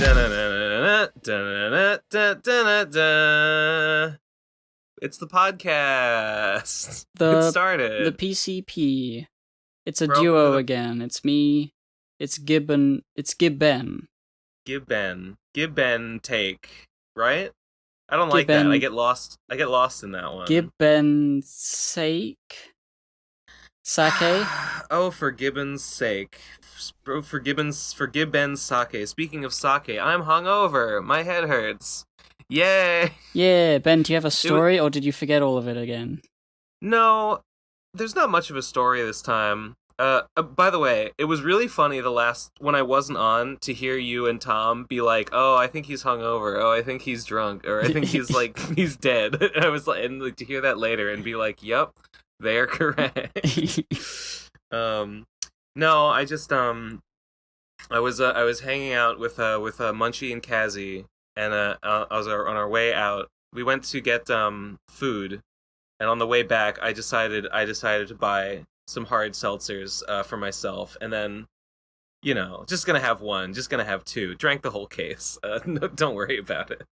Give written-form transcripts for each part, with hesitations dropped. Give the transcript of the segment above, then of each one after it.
Da-na-na-na-na, It's the podcast. It The started. PCP. It's a Welcome to duo the again. It's me. It's Gibbon. It's Gibben. Gibben take, right? I don't like that. I Gibben. get lost. I get lost in that one. Gibben sake. Sake. Oh, for Gibbon's sake. For Gibben's sake. Speaking of sake, I'm hungover. My head hurts. Yay! Yeah, Ben. Do you have a It story, or did you forget all of it again? No, there's not much of a story this time. By the way, it was really funny when I wasn't on to hear you and Tom be like, "Oh, I think he's hungover. Oh, I think he's drunk, or I think he's like he's dead." I was like, and like to hear that later and be like, "Yep, they're correct." um, no, I was hanging out with Munchie and Kazzy, and I was on our way out. We went to get food, and on the way back, I decided to buy some hard seltzers for myself, and then just gonna have one, just gonna have two. Drank the whole case. No, don't worry about it.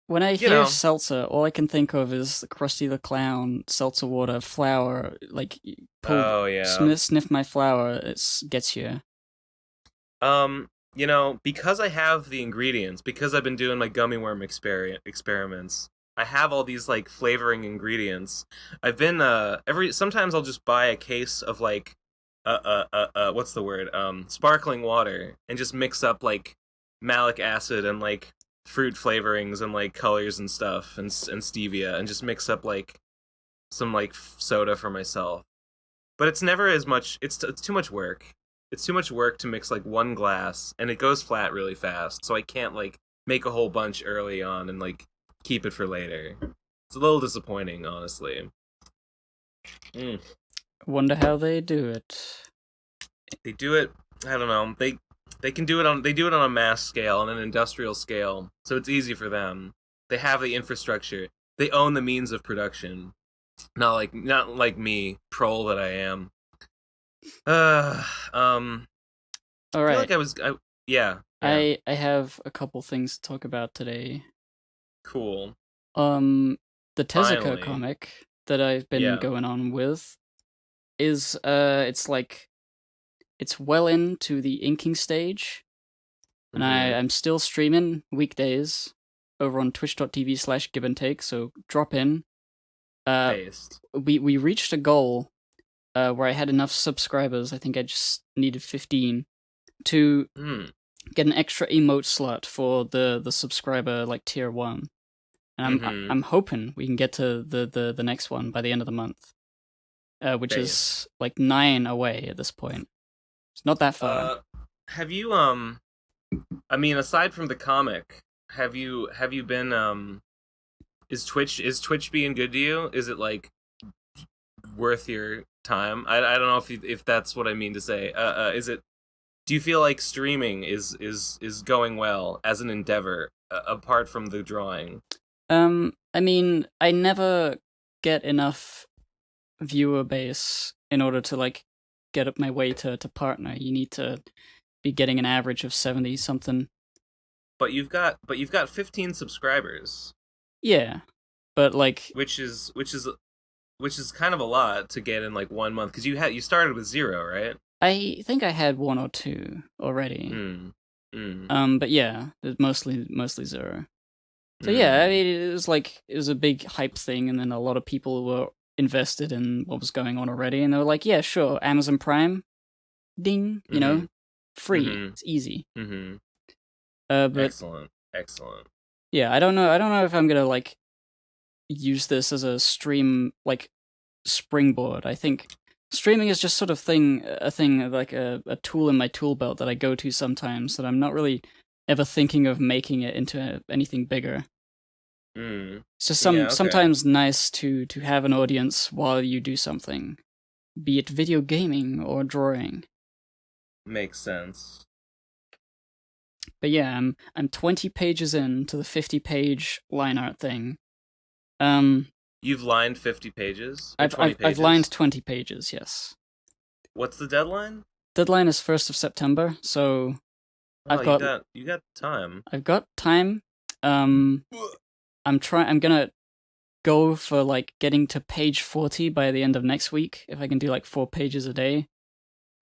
When I You hear know. seltzer, all I can think of is the Krusty the Clown seltzer water flower. Like, Oh yeah. sniff my flower. It gets you. Because I have the ingredients, because I've been doing my gummy worm experiments, I have all these like flavoring ingredients. I've been sometimes I'll just buy a case of like what's the word? Sparkling water and just mix up like malic acid and like fruit flavorings and like colors and stuff and stevia and just mix up like some like soda for myself. But it's never as much. It's too much work. It's too much work to mix like one glass, and it goes flat really fast. So I can't like make a whole bunch early on and like keep it for later. It's a little disappointing, honestly. Wonder how they do it. They do it. I don't know. They can do it on. They do it on a mass scale, on an industrial scale. So it's easy for them. They have the infrastructure. They own the means of production. Not like me, troll that I am. All I feel right. like yeah. I have a couple things to talk about today. Cool. The Tezuka Finally. comic that I've been going on with is it's well into the inking stage, and I'm still streaming weekdays over on twitch.tv/giveandtake, so drop in. We reached a goal where I had enough subscribers. I think I just needed 15 to get an extra emote slot for the subscriber like tier 1. And I'm hoping we can get to the next one by the end of the month, which is like 9 away at this point. It's not that far. Have you I mean, aside from the comic, have you been is Twitch being good to you? Is it like worth your time? I don't know if that's what I mean to say. Is it? Do you feel like streaming is going well as an endeavor apart from the drawing? I mean, I never get enough viewer base in order to like get up my way to partner. You need to be getting an average of 70 something. But you've got 15 subscribers. Yeah, but like which is kind of a lot to get in like 1 month, because you started with 0, right? I think I had 1 or 2 already. But yeah, it's mostly 0. So yeah, I mean, it was a big hype thing, and then a lot of people were invested in what was going on already, and they were like, yeah, sure, Amazon Prime, ding, free, it's easy. But excellent. Yeah, I don't know if I'm gonna like use this as a stream like springboard. I think streaming is just sort of a thing like a tool in my tool belt that I go to sometimes, that I'm not really ever thinking of making it into anything bigger. It's just sometimes nice to have an audience while you do something, be it video gaming or drawing. Makes sense. But yeah, I'm 20 pages into the 50-page line art thing. You've lined 50 pages? I've lined 20 pages, yes. What's the deadline? Deadline is 1st of September, so Oh, I've got you got time. I've got time. Um, I'm gonna go for like getting to page 40 by the end of next week if I can do like 4 pages a day,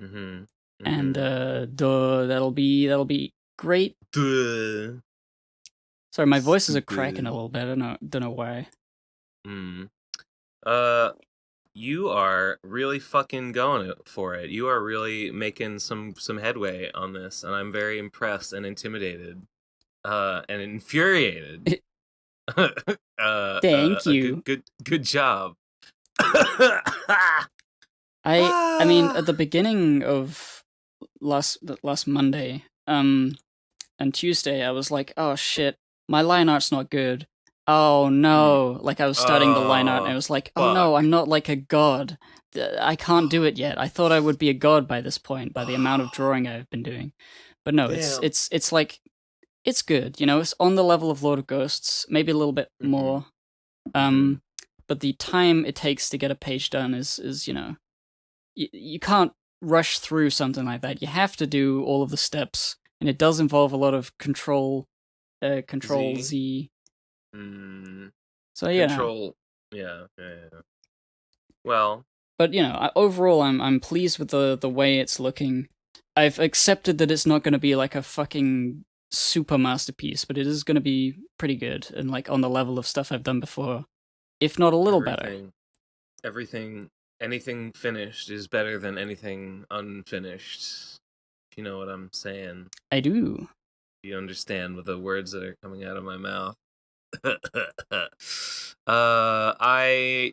Mm-hmm. and Mm-hmm. that'll be great. Duh. Sorry, my voices are cracking a Stupid. little bit. I don't know why. Mm. Uh, you are really fucking going for it. You are really making some headway on this, and I'm very impressed and intimidated. And infuriated. Thank A good you. good job. I mean, at the beginning of last Monday, and Tuesday, I was like, oh shit, my line art's not good. Oh Hmm. no. Like I was starting the line art and I Oh, was like, oh no, I'm fuck. not like a god. I can't do it yet. I thought I would be a god by this point, by the amount of drawing I've been doing. But no, it's Damn. it's it's like it's good, it's on the level of Lord of Ghosts, maybe a little bit Mm-hmm. more. Mm-hmm. Um but the time it takes to get a page done is you can't rush through something like that. You have to do all of the steps, and it does involve a lot of control Z. Z. Mm. So yeah, Control. Yeah, yeah, yeah. Well, but overall, I'm pleased with the way it's looking. I've accepted that it's not going to be like a fucking super masterpiece, but it is going to be pretty good and like on the level of stuff I've done before, if not a little better. everything, everything, anything finished is better than anything unfinished. If you know what I'm saying. I do. You understand with the words that are coming out of my mouth. I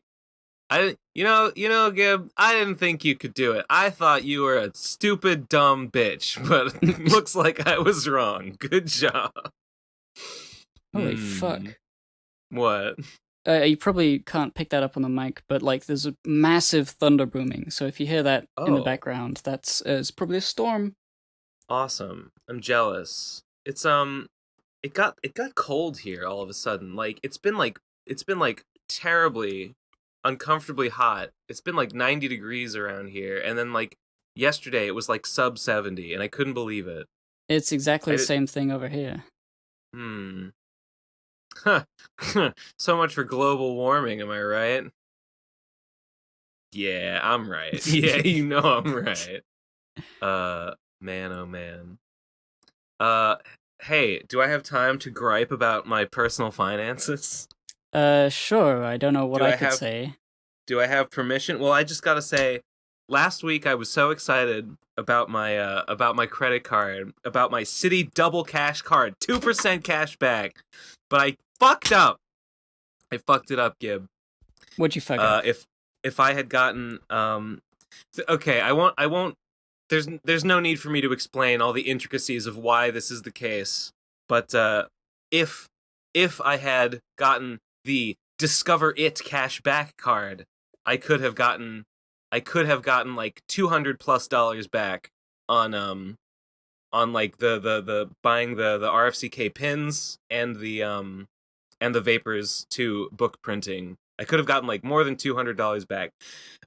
Gib, I didn't think you could do it. I thought you were a stupid, dumb bitch, but looks like I was wrong. Good job. Holy Hmm. fuck. What? You probably can't pick that up on the mic, but like there's a massive thunder booming. So if you hear that in the Oh, background, that's it's probably a storm. awesome. I'm jealous. It got cold here all of a sudden. Like it's been like terribly uncomfortably hot. It's been like 90 degrees around here, and then like yesterday it was like sub 70, and I couldn't believe it. It's exactly I the did. same thing over here. Hmm. Huh. So much for global warming, am I right? Yeah, I'm right. Yeah, I'm right. Man, oh man. Uh, hey, do I have time to gripe about my personal finances? Sure. I don't know what Do I I could have say. do I have permission? Well, I just gotta say, last week I was so excited about my credit card, about my City Double Cash card, 2% cash back, but I fucked up. I fucked it up, Gib. What'd you fuck up? If I had gotten okay, I won't there's no need for me to explain all the intricacies of why this is the case. But if if I had gotten the Discover It cash back card, I could have gotten I could have gotten like $200+ back on like the buying the RFCK pins and the Vapors to book printing. I could have gotten like more than $200 back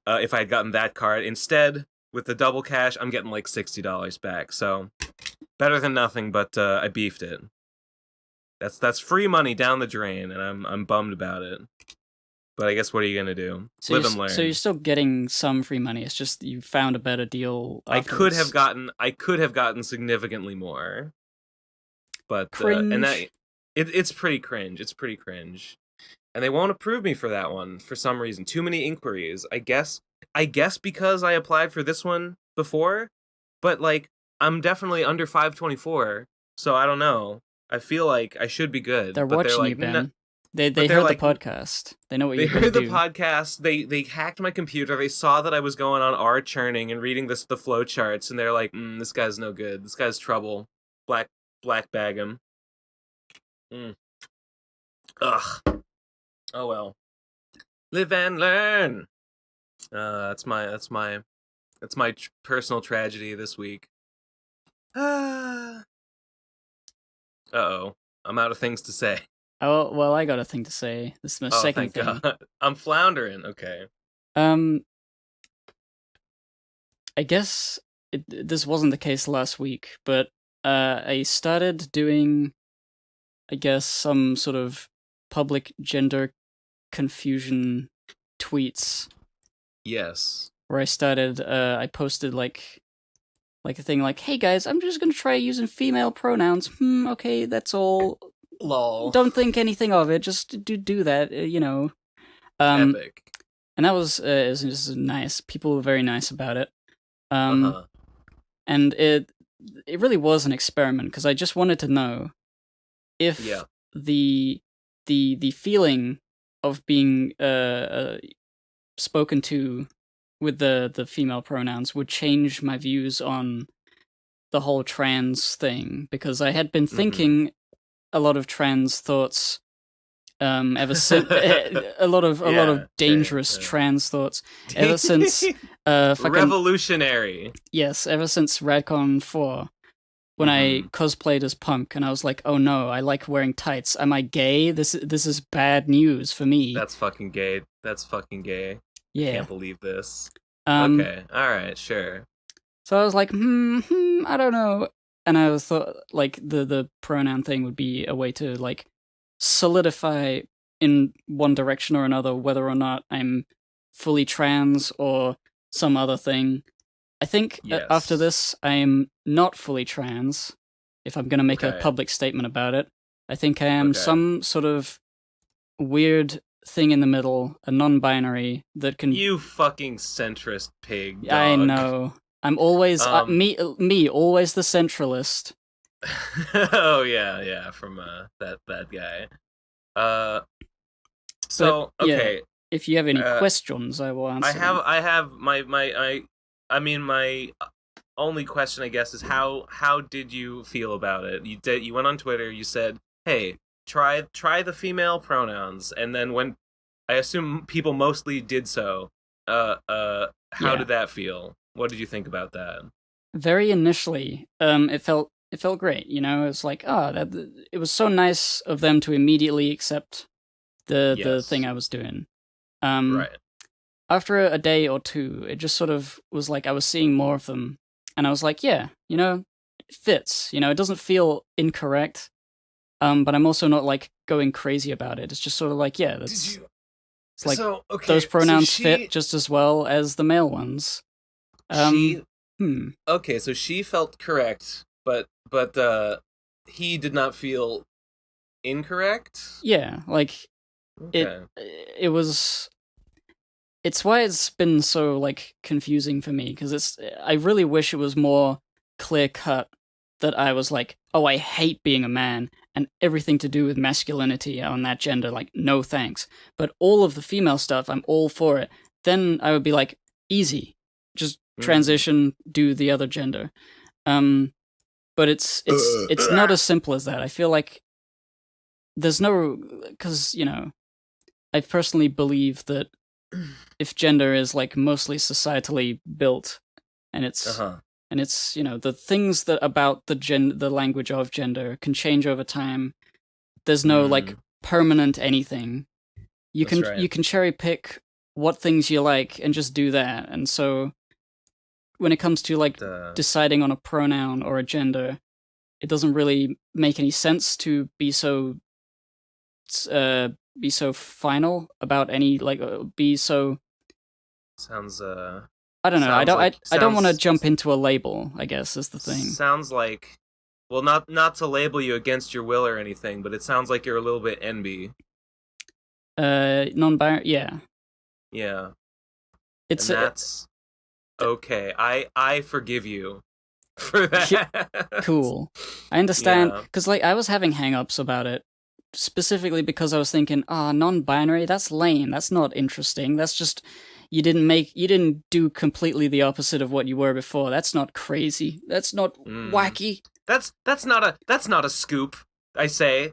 if I had gotten that card. Instead, with the double cash, I'm getting like $60 back. So better than nothing, but I beefed it. That's free money down the drain, and I'm bummed about it. But I guess what are you gonna do? Live and So you're learn. still getting some free money. It's just you found a better deal afterwards. I could have gotten significantly more, but and that Cringe. it's pretty cringe. It's pretty cringe. And they won't approve me for that one for some reason. Too many inquiries. I guess because I applied for this one before, but like I'm definitely under 524, so I don't know. I feel like I should be They're good, but they're watching you, like no, Ben. They but they they're heard the like podcast. They know what they you're gonna heard the do. podcast, they hacked my computer, they saw that I was going on R churning and reading the flow charts, and they're like, this guy's no good. This guy's trouble. Black black bag him. Mm. Ugh. Oh well. Live and learn. That's my personal tragedy this week. Uh oh, I'm out of things to say. Oh well, I got a thing to say. This is my Oh, second thank thing. God. I'm floundering. Okay. Um, I guess this wasn't the case last week, but I started doing, I guess, some sort of public gender confusion tweets Yes. where I posted like a thing like, "Hey guys, I'm just gonna try using female pronouns. Okay, that's all. Lol. Don't think anything of it. Just do that, Um, Epic. and that was nice. People were very nice about it. Um, Uh-huh. and it really was an experiment because I just wanted to know if Yeah. the feeling of being spoken to with the female pronouns would change my views on the whole trans thing, because I had been Mm-hmm. thinking a lot of trans thoughts ever since a lot of Yeah, sure. dangerous trans thoughts ever since fucking Revolutionary. yes, ever since Radcon 4, when I Mm-hmm. cosplayed as Punk, and I was like, oh no, I like wearing tights. Am I gay? This is bad news for me. That's fucking gay. That's fucking gay. I Yeah. can't believe this. Um. Okay. All right. Sure. So I was like, I don't know. And I was thought like the pronoun thing would be a way to like solidify in one direction or another whether or not I'm fully trans or some other thing. I think after Yes. this, I am not fully trans. If I'm going to make a Okay. public statement about it, I think I am Okay. some sort of weird thing in the middle, a non-binary that can. You fucking centrist pig I dog. know. I'm always Um. me, always the centralist. Oh yeah, yeah. From that guy. Uh. But So yeah, okay. if you have any Uh. questions, I will I answer have them. I have I mean my only question I guess is how did you feel about it? You went on Twitter, you said, "Hey, try the female pronouns." And then when I assume people mostly did so, how Yeah, did that feel? What did you think about that? very initially, it felt great. It's like, it was so nice of them to immediately accept the thing Yes. I was doing. Um, Right. After a day or two, it just sort of was like I was seeing more of them, and I was like, yeah, it fits. It doesn't feel incorrect. But I'm also not like going crazy about it. It's just sort of like, yeah, Did that's you it's like So, those okay, so pronouns fit just as well as the male ones. Um, she hmm. okay, so she felt correct, but he did not feel incorrect. Yeah, like it. Okay. It was. It's why it's been so like confusing for me, because it's. I really wish it was more clear cut that I was like, oh, I hate being a man and everything to do with masculinity on that gender. Like, no thanks. But all of the female stuff, I'm all for it. Then I would be like, easy, just Mm-hmm. transition, do the other gender. Um, but it's not as simple as that. I feel like there's no, because I personally believe that if gender is like mostly societally built, and it's Uh-huh. and it's the things that about the language of gender can change over time. There's no like Mm, permanent anything. You that's can right. you can cherry pick what things you like and just do that. And so when it comes to like Uh, deciding on a pronoun or a gender, it doesn't really make any sense to uh be so final about any like be so. sounds I don't know. I sounds don't. like I don't want to sounds jump into a label, I guess, is the thing. sounds like well, not to label you against your will or anything, but it sounds like you're a little bit envy. Non-binary. Yeah, Yeah. it's And that's okay. I forgive you for that. cool. I understand Yeah. because like I was having hang-ups about it specifically because I was thinking, non-binary. That's lame. That's not interesting. That's just you didn't do completely the opposite of what you were before. That's not crazy. That's not Mm. wacky. That's not a scoop. I say,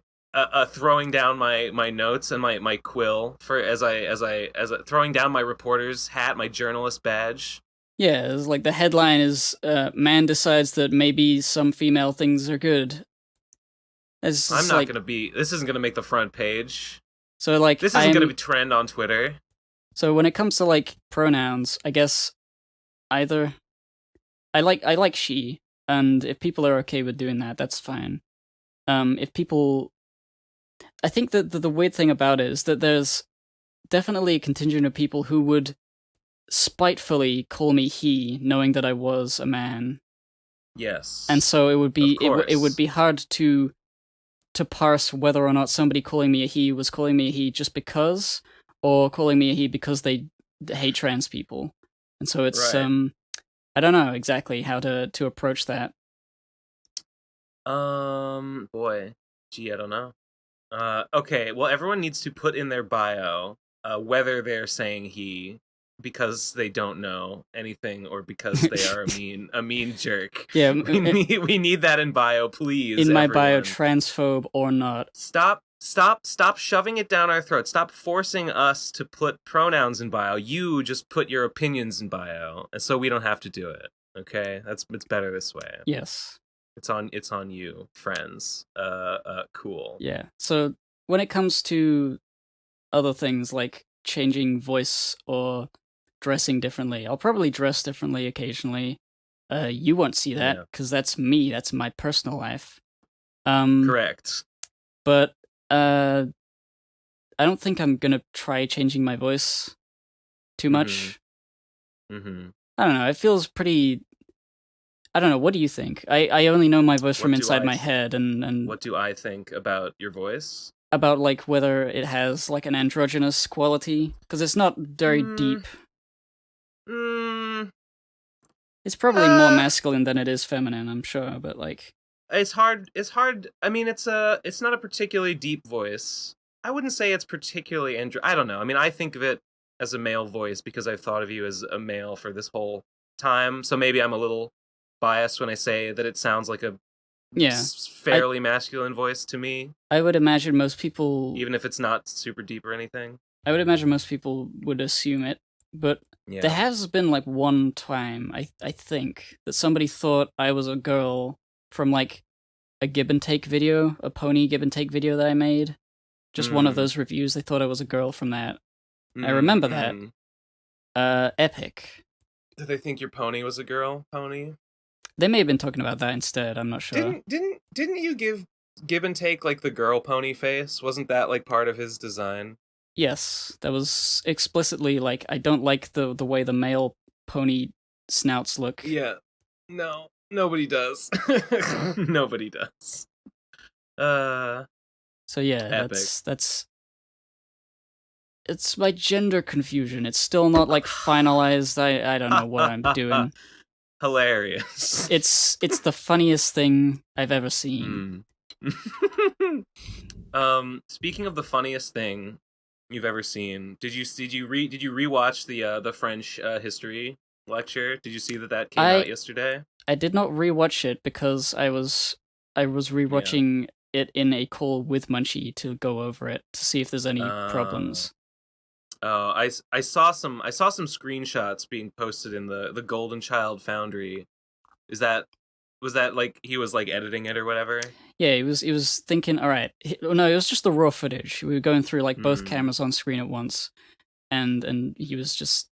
throwing down my notes and my quill for as I throwing down my reporter's hat, my journalist badge. Yeah, it's like the headline is man decides that maybe some female things are good. It's I'm just not like gonna be. This isn't gonna make the front page. so like This isn't gonna I'm be trend on Twitter. so when it comes to like pronouns, I guess either I like she. and if people are okay with doing that, that's fine. If people, I think that the weird thing about it is that there's definitely a contingent of people who would spitefully call me he, knowing that I was a man, and Yes. so it would Of be it would course. be hard to parse whether or not somebody calling me a he was calling me a he just because, or calling me a he because they hate trans people. And so it's Right. I don't know exactly how to approach that. Boy. Gee, I don't know. Okay, well, everyone needs to put in their bio whether they're saying he because they don't know anything or because they are a mean jerk. Yeah, We need that in bio, please, in my bio, everyone. transphobe or not. Stop shoving it down our throat. Stop forcing us to put pronouns in bio. You just put your opinions in bio, and so we don't have to do it. Okay, it's better this way. Yes. It's on you, friends. Cool. Yeah. So when it comes to other things like changing voice or dressing differently, I'll probably dress differently occasionally. You won't see that Yeah. because that's me. That's my personal life. Um, Correct. but uh, I don't think I'm gonna try changing my voice too Mm-hmm. much. Mm-hmm. I don't know. It feels pretty. I don't know. What do you think? I only know my voice from What do inside I my th- head, and what do I think about your voice? about like whether it has like an androgynous quality because it's not very Mm, deep. mm, It's probably more uh, masculine than it is feminine, I'm sure, but like it's hard. It's hard. I mean, it's not a particularly deep voice. I wouldn't say it's particularly I don't know. I mean, I think of it as a male voice because I've thought of you as a male for this whole time. So maybe I'm a little biased when I say that it sounds like a yeah. I fairly masculine voice to me, I would imagine most people even if it's not super deep or anything. would assume it, but there Yeah. has been like one time I think that somebody thought I was a girl from like a give and take video, a pony give and take video that I made. Just one of Mm, those reviews, they thought I was a girl from that. I mm, remember that. mm. Epic. Did they think your pony was a girl pony? They may have been talking about that instead, I'm not sure. Didn't you give and take like the girl pony face? Wasn't that like part of his design? Yes, that was explicitly like I don't like the way the male pony snouts look. Yeah. No, nobody does. Nobody does. Uh, So yeah, Epic. that's it's my gender confusion. It's still not like finalized. I don't know what I'm doing. Hilarious. It's the funniest thing I've ever seen. Mm. Speaking of the funniest thing you've ever seen, did you rewatch the French history lecture? Did you see that came I out yesterday? I did not rewatch it because I was Yeah. rewatching it in a call with Munchie to go over it to see if there's any Uh, problems. oh, I saw some screenshots being posted in the Golden Child Foundry. Is that was that like he was like editing it or whatever? Yeah, he was thinking, all right. No, it was just the raw footage. We were going through like both Hmm. cameras on screen at once, and he was just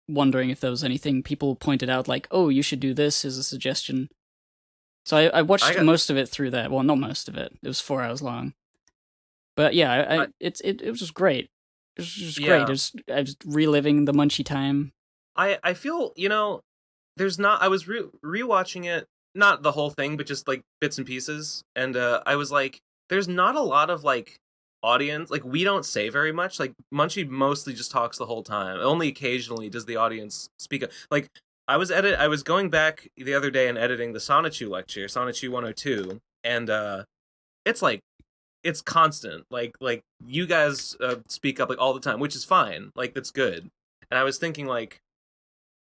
wondering if there was anything people pointed out, like, oh, you should do this as a suggestion. So I I watched got most of it through that. Well, not most of it. It was 4 hours long. But yeah, I it was just great. It was just great. yeah. I was reliving the Munchie time. I feel there's not I was rewatching it, not the whole thing but just like bits and pieces, and I was like there's not a lot of like audience, like we don't say very much, like Munchie mostly just talks the whole time, only occasionally does the audience speak up. Like I was going back the other day and editing the Sonichu lecture, Sonichu 102, and it's like it's constant, like you guys speak up like all the time, which is fine, like that's good. And I was thinking like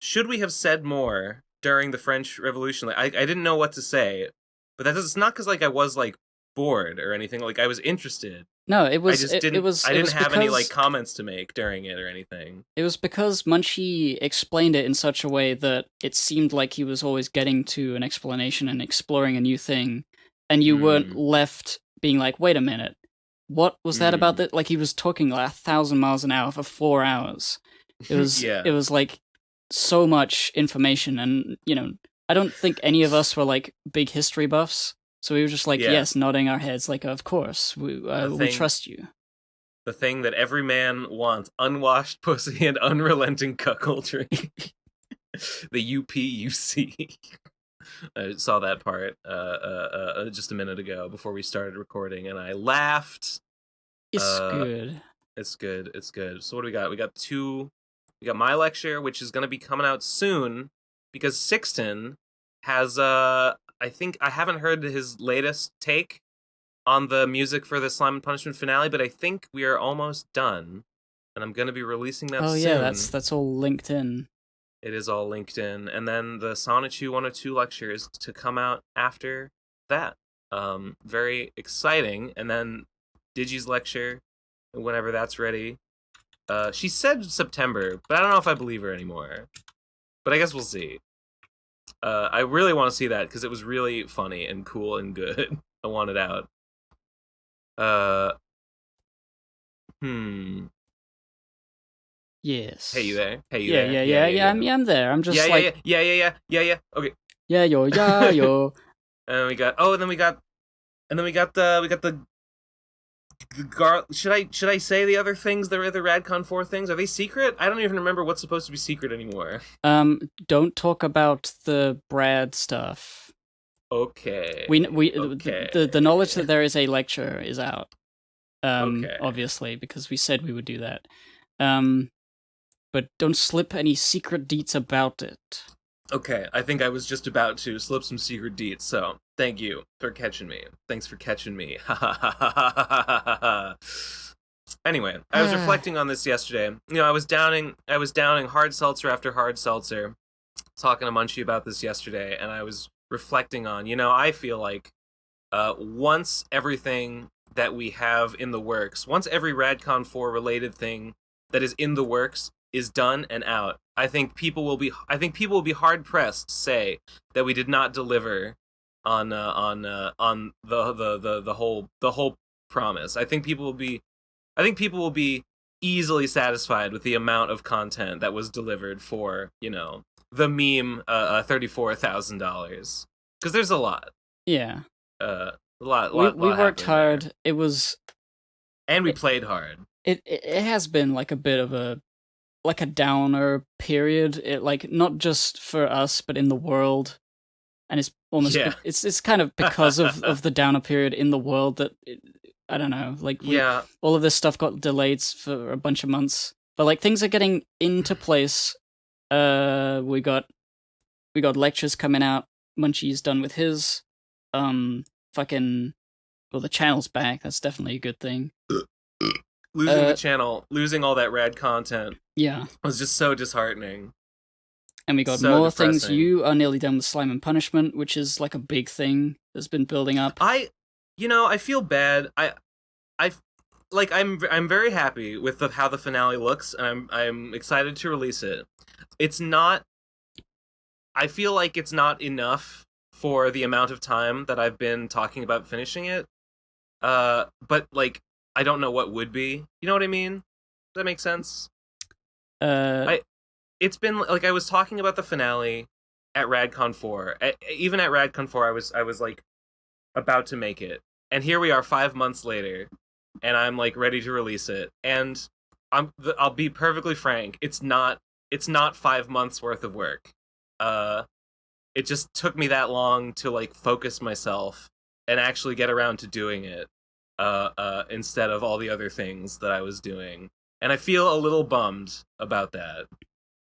should we have said more during the French Revolution? Like, I didn't know what to say, but it's not because like I was like bored or anything. Like I was interested. No, I just didn't. I it didn't was have any like because comments to make during it or anything. Munchie explained it in such a way that it seemed like he was always getting to an explanation and exploring a new thing, and you weren't Mm, left being like, "Wait a minute, what was that about?" mm. That like he was talking like 1,000 miles an hour for 4 hours. Yeah. It was like so much information, and I don't think any of us were like big history buffs, so we were just like, Yeah, yes, nodding our heads, like, of course, the we thing, trust you. the thing that every man wants: unwashed pussy and unrelenting cuckoldry. The UPUC. I saw that part just a minute ago before we started recording, and I laughed. It's Uh, good. it's good. It's good. So what do we got? We got two. We got my lecture, which is going to be coming out soon, because Sixton has. I think I haven't heard his latest take on the music for the Slime and Punishment finale, but I think we are almost done, and I'm going to be releasing that Oh yeah, soon. that's all linked in. It is all linked in, and then the Sonichu 102 lecture is to come out after that. Very exciting, and then Digi's lecture, whenever that's ready. She said September, but I don't know if I believe her anymore. But I guess we'll see. I really want to see that because it was really funny and cool and good. I want it out. Uh, hmm. Hey, you Yes. there? Hey, you Yeah, there? yeah, Yeah, yeah, yeah, yeah. yeah. I'm there. I'm Yeah, just yeah, like, yeah, yeah, yeah, yeah, yeah, yeah. Okay. yeah, yo, yeah, yo. And we got. Oh, and then we got. And then we got the should I say the other things, the other Radcon 4 things? Are they secret? I don't even remember what's supposed to be secret anymore. Don't talk about the Brad stuff. We Okay. the knowledge that there is a lecture is out. Okay. Obviously, because we said we would do that. Um, but don't slip any secret deets about it. Okay. I think I was just about to slip some secret deets, so thank you for catching me. Thanks for catching me. Ha ha ha ha ha ha. Anyway, I was reflecting on this yesterday. You know, I was downing hard seltzer after hard seltzer, talking to Munchie about this yesterday, and I was reflecting on, I feel like once everything that we have in the works, once every Radcon 4 related thing that is in the works is done and out, I think people will be hard pressed to say that we did not deliver on the whole promise. I think people will be easily satisfied with the amount of content that was delivered for, the meme $34,000. Because there's a lot. Yeah, A lot, we lot, we lot worked happening there. hard. It was And we it, played hard. it has been like a bit of a like a downer period. It like not just for us, but in the world. And it's almost Yeah. it's kind of because of the downer period in the world that I don't know, like we Yeah. all of this stuff got delayed for a bunch of months, but like things are getting into place. We got lectures coming out. Munchie's done with his. Fucking well, the channel's back. That's definitely a good thing. Losing the channel, losing all that rad content Yeah, was just so disheartening. and we got So more things. depressing. You are nearly done with Slime and Punishment, which is like a big thing that's been building up. I feel bad. I like I'm very happy with how the finale looks, and I'm excited to release it. It's not I feel like it's not enough for the amount of time that I've been talking about finishing it. But like I don't know what would be. You know what I mean? Does that make sense? Uh, I It's been like I was talking about the finale at Radcon 4. Even at Radcon 4 I was like about to make it. And here we are 5 months later and I'm like ready to release it. And I'll be perfectly frank, it's not 5 months worth of work. Uh it just took me that long to like focus myself and actually get around to doing it instead of all the other things that I was doing. And I feel a little bummed about that.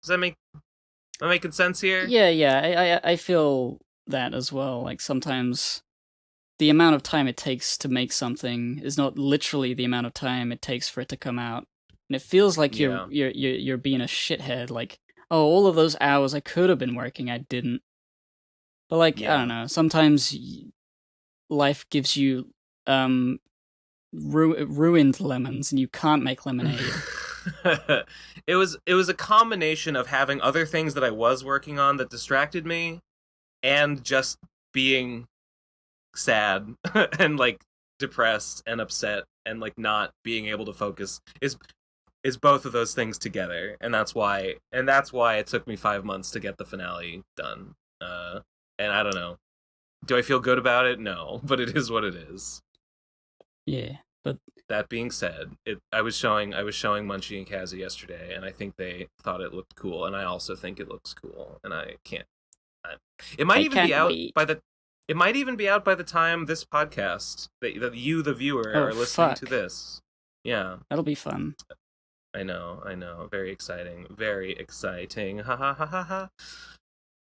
Does that make Am I making sense here? yeah, I feel that as well. Like sometimes the amount of time it takes to make something is not literally the amount of time it takes for it to come out, and it feels like Yeah. you're being a shithead. Like, oh, all of those hours I could have been working, I didn't. But like, I don't Yeah. know. Sometimes life gives you ruined lemons, and you can't make lemonade. It was a combination of having other things that I was working on that distracted me and just being sad and like depressed and upset and like not being able to focus is both of those things together, and that's why it took me 5 months to get the finale done. And I don't know. Do I feel good about it? No, but it is what it is. Yeah, but That being said, I was showing Munchie and Kazzy yesterday, and I think they thought it looked cool, and I also think it looks cool, and I can't. It might I even be can't out wait. by the. It might even be out by the time this podcast that you, the viewer, Oh are listening to fuck, this. Yeah, that'll be fun. I know. Very exciting. Very exciting. Ha ha ha ha ha.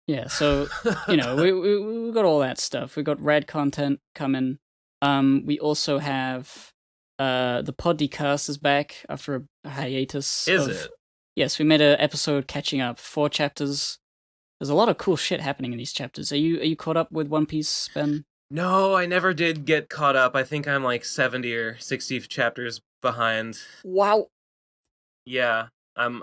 Yeah, so we got all that stuff. We got rad content coming. We also have the podcast is back after a hiatus Is of. it? Yes, we made an episode catching up 4 chapters. There's a lot of cool shit happening in these chapters. Are you caught up with One Piece, Ben? No, I never did get caught up. I think I'm like 70 or 60 chapters behind. Wow. Yeah, I'm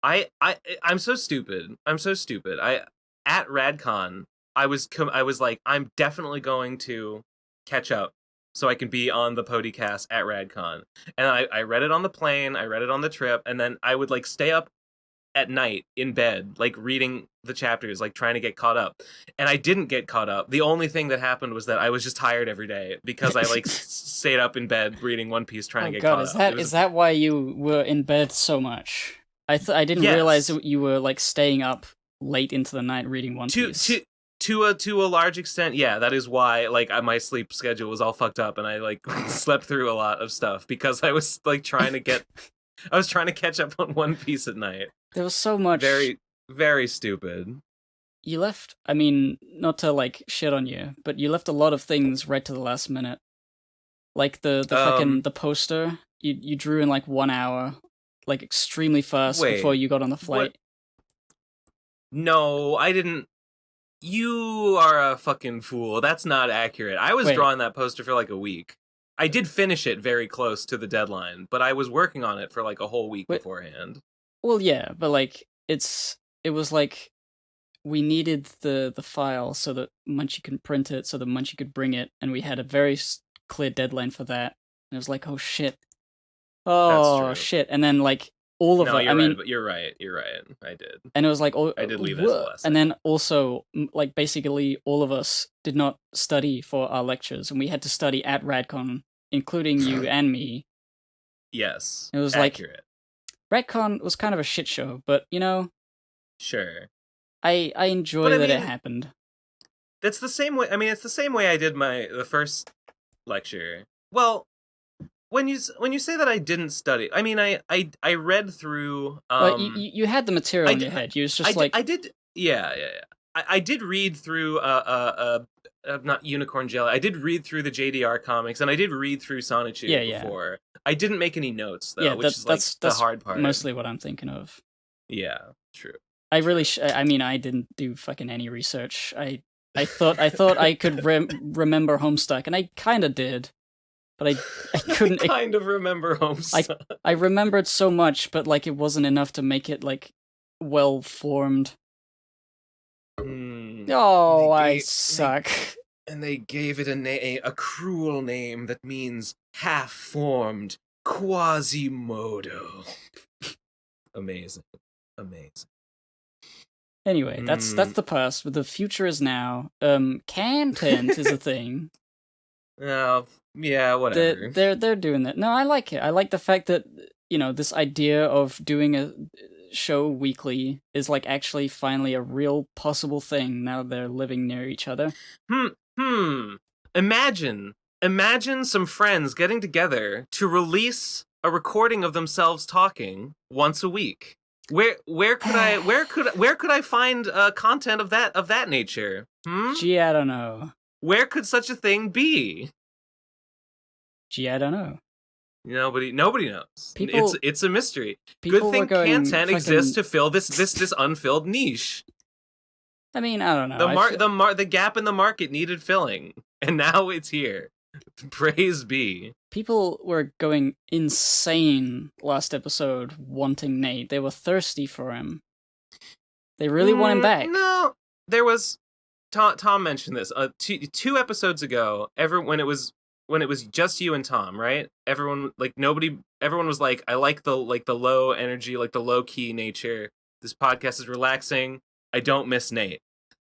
I'm so stupid. I'm so stupid. I at RadCon, I was like, I'm definitely going to catch up so I can be on the podcast at RadCon. And I read it on the plane, I read it on the trip, and then I would like stay up at night in bed, like reading the chapters, like trying to get caught up. And I didn't get caught up. The only thing that happened was that I was just tired every day because I like stayed up in bed reading One Piece trying Oh to get god, caught is up. It that was is that why you were in bed so much? I didn't realize yes. that you were like staying up late into the night reading One to Piece. to to a large extent, yeah, that is why like my sleep schedule was all fucked up and I like slept through a lot of stuff because I was like I was trying to catch up on One Piece at night. There was so much. Very very stupid. You left. I mean, not to like shit on you, but you left a lot of things right to the last minute. Like the fucking Um the poster you drew in like 1 hour, like extremely fast before wait. you got on the What? flight. No, I didn't. You are a fucking fool. That's not accurate. I was Wait, drawing that poster for like a week. I did finish it very close to the deadline, but I was working on it for like a whole week wait. beforehand. Well, yeah, but like it was like we needed the file so that Munchie could print it, so that Munchie could bring it, and we had a very clear deadline for that. And it was like, That's oh true. shit, and then like all of No, it. I you're right, mean, but you're right. You're right. I did. and it was like, oh, I did leave it as a and lesson. then also like basically all of us did not study for our lectures, and we had to study at Radcon, including you and me. Yes. It was accurate. like Radcon was kind of a shit show, but Sure. I enjoy But I that it mean, happened. that's the same way. I mean, it's the same way I did the first lecture. Well, when you say that I didn't study, I mean, I read through. Well, you had the material I in did, your head. You was just like, I did. Yeah. I did read through not Unicorn Jelly. I did read through the JDR comics, and I did read through Sonichu yeah. before. I didn't make any notes though, Yeah, which is like the hard part. mostly what I'm thinking of. Yeah, true. I really, I mean, I didn't do fucking any research. I thought I could remember Homestuck, and I kind of did, but I couldn't. I kind of remember Homestuck. I remembered so much, but like it wasn't enough to make it like well formed. Oh, I suck. And they gave it a cruel name that means half-formed Quasimodo. Amazing. Anyway, that's the past, but the future is now. Content is a thing. Oh, yeah, whatever. They're doing that. No, I like it. I like the fact that this idea of doing a show weekly is like actually finally a real possible thing now they're living near each other. Imagine some friends getting together to release a recording of themselves talking once a week. Where could I find content of that nature? Gee, I don't know. Where could such a thing be? Gee, I don't know. Nobody knows. It's a mystery. Good thing content exists to fill this unfilled niche. I mean, I don't know. The gap in the market needed filling, and now it's here. Praise be. People were going insane last episode wanting Nate. They were thirsty for him. They really want him back. No, there was Tom mentioned this 2 episodes ago. When it was just you and Tom, right? Everyone was like, I like the low energy, like the low key nature. This podcast is relaxing. I don't miss Nate.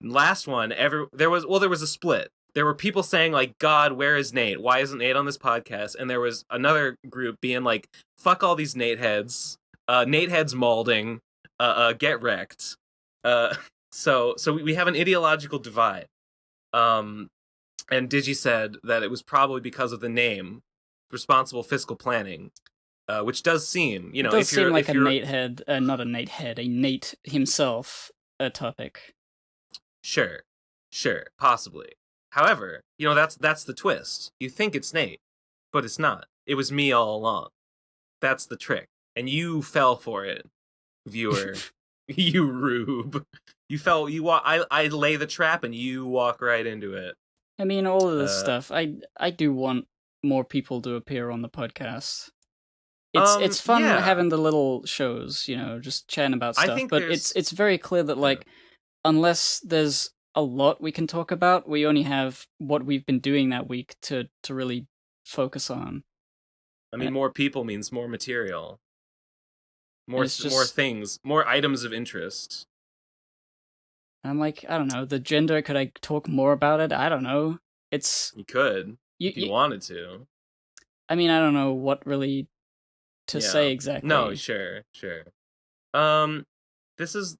Last one, there was a split. There were people saying like, God, where is Nate? Why isn't Nate on this podcast? And there was another group being like, fuck all these Nate heads. Nate heads malding. Get wrecked. Uh, so we have an ideological divide. And Digi said that it was probably because of the name, responsible fiscal planning, which does seem, It does seem like a Nate head, not a Nate head, a Nate himself topic. Sure, possibly. However, that's the twist. You think it's Nate, but it's not. It was me all along. That's the trick, and you fell for it, viewer. You rube. You fell. I lay the trap, and you walk right into it. I mean, all of this stuff. I do want more people to appear on the podcast. It's fun having the little shows, just chatting about stuff. But it's very clear that like, unless there's a lot we can talk about, we only have what we've been doing that week to really focus on. I mean, more people means more material, more things, more items of interest. I'm like, I don't know, the gender. Could I talk more about it? I don't know. You could if you wanted to. I mean, I don't know what really to say exactly. No, sure. This is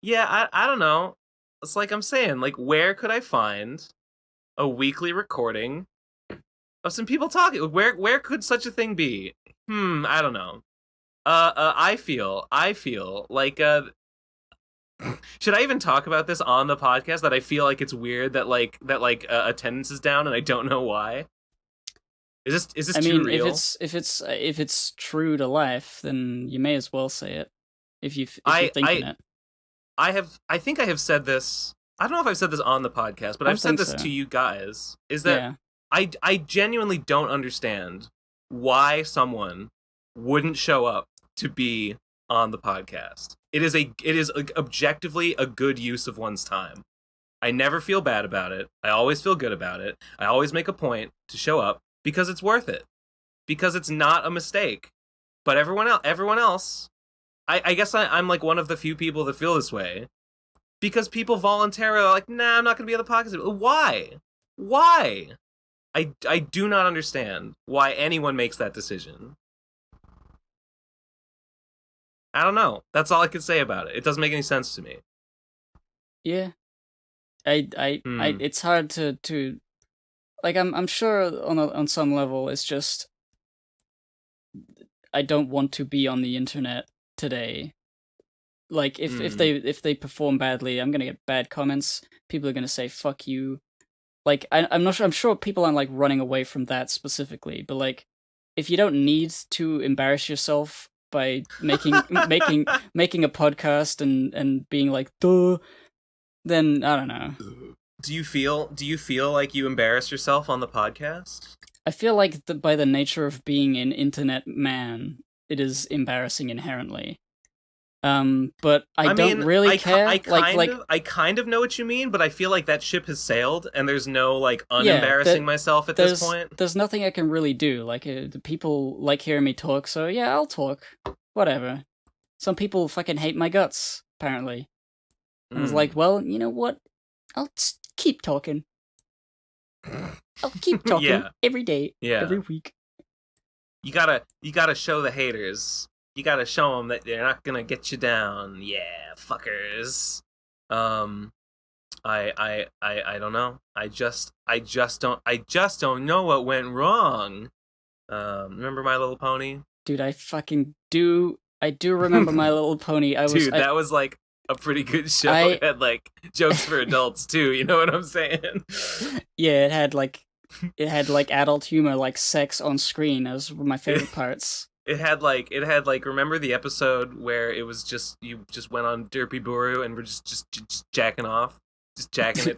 yeah, I don't know. It's like I'm saying, like, where could I find a weekly recording of some people talking? Where could such a thing be? I don't know. I feel like should I even talk about this on the podcast? That I feel like it's weird that attendance is down and I don't know why. Is this too real? If it's true to life, then you may as well say it. If you're thinking it. I think I have said this. I don't know if I've said this on the podcast, but I've said this to you guys. Is that I genuinely don't understand why someone wouldn't show up to be on the podcast. It is objectively a good use of one's time. I never feel bad about it. I always feel good about it. I always make a point to show up because it's worth it. Because it's not a mistake. But everyone else, I guess I'm like one of the few people that feel this way. Because people voluntarily are like, nah, I'm not going to be on the podcast. Why? I do not understand why anyone makes that decision. I don't know. That's all I can say about it. It doesn't make any sense to me. Yeah. It's hard to like I'm sure on some level it's just I don't want to be on the internet today. Like if they perform badly, I'm gonna get bad comments. People are gonna say fuck you. Like I'm not sure. I'm sure people aren't like running away from that specifically, but like if you don't need to embarrass yourself by making a podcast and being like duh, then I don't know. Do you feel like you embarrass yourself on the podcast? I feel like by the nature of being an internet man, it is embarrassing inherently. But I don't really care. I kind of know what you mean, but I feel like that ship has sailed, and there's no like unembarrassing myself at this point. There's nothing I can really do. Like the people like hearing me talk, so yeah, I'll talk. Whatever. Some people fucking hate my guts, apparently. And I was like, well, you know what? I'll keep talking. I'll keep talking every day, every week. You gotta show the haters. You gotta show them that they're not gonna get you down. Yeah, fuckers. I don't know. I just don't know what went wrong. Remember My Little Pony? Dude, I fucking do. I do remember My Little Pony. That was like a pretty good show. It had like jokes for adults too. You know what I'm saying? Yeah, it had like adult humor, like sex on screen. Those were my favorite parts. It had like remember the episode where it was just you just went on Derpy Buru and were just jacking off, just jacking it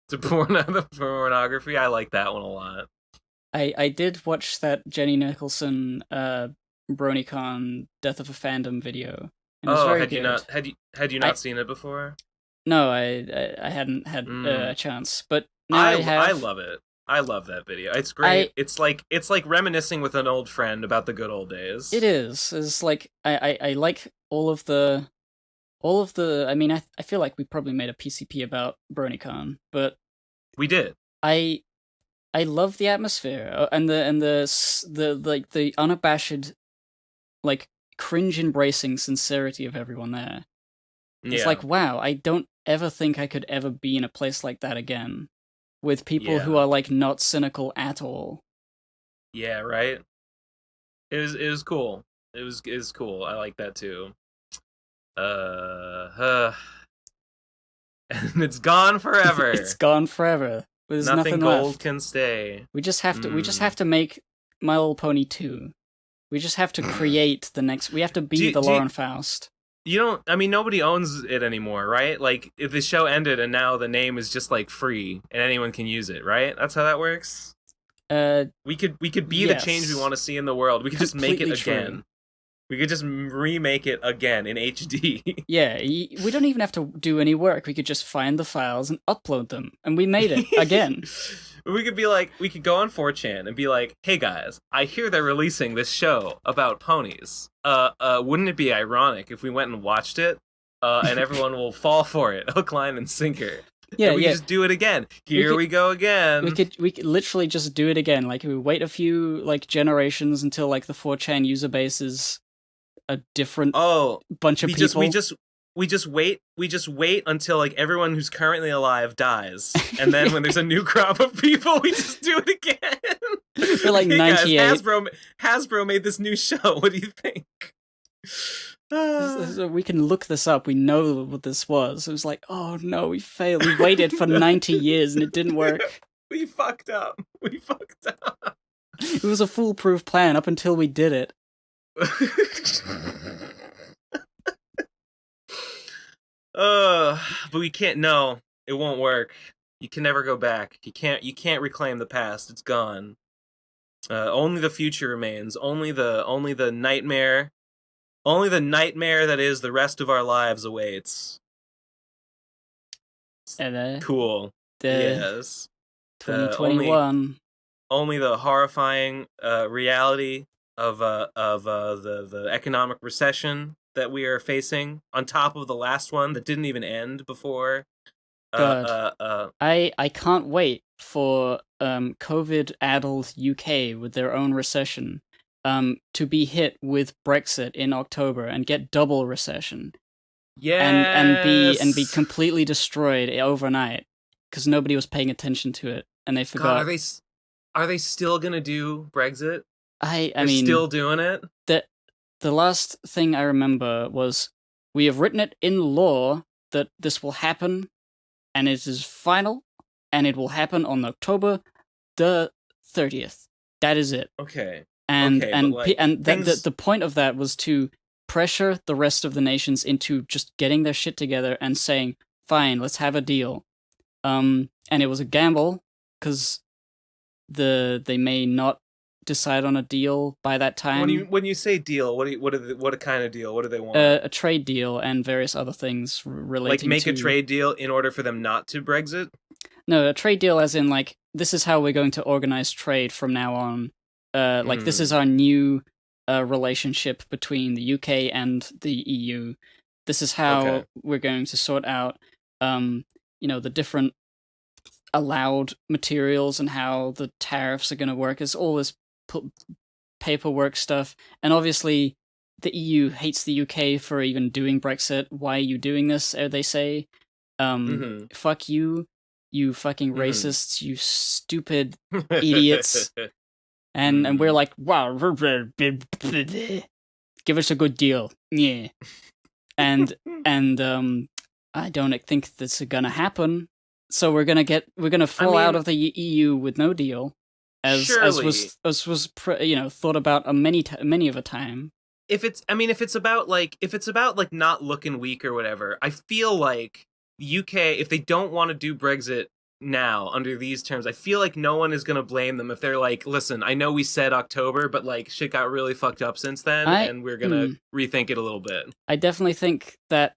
to pornography. I like that one a lot. I did watch that Jenny Nicholson BronyCon Death of a Fandom video. It was very good. Had you not seen it before? No, I hadn't had a chance, but now I have. I love it. I love that video. It's great. It's like reminiscing with an old friend about the good old days. It is. It's like I like all of the all of the. I mean, I feel like we probably made a PCP about BronyCon, but We did. I I love the atmosphere and the like the unabashed like cringe embracing sincerity of everyone there. It's Yeah. like, wow, I don't ever think I could ever be in a place like that again with people who Yeah. are like not cynical at all. Yeah, right? It was cool. It was cool. I like that too. Uh, and it's gone It's forever. gone forever. There's Nothing nothing gold left. can stay. We just have Mm. to make My Little Pony 2. We just have to create the next. We have to be do the do Lauren Faust. you don't? I mean, nobody owns it anymore, right? Like, if the show ended and now the name is just like free and anyone can use it, right? That's how that works. Uh, We could be the change we yes, want to see in the world. We could just make it completely true. again. We could just remake it again in HD. Yeah, we don't even have to do any work. We could just find the files and upload them, and we made it again. We could be like, we could go on 4chan and be like, "Hey guys, I hear they're releasing this show about ponies. Wouldn't it be ironic if we went and watched it? And everyone will fall for it, hook, line, and sinker. Yeah, And we yeah. could just do it again. We Here could we go again. we could literally just do it again. Like we wait a few like generations until like the 4chan user base is a different Oh, bunch of we just we people. just we just wait until like everyone who's currently alive dies, and then when there's a new crop of people, we just do it again. We're like Hey guys, 98. Hasbro made this new show. What do you think? So we can look this up. We know what this was. It was like, oh no, we failed. We waited for 90 years and it didn't work. We fucked up. We fucked up. It was a foolproof plan up until we did it. But we can't. No, it won't work. You can never go back. You can't reclaim the past. It's gone. Only the future remains. Only the nightmare. Only the nightmare that is the rest of our lives awaits. And Cool. the Yes. Only 2021. only the horrifying reality of the economic recession that we are facing, on top of the last one that didn't even end before. God. I can't wait for COVID-addled UK with their own recession to be hit with Brexit in October and get double recession and be Yes. completely destroyed overnight because nobody was paying attention to it and they God, forgot. are they still gonna do Brexit? I They're mean still doing it. the last thing I remember was we have written it in law that this will happen and it is final and it will happen on October the 30th. That is it. Okay. And Okay, but like the point of that was to pressure the rest of the nations into just getting their shit together and saying, "Fine, let's have a deal." And it was a gamble because they may not decide on a deal by that time. when you say deal, what a kind of deal? What do they want? A trade deal and various other things Like relating make to a trade deal in order for them not to Brexit? No, a trade deal as in like this is how we're going to organize trade from now on. Like this is our new relationship between the UK and the EU. This is how Okay. we're going to sort out the different allowed materials and how the tariffs are going to work. It's all this paperwork stuff. And obviously the EU hates the UK for even doing Brexit. Why are you doing this? They say, fuck you, you fucking racists, you stupid idiots. And we're like, wow, give us a good deal. Yeah. And I don't think that's gonna happen. So we're gonna fall out of the EU with no deal, as was thought about many of a time. If it's about not looking weak or whatever, I feel like the UK, if they don't want to do Brexit now under these terms, I feel like no one is gonna blame them if they're like, listen, I know we said October, but like shit got really fucked up since then, and we're gonna rethink it a little bit. I definitely think that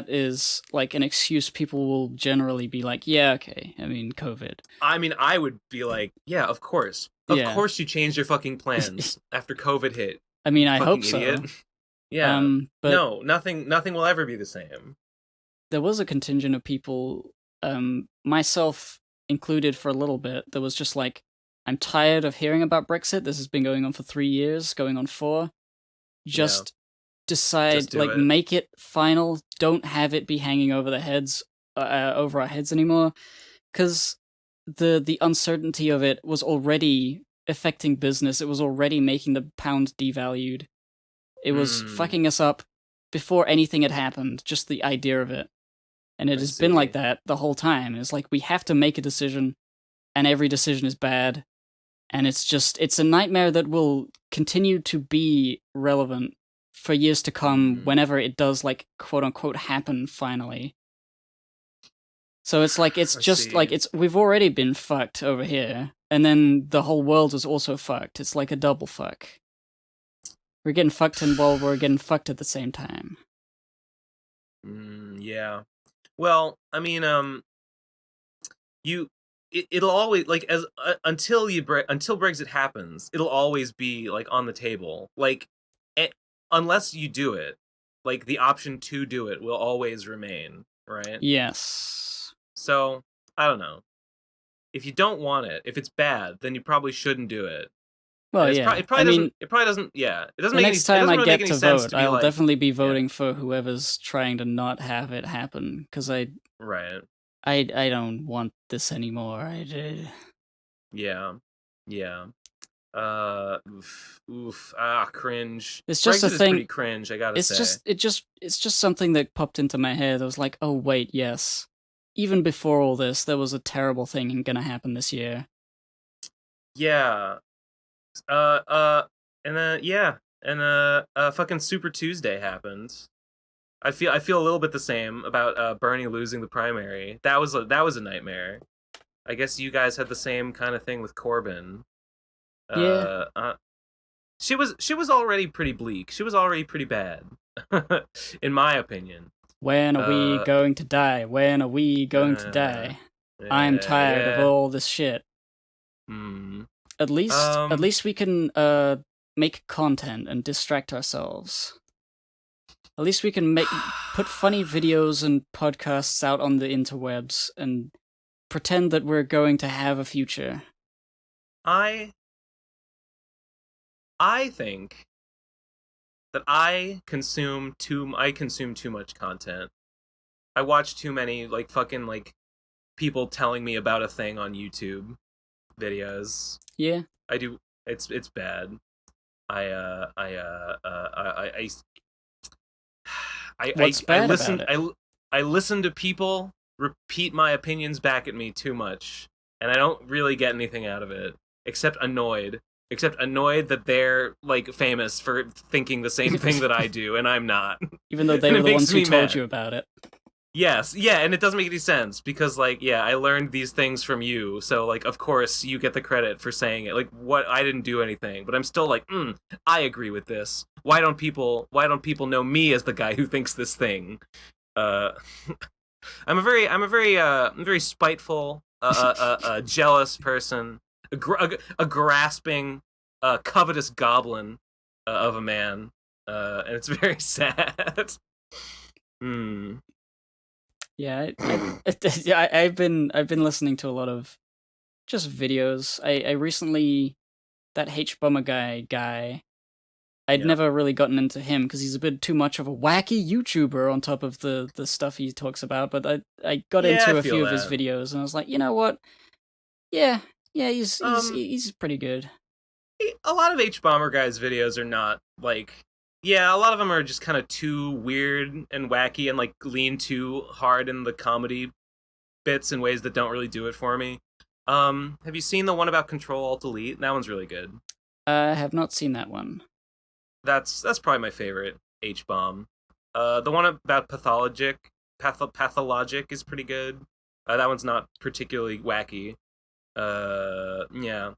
is like an excuse people will generally be like, yeah, okay. I mean, COVID. I mean, I would be like, yeah, of course. Of course you changed your fucking plans after COVID hit. I mean, I fucking hope so. idiot. Yeah. But No, nothing will ever be the same. there was a contingent of people, myself included for a little bit, that was just like, I'm tired of hearing about Brexit. This has been going on for 3 years, going on 4. Yeah. Just Just decide, do like, it. make it final. Don't have it be hanging over our heads anymore, because the uncertainty of it was already affecting business. It was already making the pound devalued. It was Hmm. fucking us up before anything had happened. Just the idea of it, and it I has been like see. that the whole time. It's like we have to make a decision, and every decision is bad, and it's a nightmare that will continue to be relevant for years to come Hmm. whenever it does, like, quote unquote happen finally. So it's like it's I just like see. it's we've already been fucked over here, and then the whole world is also fucked. It's like a double fuck. We're getting fucked and while we're getting fucked at the same time. Yeah. Well, I mean, you it'll always like as until Brexit happens, it'll always be like on the table. Like eh, unless you do it, like the option to do it will always remain, right? Yes. So, I don't know. If you don't want it, if it's bad, then you probably shouldn't do it. And Well, yeah. it I probably mean, doesn't yeah, the next it time doesn't I really make get any to sense vote, to be I'll like, definitely be yeah, voting for whoever's trying to not have it happen, because right. I don't want this anymore. Yeah. Yeah. Cringe. It's just a Brexit is thing. pretty cringe, I gotta It's say. just it's just something that popped into my head. I was like, oh wait, yes. Even before all this, there was a terrible thing gonna happen this year. Yeah. Uh, uh, and then yeah, and fucking Super Tuesday happened. I feel a little bit the same about Bernie losing the primary. That was a nightmare. I guess you guys had the same kind of thing with Corbyn. Yeah. Uh, uh she was already pretty bleak. She was already pretty bad, in my opinion. When are we Uh, going to die? When are we going to uh die? I'm yeah, tired of yeah. all this shit. Hmm. At least we can make content and distract ourselves. At least we can put funny videos and podcasts out on the interwebs and pretend that we're going to have a future. I think that I consume too much content. I watch too many like fucking like people telling me about a thing on YouTube videos. Yeah. I do. It's bad. What's I bad about it? I listen to people repeat my opinions back at me too much, and I don't really get anything out of it except annoyed. Except annoyed that they're like famous for thinking the same thing that I do, and I'm not, Even though they and were it the makes ones who me told mad. you about it. Yes, yeah, and it doesn't make any sense because like yeah, I learned these things from you, so like of course you get the credit for saying it. Like what I didn't do anything, but I'm still like, I agree with this. Why don't people know me as the guy who thinks this thing? Uh I'm a very spiteful, jealous person, a grasping, covetous goblin of a man, and it's very sad. Hmm. Yeah, I've been listening to a lot of just videos. I recently, that H Bummer guy. I'd Yeah. never really gotten into him because he's a bit too much of a wacky YouTuber on top of the stuff he talks about. But I got Yeah, I into a feel few of his that. videos and I was like, you know what? Yeah, yeah, Um, he's pretty good. a lot of H Bomber guys' videos are not like, yeah, a lot of them are just kind of too weird and wacky and like lean too hard in the comedy bits in ways that don't really do it for me. Have you seen the one about Control Alt Delete? That one's really good. I have not seen that one. That's probably my favorite H bomb. The one about pathologic is pretty good. That one's not particularly wacky. Yeah.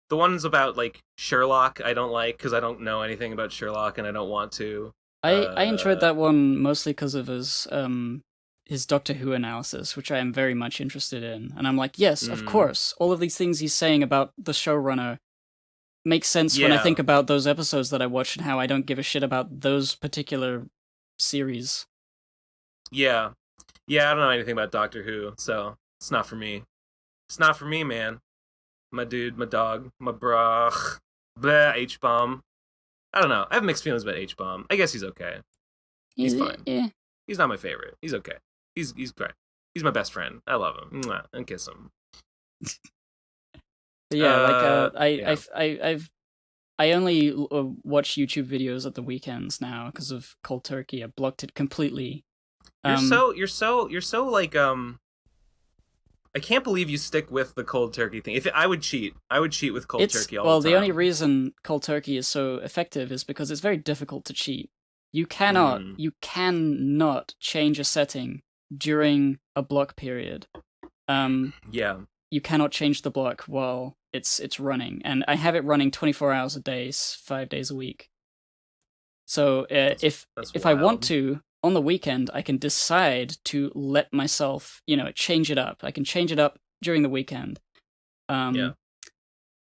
The ones about like Sherlock I don't like because I don't know anything about Sherlock and I don't want to. I enjoyed Uh, that one mostly because of his Doctor Who analysis, which I am very much interested in. And I'm like, yes, of mm, course, all of these things he's saying about the showrunner makes sense when I Yeah, think about those episodes that I watched and how I don't give a shit about those particular series. yeah, yeah. I don't know anything about Doctor Who, so it's not for me. It's not for me, man. My dude, my dog, my brah, blah, H bomb. I don't know. I have mixed feelings about H bomb. I guess he's okay. He's fine. Yeah. He's not my favorite. He's okay. He's great. He's my best friend. I love him. Mwah, and kiss him. But yeah, like Yeah. I only watch YouTube videos at the weekends now because of cold turkey. I blocked it completely. Um, You're so like I can't believe you stick with the cold turkey thing. If I would cheat, I would cheat with cold it's turkey all well, the the only time. reason cold turkey is so effective is because it's very difficult to cheat. Mm, You cannot change a setting during a block period. Um, yeah, you cannot change the block while it's running, and I have it running 24 hours a day, 5 days a week. So that's if I want wild. to on the weekend, I can decide to let myself, change it up. I can change it up during the weekend. Yeah. Um,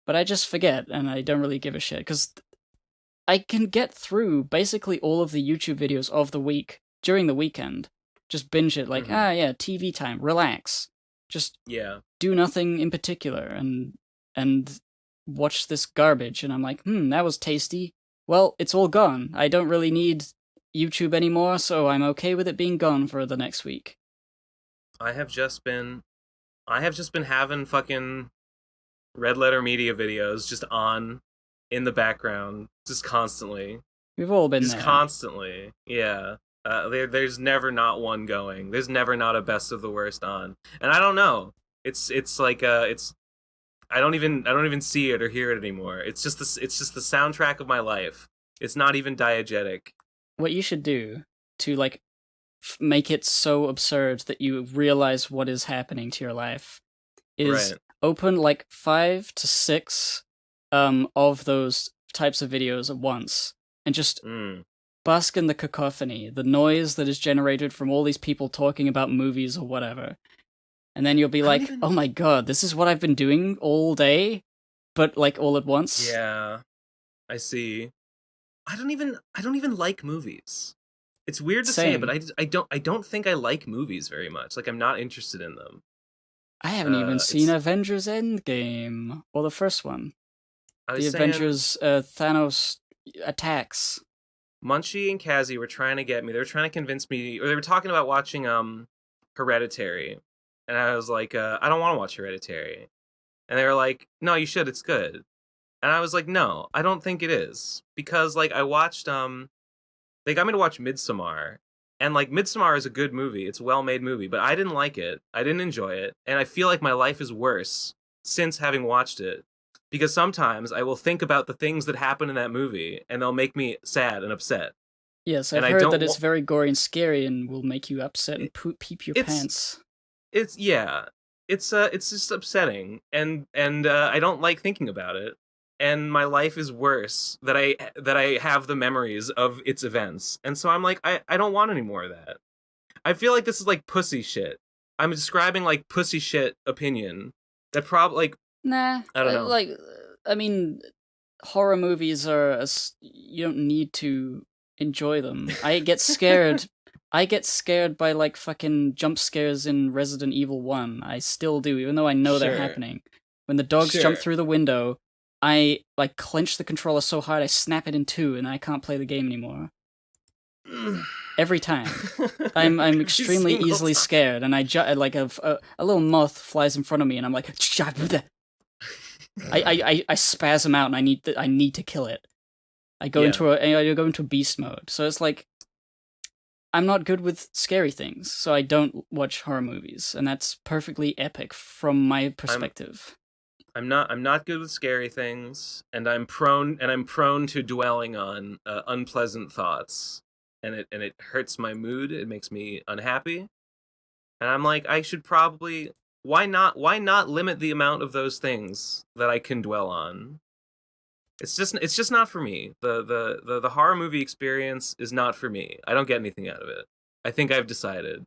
but I just forget, and I don't really give a shit because I can get through basically all of the YouTube videos of the week during the weekend. Just binge it, like, Hmm. yeah, TV time, relax, just Yeah. do nothing in particular, and watch this garbage. And I'm like, that was tasty. Well, it's all gone. I don't really need YouTube anymore, so I'm okay with it being gone for the next week. I have just been I have just been having fucking red letter media videos just on in the background just constantly. We've all been Just there. constantly. Yeah. There's never not one going. There's never not a best of the worst on. And I don't know. It's like it's I don't even see it or hear it anymore. It's just the soundtrack of my life. It's not even diegetic. What you should do to like make it so absurd that you realize what is happening to your life is Right. open like 5 to 6 of those types of videos at once and just Mm. bask in the cacophony, the noise that is generated from all these people talking about movies or whatever. And then you'll be I don't like, even oh my god, this is what I've been doing all day, but like all at once. Yeah, I see. I don't even like movies. It's weird to say, but Same. I don't think I like movies very much. Like I'm not interested in them. I haven't even seen It's Avengers Endgame or the first one. I The was saying Avengers Thanos attacks. Munchie and Kazzy were trying to get me. They were trying to convince me, or they were talking about watching Hereditary, and I was like, I don't want to watch Hereditary, and they were like, No, you should. It's good. And I was like, No, I don't think it is because like I watched they got me to watch Midsommar, and like Midsommar is a good movie. It's a well-made movie, but I didn't like it. I didn't enjoy it, and I feel like my life is worse since having watched it. Because sometimes I will think about the things that happen in that movie, and they'll make me sad and upset. Yes, And I've I heard don't that it's want very gory and scary and will make you upset and it, peep your it's pants. it's yeah, it's just upsetting, and I don't like thinking about it. And my life is worse that I have the memories of its events, and so I'm like I don't want any more of that. I feel like this is like pussy shit. I'm describing like pussy shit opinion. That probably like Nah, I don't know. I mean, horror movies are you don't need to enjoy them. I get scared. I get scared by like fucking jump scares in Resident Evil 1. I still do, even though I know they're Sure, happening. When the dogs jump sure. through the window, I like clench the controller so hard I snap it in two and I can't play the game anymore. Every time. I'm Every extremely single easily time. scared, and like a little moth flies in front of me, and I'm like, I spasm out, and I need to kill it. Yeah, I go into beast mode. So it's like I'm not good with scary things, so I don't watch horror movies, and that's perfectly epic from my I'm perspective. I'm not good with scary things, and I'm prone to dwelling on unpleasant thoughts, and it hurts my mood. It makes me unhappy, and I'm like I should probably why not limit the amount of those things that I can dwell on? It's just not for me. The horror movie experience is not for me. I don't get anything out of it. I think I've decided.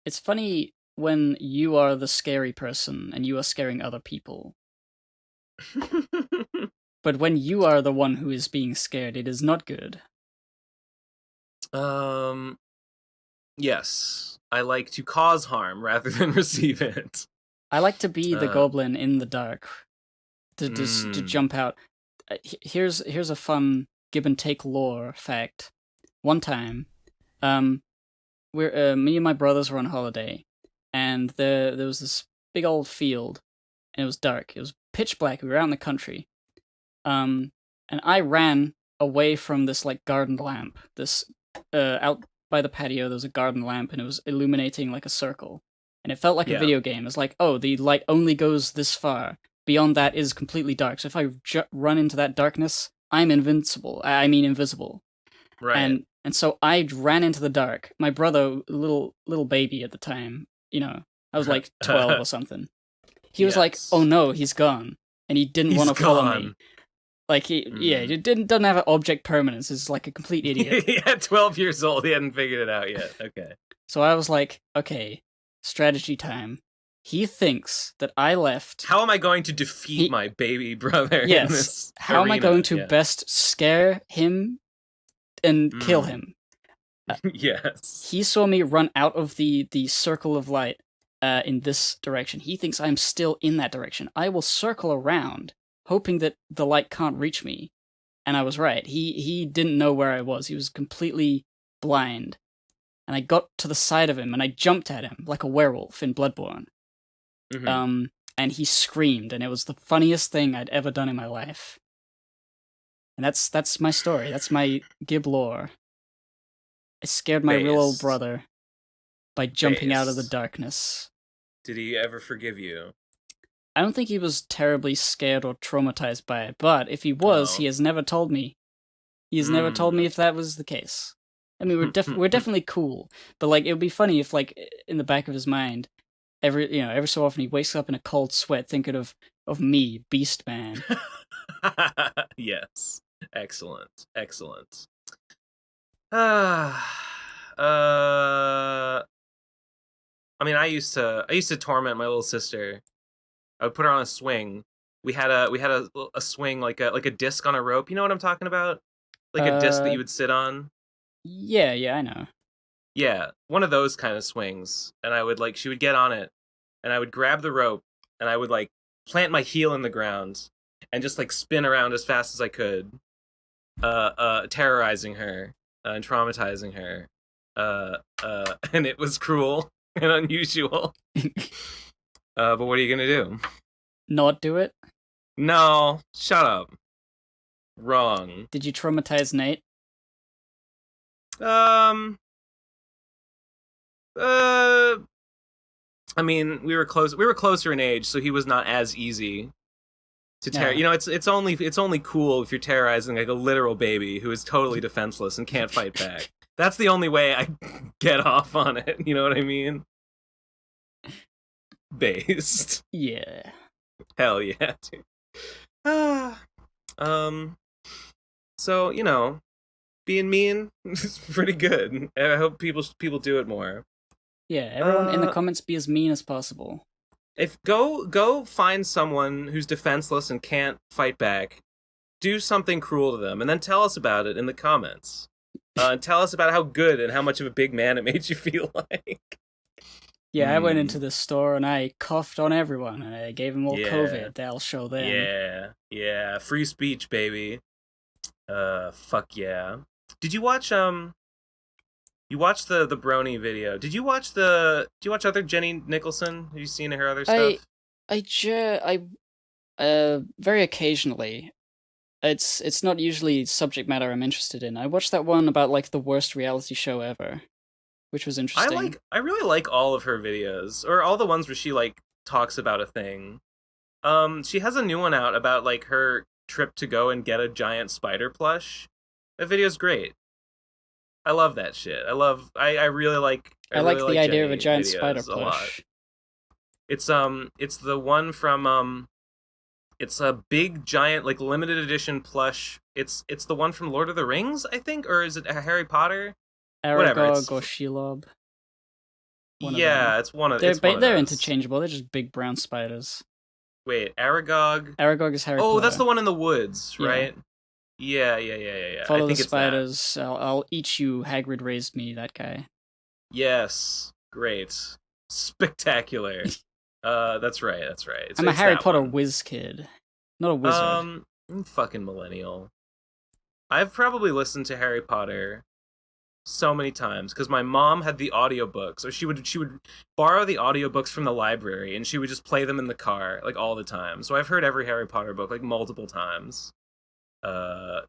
It's funny when you are the scary person and you are scaring other people. But when you are the one who is being scared, it is not good. Um, yes, I like to cause harm rather than receive it. I like to be the Uh, goblin in the dark to mm, jump out. Here's a fun give and take lore fact. One time, um, we're me and my brothers were on holiday, and there was this big old field, and it was dark. It was pitch black. We were out in the country. Um, and I ran away from this like garden lamp. This out by the patio, there was a garden lamp, and it was illuminating like a circle, and it felt like a yeah, video game. It's like, oh, the light only goes this far. Beyond that is completely dark. So if I run into that darkness, I'm invincible. I mean invisible. right. And so I ran into the dark. My brother, little baby at the time, I was like 12 or something. He was like, "Oh Yes, no, he's gone," and he didn't want he's to follow me. gone. Like he doesn't have an object permanence. He's like a complete idiot. At 12 years old, he hadn't figured it out yet. Okay. So I was like, okay, strategy time. He thinks that I left. How am I going to defeat He my baby brother in yes. this How am I arena? going to best scare him and kill him? Yes. He saw me run out of the circle of light in this direction. He thinks I'm still in that direction. I will circle around, hoping that the light can't reach me. And I was right. He didn't know where I was. He was completely blind. And I got to the side of him and I jumped at him like a werewolf in Bloodborne. Mm-hmm. And he screamed, and it was the funniest thing I'd ever done in my life. And that's my story. That's my Gib lore. I scared my real old Based. brother by jumping out of the Based. darkness. Did he ever forgive you? I don't think he was terribly scared or traumatized by it, but if he was, he Oh. has never told me. He has never told me if that was the case. I mean, we're definitely cool, but like it would be funny if like in the back of his mind, every so often he wakes up in a cold sweat thinking of me, Beast Man. Yes. Excellent. Excellent. Uh, I mean, I used to torment my little sister. I would put her on a swing. We had a swing like a disc on a rope. You know what I'm talking about? Like a disc that Uh, you would sit on. yeah, I know. Yeah, one of those kind of swings. And I would like she would get on it, and I would grab the rope, and I would like plant my heel in the ground, and just like spin around as fast as I could, terrorizing her and traumatizing her. And it was cruel and unusual. But what are you gonna do? Not do it. No, shut up. Wrong. Did you traumatize Nate? Um. Uh. I mean, we were close. We were closer in age, so he was not as easy to terror. Yeah. You know, it's only cool if you're terrorizing like a literal baby who is totally defenseless and can't fight back. That's the only way I get off on it. You know what I mean? Based. Yeah. Hell yeah, dude. Ah. Um. So being mean is pretty good. I hope people do it more. Yeah, everyone in the Uh, comments be as mean as possible. if go find someone who's defenseless and can't fight back, do something cruel to them, and then tell us about it in the comments. And tell us about how good and how much of a big man it made you feel like. Yeah, I went into Mm, the store and I coughed on everyone and I gave them all yeah, COVID. That'll show them. yeah. Free speech, baby. Fuck yeah. Did you watch You watched the Brony video? Do you watch other Jenny Nicholson? Have you seen her other I stuff? very occasionally. It's not usually subject matter I'm interested in. I watched that one about like the worst reality show ever, which was interesting. I really like all of her videos, or all the ones where she like talks about a thing. She has a new one out about like her trip to go and get a giant spider plush. That video's great. I love that shit. I really like I like the idea of a Jenny giant spider videos a lot. plush. It's the one from it's a big giant like limited edition plush. It's the one from Lord of the Rings, I think, or is it Harry Potter? Whatever. Aragog or Shelob, one of them. Yeah, it's one of They're those. interchangeable. They're just big brown spiders. Wait, Aragog. Aragog is Harry Oh, that's Potter. the one in the woods, Yeah. right? Yeah. I Follow the think it's that. spiders. I'll eat you. Hagrid raised me. That guy. Yes. Great. Spectacular. That's right. It's I'm a it's Harry that Potter one. whiz kid, not a wizard. Fucking millennial. I've probably listened to Harry Potter so many times because my mom had the audiobooks, or she would borrow the audiobooks from the library and she would just play them in the car like all the time. So I've heard every Harry Potter book like multiple times. Uh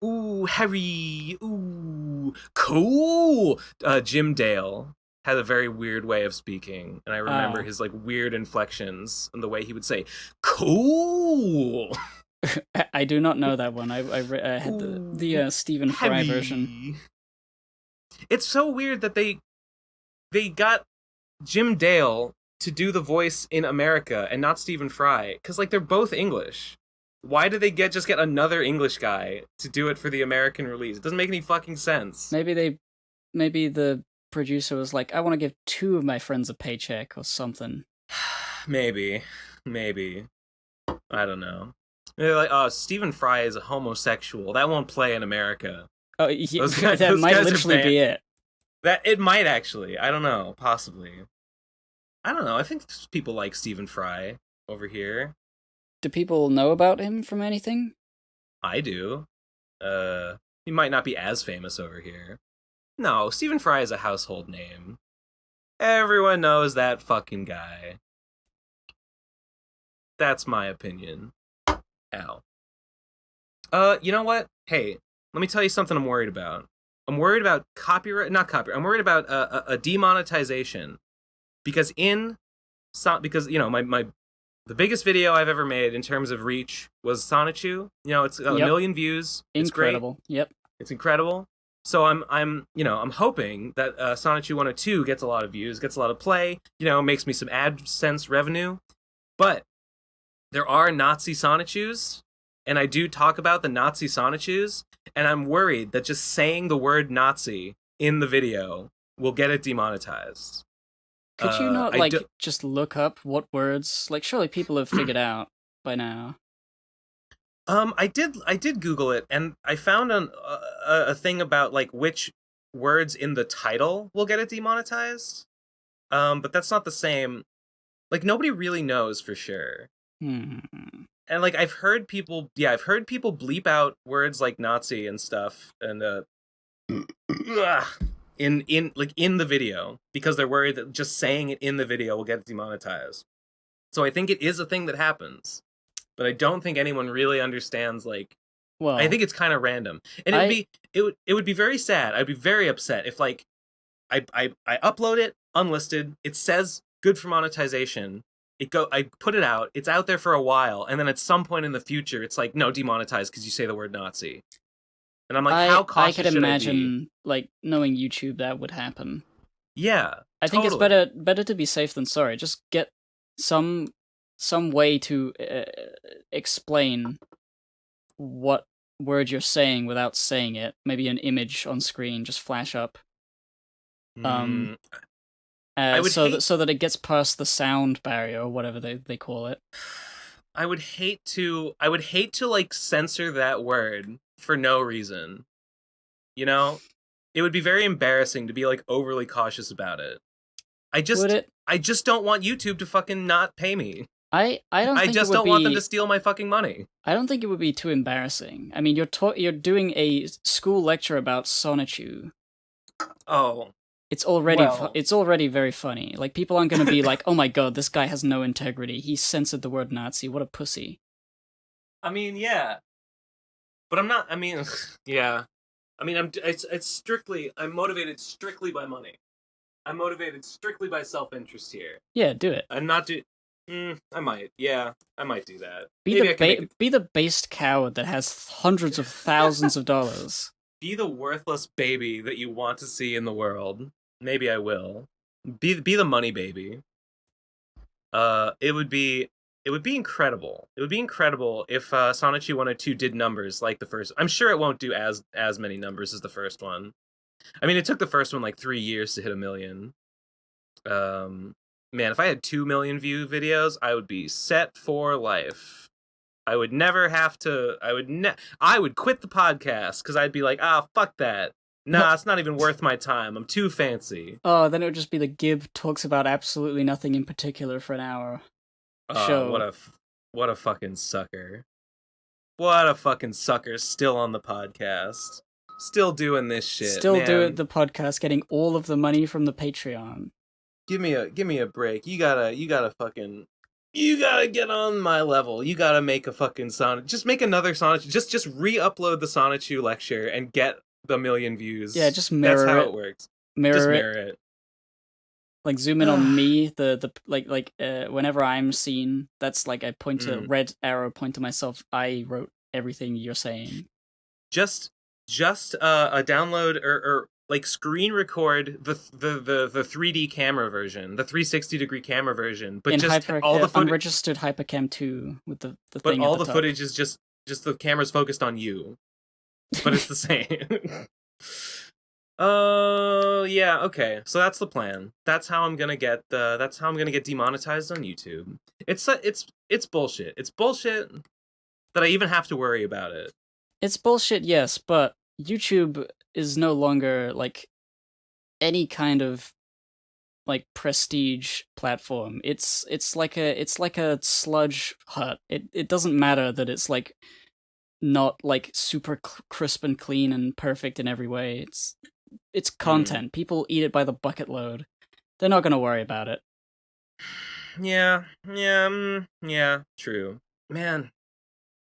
Ooh, Harry. Ooh, cool. Jim Dale had a very weird way of speaking, and I remember Ah, his like weird inflections and the way he would say "cool." I do not know that one. I had the Ooh, Stephen Fry version. Harry. It's so weird that they got Jim Dale to do the voice in America and not Stephen Fry, because like they're both English. Why did they just get another English guy to do it for the American release? It doesn't make any fucking sense. Maybe the producer was like, I want to give two of my friends a paycheck or something. Maybe, maybe. I don't know. They're like, oh, Stephen Fry is a homosexual. That won't play in America. Oh, that Those might guys are literally banned. be it. That it might actually. I don't know. Possibly. I don't know. I think people like Stephen Fry over here. Do people know about him from anything? I do. He might not be as famous over here. No, Stephen Fry is a household name. Everyone knows that fucking guy. That's my opinion. Ow. You know what? Hey, let me tell you something I'm worried about. I'm worried about copyright, not copyright. I'm worried about a demonetization because because you know my the biggest video I've ever made in terms of reach was Sonichu. You know, it's got a Yep. million views. It's great. Incredible. Yep. It's incredible. So I'm hoping that Sonichu 102 gets a lot of views, gets a lot of play. You know, makes me some AdSense revenue. But there are Nazi Sonichus, and I do talk about the Nazi Sonichus, and I'm worried that just saying the word Nazi in the video will get it demonetized. Could you not I do. just look up what words? Like, surely people have figured out by now. I did Google it, and I found a thing about like which words in the title will get it demonetized. But that's not the same. Like nobody really knows for sure. Hmm. And like I've heard people bleep out words like Nazi and stuff, and in the video because they're worried that just saying it in the video will get it demonetized. So I think it is a thing that happens, but I don't think anyone really understands. Like, I Well, think it's kind of random, and I it would be very sad. I'd be very upset if like I upload it unlisted. It says good for monetization. I put it out. It's out there for a while, and then at some point in the future, it's like no, demonetized because you say the word Nazi. And I'm like, how I could cautious should I be? imagine like knowing YouTube that would happen. Yeah, I think it's totally. better to be safe than sorry. Just get some some way to explain what word you're saying without saying it. Maybe an image on screen just flash up. Um, Mm, I would hate so that it gets past the sound barrier or whatever they call it. I would hate to like censor that word for no reason. You know? It would be very embarrassing to be like overly cautious about it. Would it? I just don't want YouTube to fucking not pay me. I don't I think it just would don't want them to be. steal my fucking money. I don't think it would be too embarrassing. I mean, you're doing a school lecture about Sonichu. Oh, well. It's already very funny. Like people aren't going to be like, "Oh my god, this guy has no integrity. He censored the word Nazi. What a pussy." I mean, yeah. But I'm not I mean, yeah. I mean, it's strictly I'm motivated strictly by money. I'm motivated strictly by self-interest here. Yeah, do it. I'm not do I might. Yeah, I might do that. Maybe I can make it Be the based coward that has hundreds of thousands of dollars. be the worthless baby that you want to see in the world. Maybe I will. Be the money baby. It would be incredible. It would be incredible if Sonichi 102 did numbers like the first. I'm sure it won't do as many numbers as the first one. I mean, it took the first one like 3 years to hit 1 million. Um, man, if I had 2 million view videos, I would be set for life. I would never have to. I would quit the podcast because I'd be like, fuck that. Nah, it's not even worth my time. I'm too fancy. Oh, then it would just be the Gib talks about absolutely nothing in particular for an hour. What Show. what a fucking sucker. What a fucking sucker. Still on the podcast. Still doing this shit, Still man. doing the podcast, getting all of the money from the Patreon. Give me a break. You gotta get on my level. You gotta make a fucking Sonic. Just make another Sonic. Just re-upload the Sonichu lecture and get the million views. Yeah, just mirror That's how it. it works. Mirror it. Like zoom in on me. Whenever I'm seen, that's like I point to red arrow, point to myself. I wrote everything you're saying. Just a download or like screen record the 3D camera version, the 360-degree camera version, but in just all the footage, unregistered Hypercam 2 with the but thing. all at the the top. footage is just the camera's focused on you, but it's the same. Yeah, okay. So that's the plan. That's how I'm gonna get demonetized on YouTube. It's bullshit. It's bullshit that I even have to worry about it. It's bullshit, yes, but YouTube is no longer like any kind of like prestige platform. It's like a sludge hut. It doesn't matter that it's like not like super crisp and clean and perfect in every way. It's content. People eat it by the bucket load. They're not gonna worry about it. Yeah, true. Man,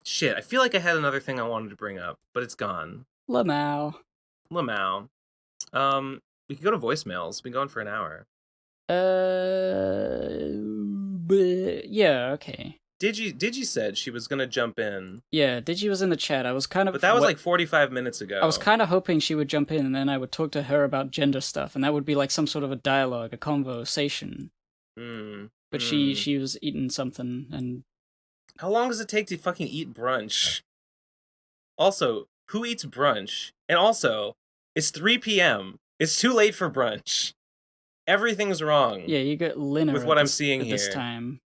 shit, I feel like I had another thing I wanted to bring up, but it's gone. Lamau. We could go to voicemails. We've been going for an hour. Yeah, okay. Digi said she was gonna jump in. Yeah, Digi was in the chat. I was kind of... But that was like 45 minutes ago. I was kind of hoping she would jump in, and then I would talk to her about gender stuff, and that would be like some sort of a dialogue, a conversation. But she was eating something, and... How long does it take to fucking eat brunch? Also, who eats brunch? And also, it's 3 p.m. It's too late for brunch. Everything's wrong. Yeah, you get Linner with what I'm seeing here. This time.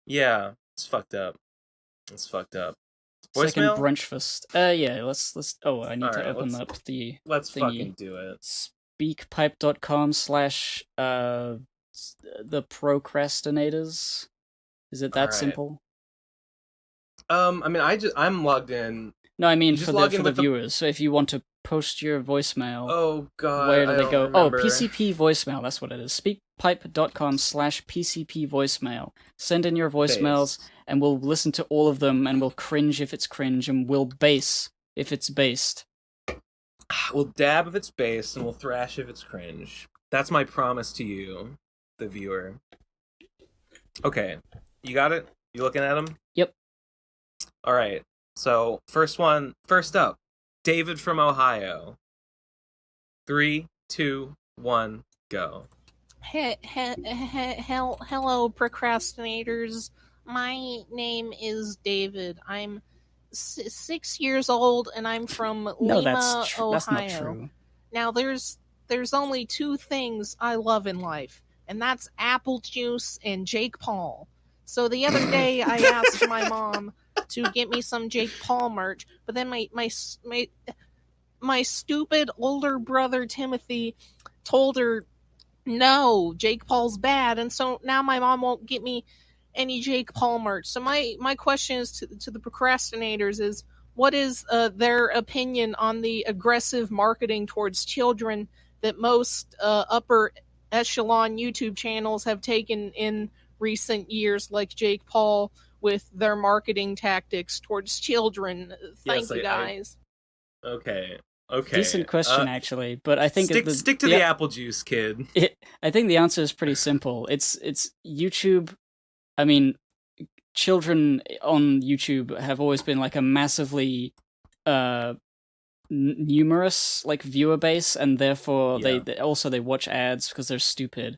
Yeah, it's fucked up. Voicemail? Second brunch fest. Yeah, let's. Oh, I need to open up the. Let's thingy. fucking do it. Speakpipe.com/ the Pro Crastinators. Is it that simple? I mean, I'm logged in. No, I mean for the viewers. So if you want to post your voicemail, oh god, where do they go? Remember. Oh, PCP voicemail. That's what it is. Speakpipe.com/ PCP voicemail. Send in your voicemails, and we'll listen to all of them, and we'll cringe if it's cringe, and we'll bass if it's based. We'll dab if it's based, and we'll thrash if it's cringe. That's my promise to you, the viewer. Okay, you got it? You looking at them? Yep. All right. So, first up, David from Ohio. 3, 2, 1, go. Hello, procrastinators. My name is David. I'm 6 years old, and I'm from Lima, Ohio. That's not true. Now, there's only two things I love in life, and that's apple juice and Jake Paul. So the other day, I asked my mom to get me some Jake Paul merch, but then my stupid older brother Timothy told her, no, Jake Paul's bad, and so now my mom won't get me any Jake Paul merch. So my question is to the procrastinators is, what is their opinion on the aggressive marketing towards children that most upper echelon YouTube channels have taken in recent years, like Jake Paul, with their marketing tactics towards children? Thank you, guys. Okay. Decent question, actually, but I think stick to the apple juice, kid. I think the answer is pretty simple. It's YouTube. I mean, children on YouTube have always been like a massively numerous like viewer base, and therefore they watch ads because they're stupid,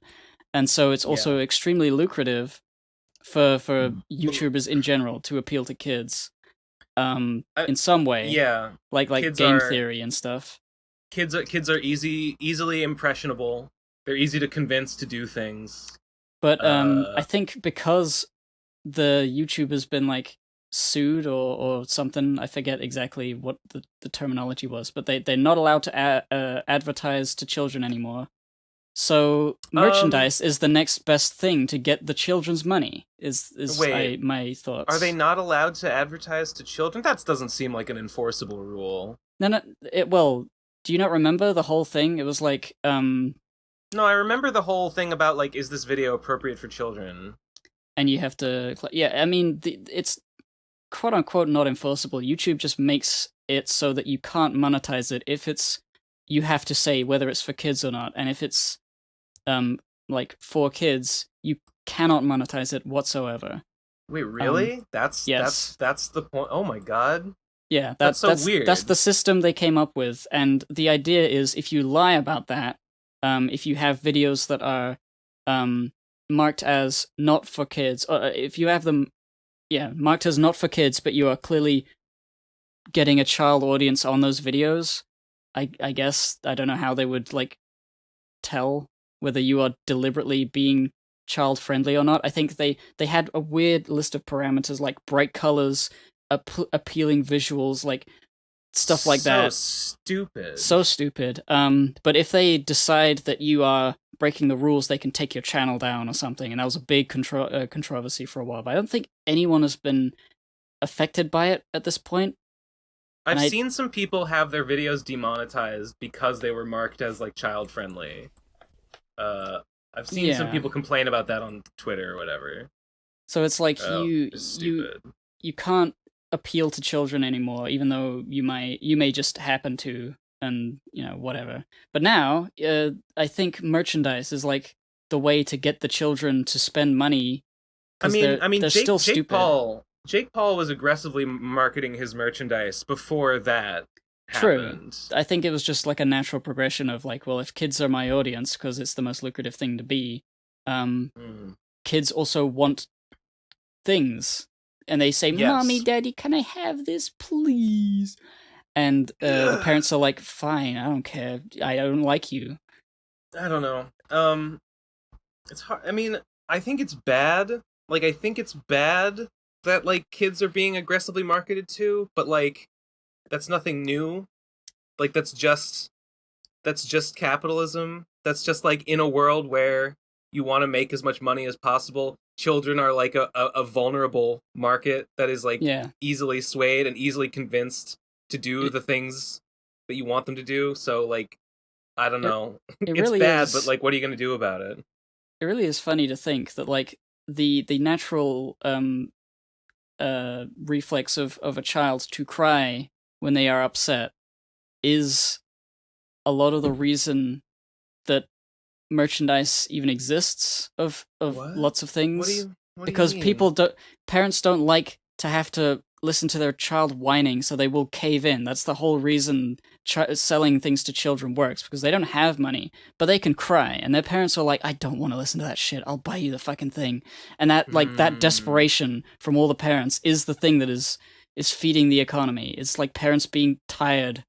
and so it's also extremely lucrative for YouTubers in general to appeal to kids. In some way, like game theory and stuff. Kids are easily impressionable. They're easy to convince to do things. But I Uh, think because the YouTube has been like sued or something, I forget exactly what the terminology was, but they're not allowed to advertise to children anymore. So um, merchandise is the next best thing to get the children's money. Is wait, I my are they thoughts. not allowed to advertise to children? That doesn't seem like an enforceable rule. No, no. Well, do you not remember the whole thing? It was like No, I remember the whole thing about like, is this video appropriate for children? and you have to yeah. I mean, it's quote unquote not enforceable. YouTube just makes it so that you can't monetize it if it's you have to say whether it's for kids or not, and if it's like for kids, you cannot monetize it whatsoever. Wait, Um, really? That's that's yes. that's the point. Oh my god, Yeah, that's so that's weird. the system they came up with, and the idea is if you lie about that, if you have videos that are um, marked as not for kids, or if you have them, yeah, marked as not for kids, but you are clearly getting a child audience on those videos, I guess I don't know how they would like tell whether you are deliberately being child friendly or not. I think they had a weird list of parameters like bright colors, appealing visuals, like stuff like So that. stupid. So stupid. But if they decide that you are breaking the rules, they can take your channel down or something. And that was a big controversy for a while. But I don't think anyone has been affected by it at this point. And I've I, seen some people have their videos demonetized because they were marked as like child friendly. Uh, I've seen some yeah. people complain about that on Twitter or whatever. So it's like Oh, it's stupid. you can't appeal to children anymore, even though you may just happen to, and you know whatever. But now, I think merchandise is like the way to get the children to spend money because I mean, they're still stupid. Jake Paul was aggressively marketing his merchandise before that True. happened. I think it was just like a natural progression of like, well, if kids are my audience because it's the most lucrative thing to be, um, Mm. kids also want things, and they say, "Mommy, Yes. Daddy, can I have this, please?" And the Ugh, parents are like, "Fine, I don't care. I don't like you." I don't know. It's hard. I mean, I think it's bad. Like, I think it's bad that like kids are being aggressively marketed to, but like that's nothing new. Like that's just capitalism. That's just like in a world where you want to make as much money as possible. Children are like a vulnerable market that is like Yeah, easily swayed and easily convinced to do it the things that you want them to do. So like I don't it know. it It's really bad, but is. like what are you gonna do about it? It really is funny to think that like the natural reflex of a child to cry when they are upset is a lot of the reason that merchandise even exists of What? lots of things What do you because mean? parents don't like to have to listen to their child whining, so they will cave in. That's the whole reason selling things to children works, because they don't have money but they can cry, and their parents are like, I don't want to listen to that shit, I'll buy you the fucking thing. And that like that Hmm. desperation from all the parents is the thing that is feeding the economy. It's like parents being tired.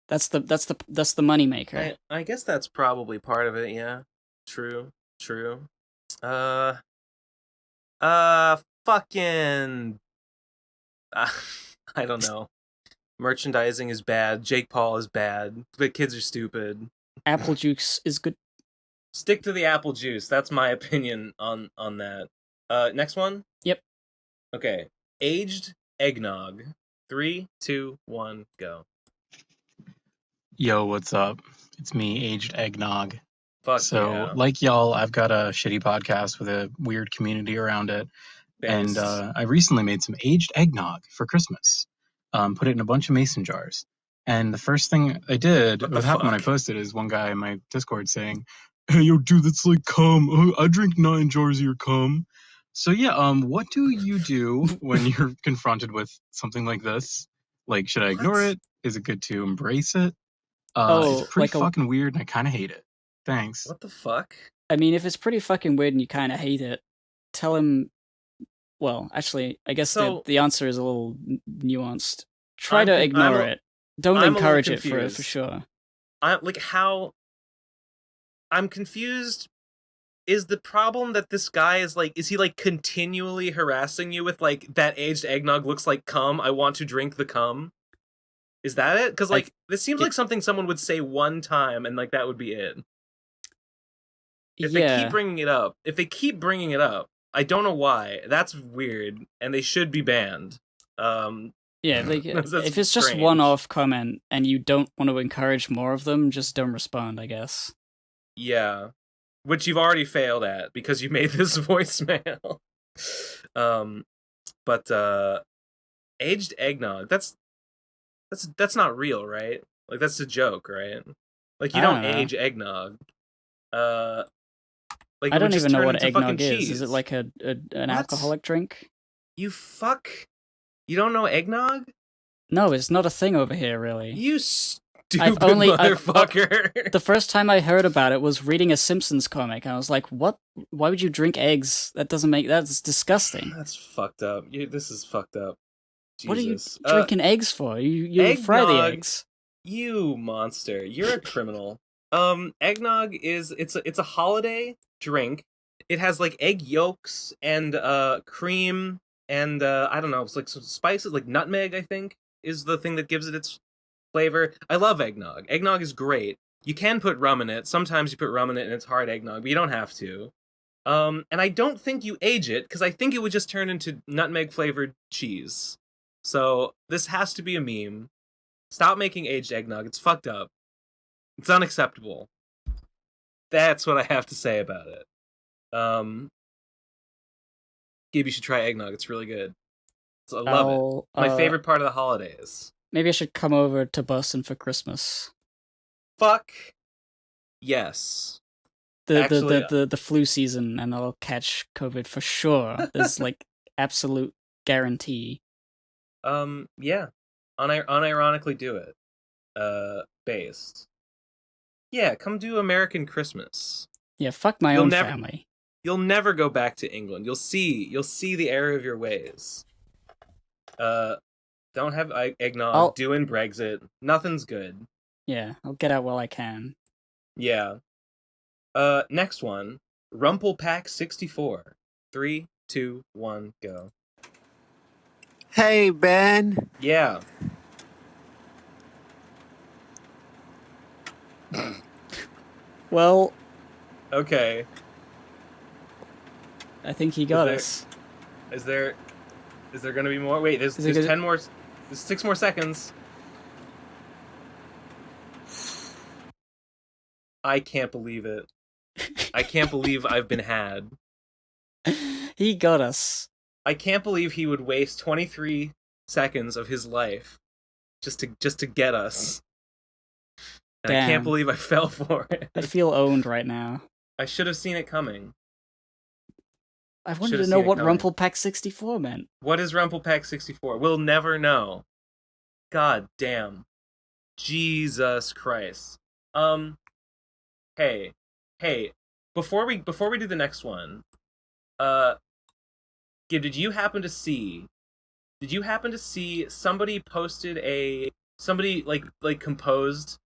That's the money maker. I guess that's probably part of it, yeah. True. True. Uh fucking uh, I don't know. Merchandising is bad. Jake Paul is bad. The kids are stupid. Apple juice is good. Stick to the apple juice. That's my opinion on that. Next one? Yep. Okay. Aged eggnog. Three, two, one, go. Yo, what's up? It's me, Aged Eggnog. Fuck So, yeah. like y'all, I've got a shitty podcast with a weird community around it, and Based. I recently made some aged eggnog for Christmas. Put it in a bunch of mason jars. And the first thing I did, What the what happened when I fuck? posted, is one guy in my Discord saying, "Hey, yo, dude, that's like cum. I drink 9 jars of your cum." So yeah, what do you do when you're confronted with something like this? Like, should I ignore What? it? Is it good to embrace it? It's Oh, pretty like a. fucking weird and I kind of hate it. Thanks. What the fuck? I mean, if it's pretty fucking weird and you kind of hate it, tell him. Well, actually, I guess So the answer is a little nuanced. Try I'm to con- I'm ignore a it. Don't I'm a little encourage it for confused. sure. I'm like how I'm confused is the problem that this guy is like, is he like continually harassing you with like, that aged eggnog looks like cum, I want to drink the cum? Is that it? Because like, this seems like something someone would say one time and like that would be it. If they keep bringing it up, I don't know why. That's weird, and they should be banned. Yeah, like, if it's just one-off comment and you don't want to encourage more of them, just don't respond, I guess. Yeah, which you've already failed at because you made this voicemail. But aged eggnog, that's not real, right? Like, that's a joke, right? Like, you don't age eggnog. Like, I don't even know what eggnog is. Cheese. Is it like an alcoholic drink? You don't know eggnog? No, it's not a thing over here, really. You stupid motherfucker. The first time I heard about it was reading a Simpsons comic, and I was like, what? Why would you drink eggs? That's disgusting. That's fucked up. This is fucked up. Jesus. What are you drinking eggs for? You fry the eggs. You monster. You're a criminal. Eggnog it's a holiday drink. It has like egg yolks and cream and I don't know, it's like some spices, like nutmeg, I think, is the thing that gives it its flavor. I love eggnog. Eggnog is great. You can put rum in it. Sometimes you put rum in it and it's hard eggnog, but you don't have to. And I don't think you age it, because I think it would just turn into nutmeg flavored cheese. So this has to be a meme. Stop making aged eggnog. It's fucked up. It's unacceptable. That's what I have to say about it. Gabe, you should try eggnog. It's really good. I love it. My favorite part of the holidays. Maybe I should come over to Boston for Christmas. Fuck yes. The flu season, and I'll catch COVID for sure. There's like absolute guarantee. Yeah. Unironically do it. Based. Yeah, come do American Christmas. Yeah, fuck my own family. You'll never go back to England. You'll see the error of your ways. Don't have eggnog. Doing Brexit. Nothing's good. Yeah, I'll get out while I can. Yeah. Next one. Rumplepack 64. 3, 2, 1, go. Hey, Ben. Yeah. Well. Okay. I think he got us. Is there gonna be more? Wait, there's 10 more. There's 6 more seconds. I can't believe it. I can't believe I've been had. He got us. I can't believe he would waste 23 seconds of his life just to get us. And I can't believe I fell for it. I feel owned right now. I should have seen it coming. I wanted to know what Rumplepack 64 meant. What is Rumplepack 64? We'll never know. God damn. Jesus Christ. Hey. Before we do the next one, Gib, did you happen to see somebody posted somebody composed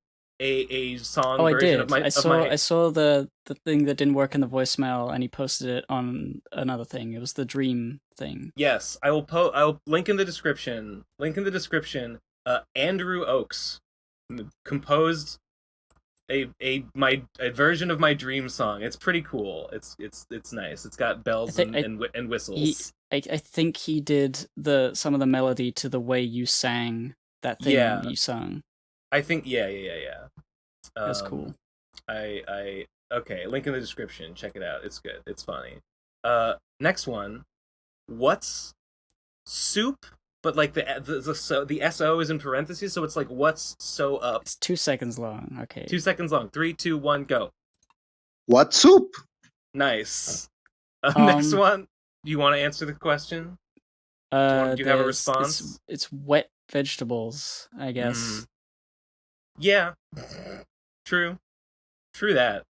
a song version of my... I saw the thing that didn't work in the voicemail, and he posted it on another thing. It was the dream thing. Yes, I'll link in the description. Andrew Oakes composed a version of my dream song. It's pretty cool. It's nice. It's got bells and whistles. I think he did some of the melody to the way you sang that thing you sung. I think yeah. That's cool. Okay, link in the description. Check it out. It's good. It's funny. Next one. What's soup? But like the SO is in parentheses, so it's like what's so up. It's 2 seconds long. Okay. 2 seconds long. 3, 2, 1, go. What soup? Nice. Next one. Do you want to answer the question? Do you have a response? It's wet vegetables, I guess. Yeah. True that.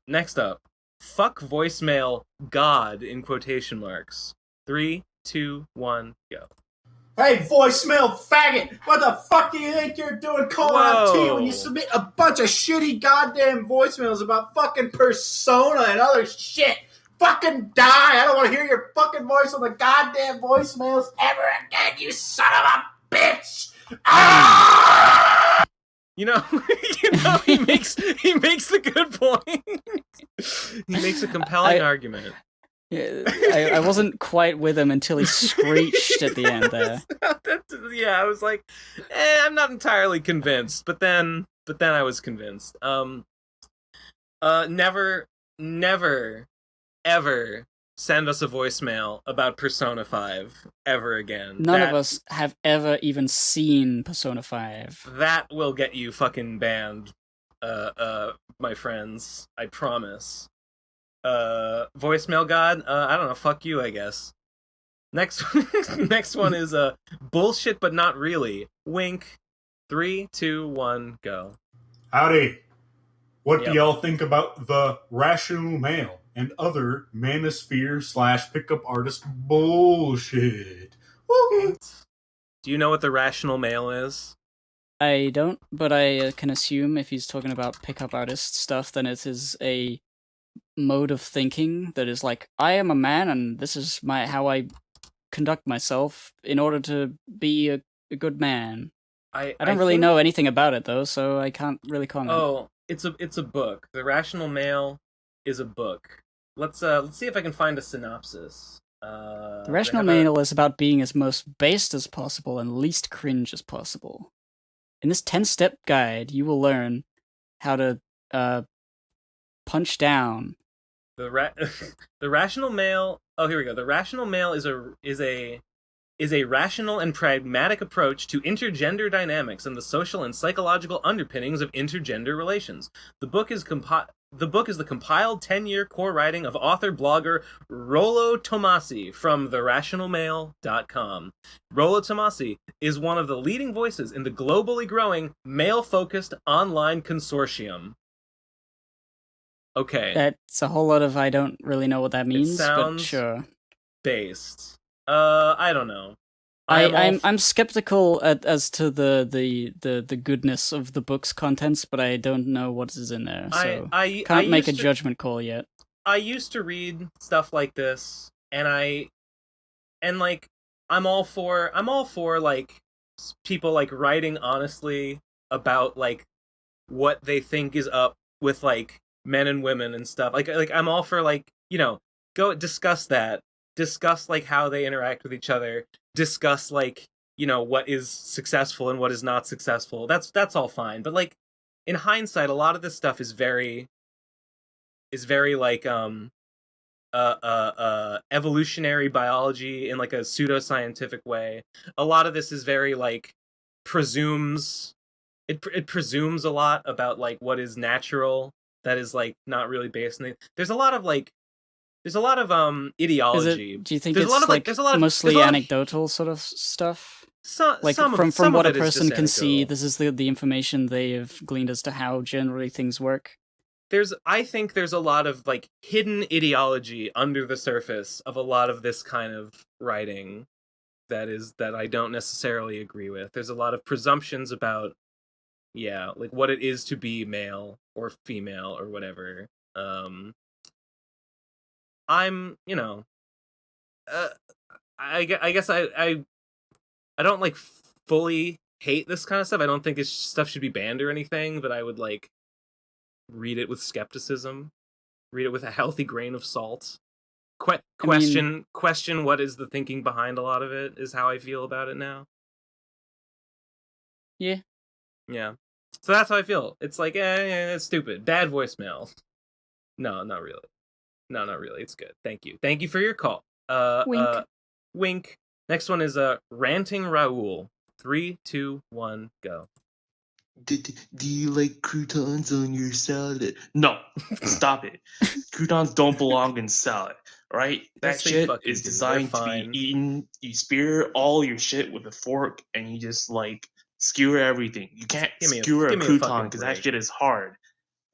Next up. Fuck voicemail God in quotation marks. 3, 2, 1, go. Hey, voicemail faggot! What the fuck do you think you're doing calling out T when you submit a bunch of shitty goddamn voicemails about fucking Persona and other shit? Fucking die! I don't want to hear your fucking voice on the goddamn voicemails ever again, you son of a bitch! Ah! He makes a good point. He makes a compelling argument. Yeah, I wasn't quite with him until he screeched at the end there. Yeah, I was like, I'm not entirely convinced, but then I was convinced. Never, ever send us a voicemail about Persona 5 ever again. None of us have ever even seen Persona 5. That will get you fucking banned, my friends. I promise. Voicemail god, I don't know, fuck you, I guess. Next one is bullshit but not really. Wink. 3, 2, 1, go. Howdy. What do y'all think about the rational male and other manosphere/pickup artist bullshit? Do you know what the rational male is? I don't, but I can assume if he's talking about pickup artist stuff, then it is a mode of thinking that is like, I am a man and this is how I conduct myself in order to be a good man. I don't really know anything about it though, so I can't really comment. Oh, it's a book. The Rational Male is a book. Let's see if I can find a synopsis. The Rational Male is about being as most based as possible and least cringe as possible. In this 10-step guide, you will learn how to punch down. The Rational Male. Oh, here we go. The Rational Male is a rational and pragmatic approach to intergender dynamics and the social and psychological underpinnings of intergender relations. The book is the compiled 10-year core writing of author-blogger Rollo Tomasi from therationalmale.com. Rollo Tomasi is one of the leading voices in the globally growing male-focused online consortium. Okay. That's a whole lot of I don't really know what that means, but sure. Based. I don't know. I'm skeptical as to the goodness of the book's contents, but I don't know what is in there, so I can't make a judgment call yet. I used to read stuff like this, and I'm all for like people like writing honestly about like what they think is up with like men and women and stuff. Like I'm all for like, go discuss that. Discuss like how they interact with each other. Discuss like, what is successful and what is not successful. That's all fine. But like in hindsight, a lot of this stuff is very like evolutionary biology in like a pseudoscientific way. A lot of this is very like presumes a lot about like what is natural that is like not really based in there's a lot of ideology. Do you think there's mostly anecdotal sort of stuff? From what a person can see, this is the information they have gleaned as to how generally things work. I think there's a lot of like hidden ideology under the surface of a lot of this kind of writing that I don't necessarily agree with. There's a lot of presumptions about like what it is to be male or female or whatever. I'm, I guess I don't like fully hate this kind of stuff. I don't think this stuff should be banned or anything, but I would like read it with skepticism, read it with a healthy grain of salt. Question what is the thinking behind a lot of it is how I feel about it now. Yeah. Yeah. So that's how I feel. It's like, it's stupid. Bad voicemail. No, not really. No, not really. It's good. Thank you. Thank you for your call. Wink. Wink. Next one is Ranting Raoul. 3, 2, 1, go. Do you like croutons on your salad? No, stop it. Croutons don't belong in salad, right? That shit is designed to be eaten. You spear all your shit with a fork and you just like skewer everything. You can't skewer a crouton because that shit is hard.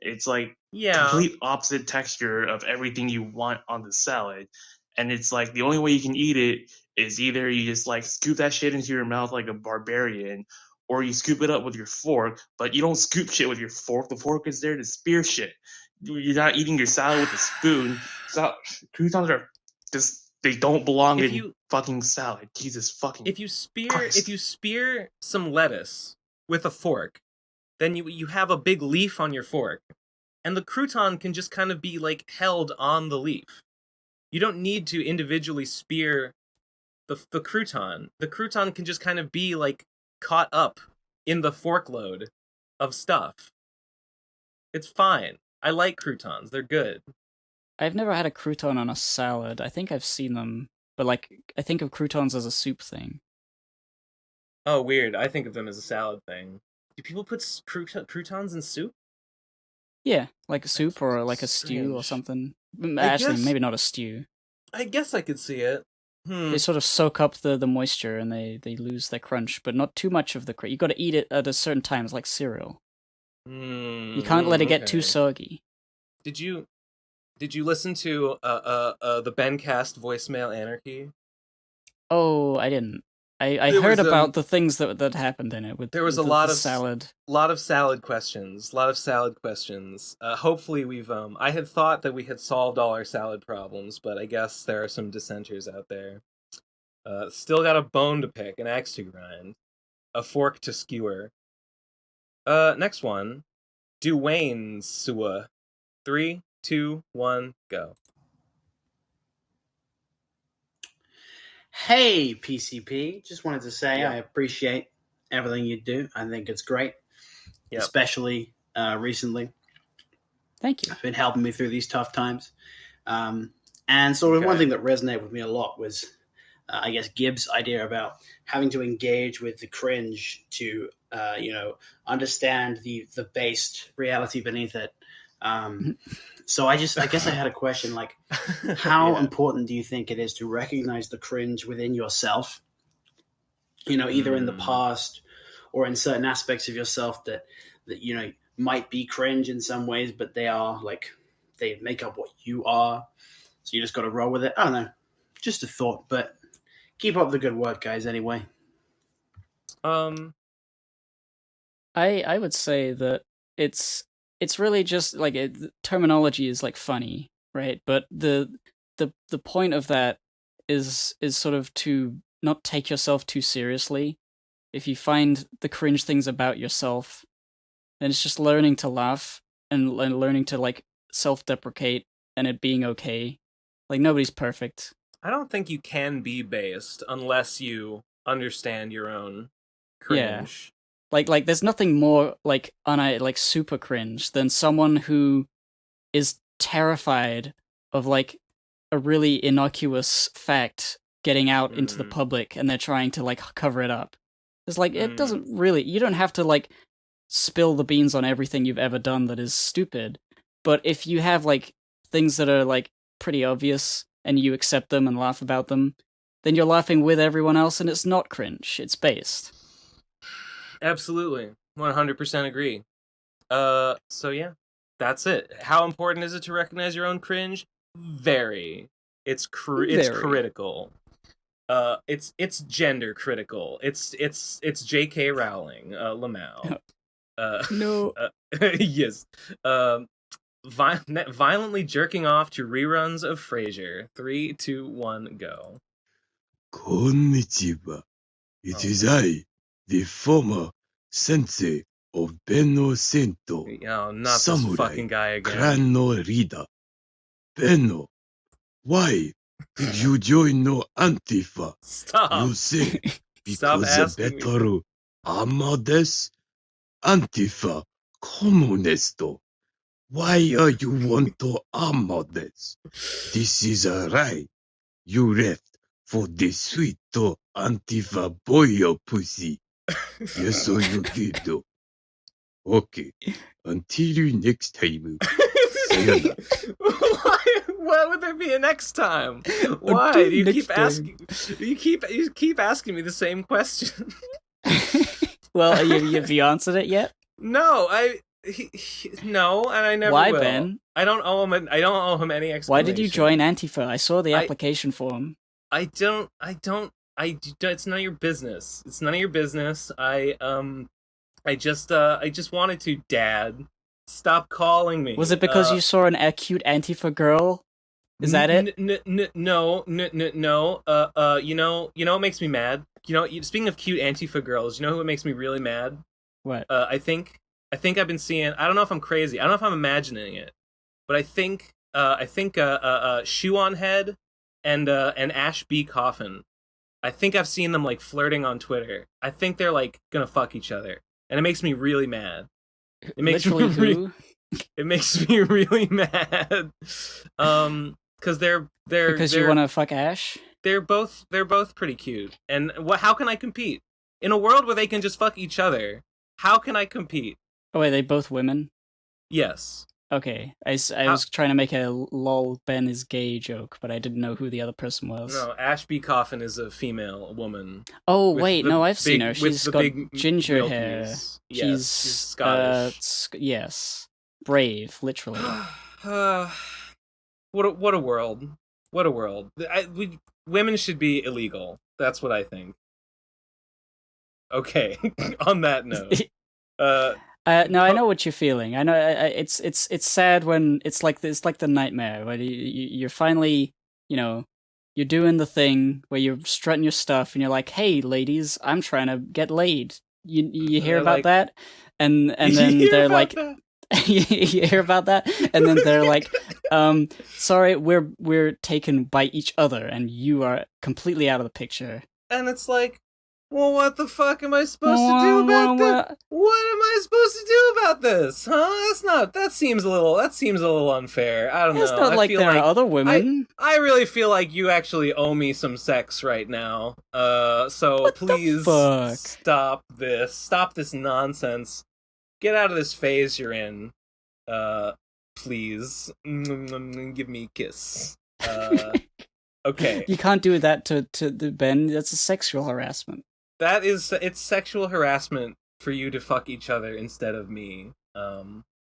It's like complete opposite texture of everything you want on the salad. and it's like the only way you can eat it is either you just like scoop that shit into your mouth like a barbarian, or you scoop it up with your fork. But you don't scoop shit with your fork. The fork is there to spear shit. You're not eating your salad with a spoon. So croutons are just, they don't belong in fucking salad. Jesus fucking If you Christ. spear some lettuce with a fork, then you have a big leaf on your fork, and the crouton can just kind of be like held on the leaf. You don't need to individually spear the crouton. The crouton can just kind of be like caught up in the fork load of stuff. It's fine. I like croutons. They're good. I've never had a crouton on a salad. I think I've seen them, but like I think of croutons as a soup thing. Oh, weird. I think of them as a salad thing. Do people put croutons in soup? Yeah, like a soup or like a stew or something. Actually, maybe not a stew. I guess I could see it. They sort of soak up the moisture and they lose their crunch, but not too much of the crunch. You got to eat it at a certain time. It's like cereal. You can't let it get too soggy. Did you listen to the Bencast voicemail anarchy? Oh, I didn't. I heard about the things that happened in it. There was a lot of salad questions. Hopefully we've I had thought that we had solved all our salad problems, but I guess there are some dissenters out there. Still got a bone to pick, an axe to grind, a fork to skewer. Next one, Dwayne Sua. 3, 2, 1, go. Hey, PCP. Just wanted to say I appreciate everything you do. I think it's great, especially recently. Thank you. It's been helping me through these tough times. And sort of one thing that resonated with me a lot was, I guess, Gibbs' idea about having to engage with the cringe to, understand the based reality beneath it. So I guess I had a question, like, how important do you think it is to recognize the cringe within yourself? Either in the past or in certain aspects of yourself that might be cringe in some ways, but they are like, they make up what you are. So you just got to roll with it. I don't know. Just a thought, but keep up the good work, guys, anyway. I would say that it's really just like terminology is like funny, right? But the point of that is sort of to not take yourself too seriously. If you find the cringe things about yourself, then it's just learning to laugh and learning to like self-deprecate and it being okay. Like nobody's perfect. I don't think you can be based unless you understand your own cringe. Yeah. Like there's nothing more like super cringe than someone who is terrified of like a really innocuous fact getting out into the public and they're trying to like cover it up. It's like it doesn't really, you don't have to like spill the beans on everything you've ever done that is stupid. But if you have like things that are like pretty obvious and you accept them and laugh about them, then you're laughing with everyone else and it's not cringe, it's based. Absolutely. 100% agree. So yeah, that's it. How important is it to recognize your own cringe? Very. It's critical. It's gender critical. It's J.K. Rowling, Lamau. No. Yes. Violently jerking off to reruns of Frasier. 3, 2, 1, go. Konnichiwa. It is I, the former sensei of Benno Sento. Oh, not this fucking guy again. Clan no leader. Benno, why did you join no Antifa? Stop. You say because the better armor desu? Antifa, communist. Why are you want to armor desu? This is a lie. You left for the sweet Antifa boy pussy. Yes, so you did. Okay. Until next time. Sayonara. Why would there be a next time? Why do you keep asking? You keep asking me the same question. Well, have you answered it yet? No, No, and I never Why, will. Ben? I don't owe him any explanation. Why did you join Antifa? I saw the application form. It's none of your business. It's none of your business. I just wanted to, Dad. Stop calling me. Was it because you saw an cute Antifa girl? Is that it? No. You know what makes me mad? Speaking of cute Antifa girls, you know what makes me really mad? What? I think I've been seeing. I don't know if I'm crazy. I don't know if I'm imagining it, but I think Shoe on Head and Ash B Coffin. I think I've seen them like flirting on Twitter. I think they're like gonna fuck each other, and it makes me really mad. It makes Literally me who? It makes me really mad. Because they're because you want to fuck Ash. They're both pretty cute, and how can I compete in a world where they can just fuck each other? How can I compete? Oh wait, they both women? Yes. Okay, I was trying to make a lol Ben is gay joke, but I didn't know who the other person was. No, Ashby Coffin is a female, a woman. Oh wait, no, I've seen her. She's got ginger hair. Yes, she's Scottish. Yes, brave, literally. What a world! What a world! Women should be illegal. That's what I think. Okay, on that note. No, I know what you're feeling. I know it's sad when it's like the nightmare where you're finally, you're doing the thing where you're strutting your stuff and you're like, "Hey, ladies, I'm trying to get laid." You hear about that, and then they're like, you hear about that, and then they're like, "Sorry, we're taken by each other, and you are completely out of the picture." And it's like, well, what the fuck am I supposed to do about this? What am I supposed to do about this? Huh? That seems a little unfair. I don't know. It's not like there are other women. I really feel like you actually owe me some sex right now. So what please the fuck? Stop this. Stop this nonsense. Get out of this phase you're in. Please. Give me a kiss. Okay. You can't do that to Ben. That's a sexual harassment. It's sexual harassment for you to fuck each other instead of me.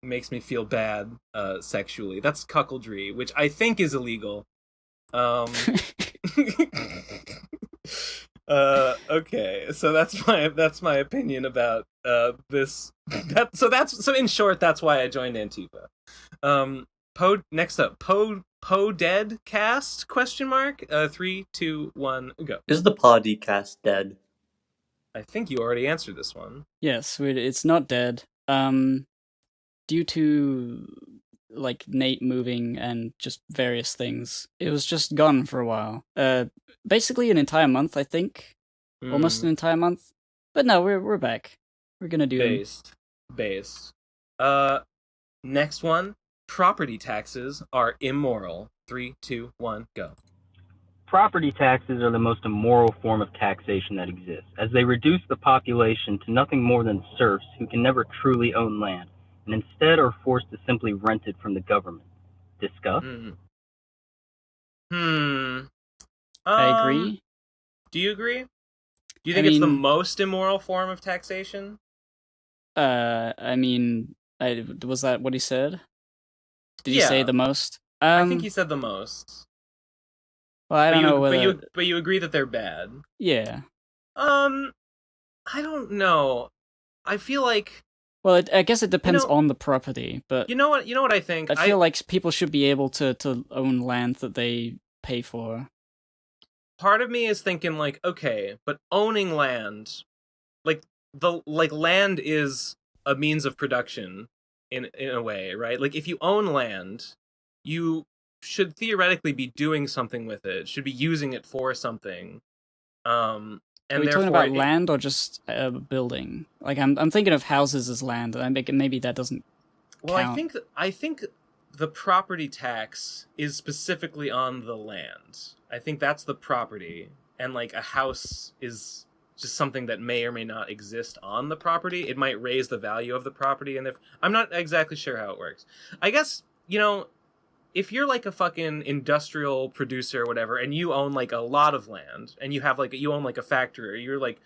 Makes me feel bad sexually. That's cuckoldry, which I think is illegal. Okay, so that's my opinion about this. So in short, that's why I joined Antifa. Next up, Poe Dead Cast ? 3, 2, 1, go. Is the podcast dead? I think you already answered this one. Yes, it's not dead. Due to like Nate moving and just various things, it was just gone for a while. Basically an entire month, I think. Almost an entire month. But no, we're back. We're gonna do Based. Next one. Property taxes are immoral. 3, 2, 1, go. Property taxes are the most immoral form of taxation that exists, as they reduce the population to nothing more than serfs who can never truly own land, and instead are forced to simply rent it from the government. Discuss? I agree. Do you agree? Do you think it's the most immoral form of taxation? I mean, was that what he said? Did he say the most? I think he said the most. Well, I don't know whether... But you agree that they're bad? Yeah. I don't know. I feel like... Well, I guess it depends on the property, but... You know what I think? I feel like people should be able to own land that they pay for. Part of me is thinking, like, okay, but owning land... land is a means of production, in a way, right? Like, if you own land, you should theoretically be doing something with it, should be using it for something. And are we talking about land or just a building? Like, I'm thinking of houses as land, and maybe that doesn't count. I think the property tax is specifically on the land. I think that's the property, and like a house is just something that may or may not exist on the property. It might raise the value of the property, and I'm not exactly sure how it works. I guess, if you're like a fucking industrial producer or whatever, and you own like a lot of land, and you have like you own like a factory, or you're like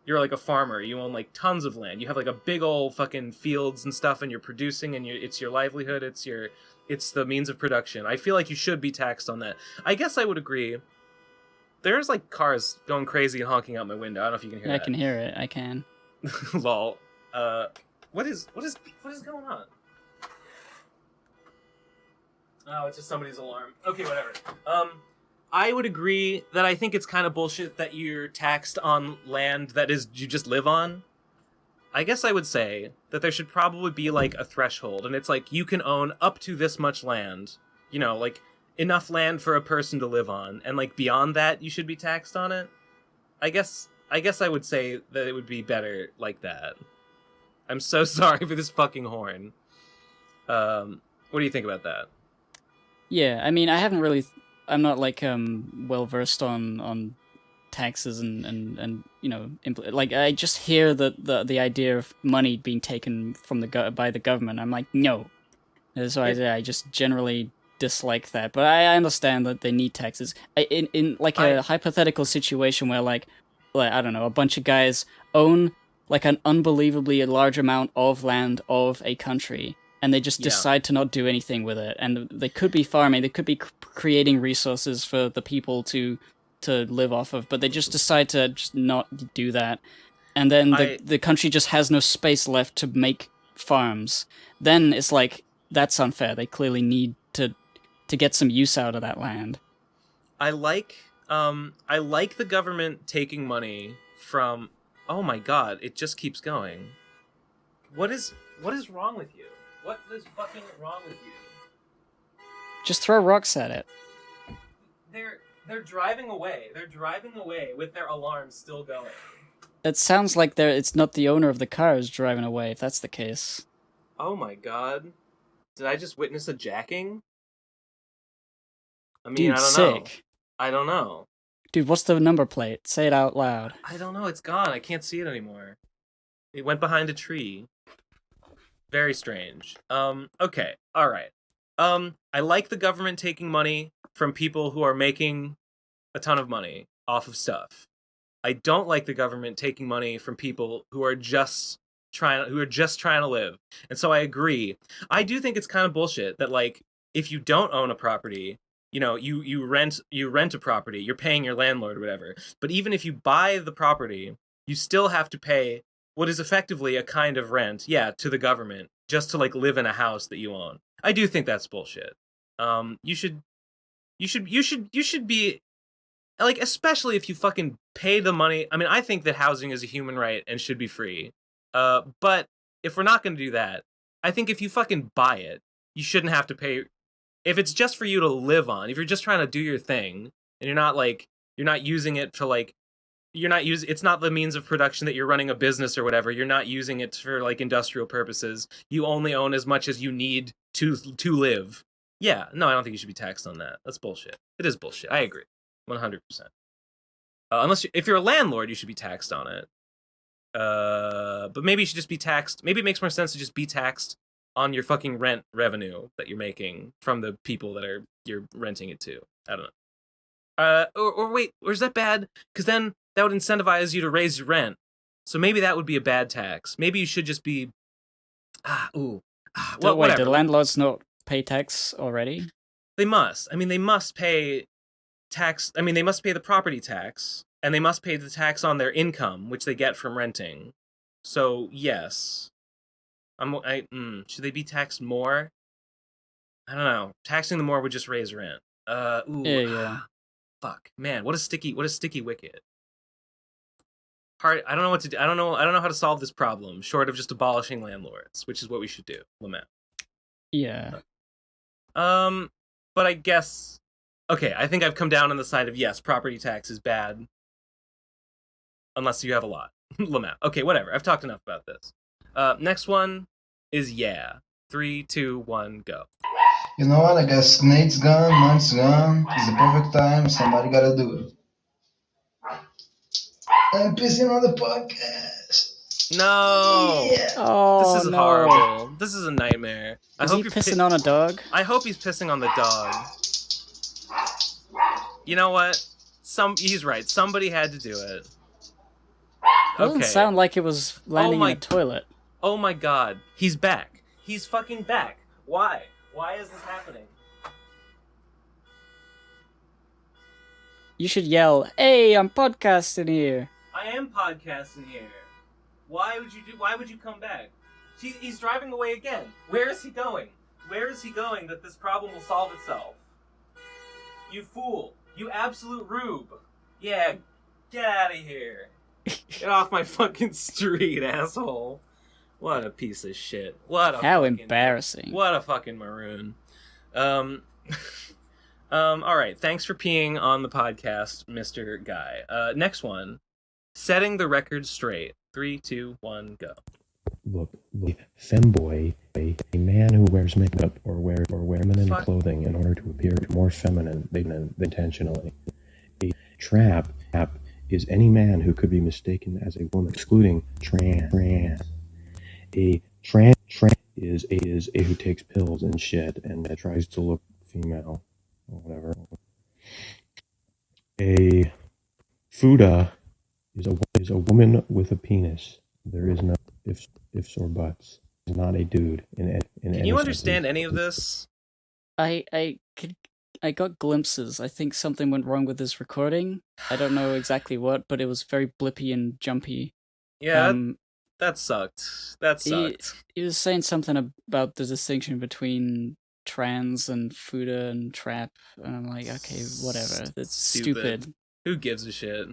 you're like a farmer, you own like tons of land, you have like a big old fucking fields and stuff, and you're producing, and it's your livelihood, it's the means of production. I feel like you should be taxed on that. I guess I would agree. There's like cars going crazy and honking out my window. I don't know if you can hear that. I can hear it. I can. Lol. What is going on? Oh, it's just somebody's alarm. Okay, whatever. I would agree that I think it's kind of bullshit that you're taxed on land that is you just live on. I guess I would say that there should probably be like a threshold, and it's like you can own up to this much land. You know, like enough land for a person to live on, and like beyond that you should be taxed on it. I guess I would say that it would be better like that. I'm so sorry for this fucking horn. What do you think about that? Yeah, I mean, I'm not like well versed on taxes and you know, like I just hear the idea of money being taken from by the government. I'm like, no. So I just generally dislike that, but I understand that they need taxes. In like a hypothetical situation where like I don't know, a bunch of guys own like an unbelievably large amount of land of a country, and they just decide to not do anything with it, and they could be farming, they could be creating resources for the people to live off of, but they just decide to just not do that, and then the country just has no space left to make farms. Then it's like, that's unfair. They clearly need to get some use out of that land. I like the government taking money from... Oh my god, it just keeps going. What is wrong with you? What is fucking wrong with you? Just throw rocks at it. They're driving away. They're driving away with their alarms still going. It sounds like it's not the owner of the car who's driving away, if that's the case. Oh my god. Did I just witness a jacking? I mean, Dude, I don't sick. know. I don't know. Dude, what's the number plate? Say it out loud. I don't know. It's gone. I can't see it anymore. It went behind a tree. Very strange. Okay. All right. I like the government taking money from people who are making a ton of money off of stuff. I don't like the government taking money from people who are just trying to live. And so I agree. I do think it's kind of bullshit that like if you don't own a property, you know, you rent a property, you're paying your landlord or whatever. But even if you buy the property, you still have to pay what is effectively a kind of rent, to the government, just to like live in a house that you own. I do think that's bullshit. You should be like, especially if you fucking pay the money. I mean, I think that housing is a human right and should be free. But if we're not going to do that, I think if you fucking buy it, you shouldn't have to pay. If it's just for you to live on, if you're just trying to do your thing and you're not using it to like, it's not the means of production that you're running a business or whatever. You're not using it for like industrial purposes. You only own as much as you need to live. Yeah, no, I don't think you should be taxed on that. That's bullshit. It is bullshit. I agree. 100%. If you're a landlord, you should be taxed on it. But maybe you should just be taxed. Maybe it makes more sense to just be taxed on your fucking rent revenue that you're making from the people that you're renting it to. I don't know. Or wait, or is that bad? Because then that would incentivize you to raise your rent. So maybe that would be a bad tax. Maybe you should just be... Wait, do landlords not pay tax already? They must. I mean, they must pay tax. I mean, they must pay the property tax, and they must pay the tax on their income, which they get from renting. So, yes. Should they be taxed more? I don't know. Taxing them more would just raise rent. Yeah. Fuck, man, what a sticky wicket. Hard. I don't know what to do. I don't know how to solve this problem short of just abolishing landlords, which is what we should do, Lamette. Yeah. But I guess, okay, I think I've come down on the side of yes, property tax is bad, unless you have a lot. Lamette. Okay, whatever. I've talked enough about this. Next one is 3, 2, 1, go. You know what? I guess Nate's gone, month's gone. It's the perfect time. Somebody gotta do it. I'm pissing on the podcast. No. Yeah. Oh, this is horrible. This is a nightmare. Is he pissing on a dog? I hope he's pissing on the dog. You know what? He's right. Somebody had to do it. doesn't sound like it was landing in a toilet. Oh my god. He's back. He's fucking back. Why? Why is this happening? You should yell, "Hey, I'm podcasting here." I am podcasting here. Why would you come back? He's driving away again. Where is he going? Where is he going that this problem will solve itself? You fool. You absolute rube. Yeah, get out of here. Get off my fucking street, asshole. What a piece of shit. How embarrassing. What a fucking maroon. Alright, thanks for peeing on the podcast, Mr. Guy. Next one. Setting the record straight. 3, 2, 1, go. Look, femboy, a man who wears makeup or wear feminine clothing in order to appear more feminine than intentionally. A trap is any man who could be mistaken as a woman, excluding trans. A trans is a who takes pills and shit and tries to look female or whatever. A fuda is a woman with a penis. There is no ifs or buts. It's not a dude. Can you understand any of this? I got glimpses. I think something went wrong with this recording. I don't know exactly what, but it was very blippy and jumpy. Yeah, that sucked. He was saying something about the distinction between trans and fuda and trap, and I'm like, okay, whatever. That's stupid. Who gives a shit?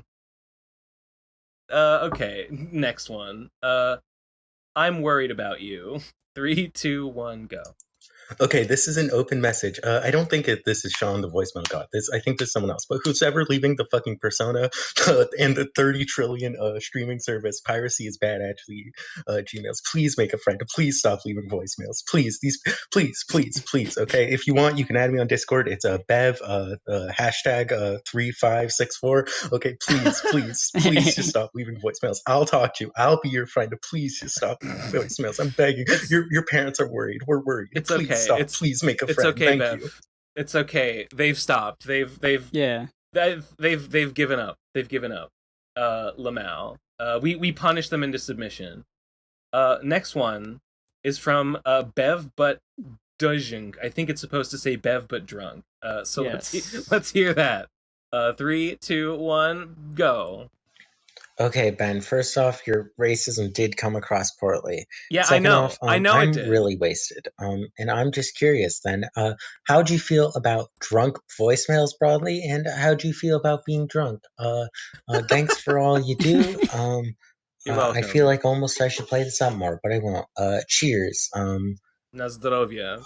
Okay, next one. I'm worried about you. 3, 2, 1, go. Okay, this is an open message. I don't think this is Sean, the voicemail god. I think this is someone else. But who's ever leaving the fucking persona and the 30 trillion streaming service, Piracy is bad, actually, Gmails. Please make a friend. Please stop leaving voicemails. Please, please. Okay, if you want, you can add me on Discord. It's Bev, hashtag 3564. Okay, please just stop leaving voicemails. I'll talk to you. I'll be your friend. Please just stop leaving voicemails. I'm begging. Your parents are worried. We're worried. It's please okay. Stop. Please make a friend. It's okay, Thank Bev. you. It's okay. They've stopped. They've given up. They've given up. Lamau. We punish them into submission. Next one is from Bev but Dujung. I think it's supposed to say Bev but drunk. So yes. let's hear that. 3, 2, 1, go. Okay, Ben, first off, your racism did come across poorly. Yeah, Second I know. Off, I know I'm it did. really wasted. And I'm just curious then, how'd you feel about drunk voicemails broadly, and how'd you feel about being drunk? Thanks for all you do. You're welcome. I feel like almost I should play this out more, but I won't. Cheers. Na zdrowie.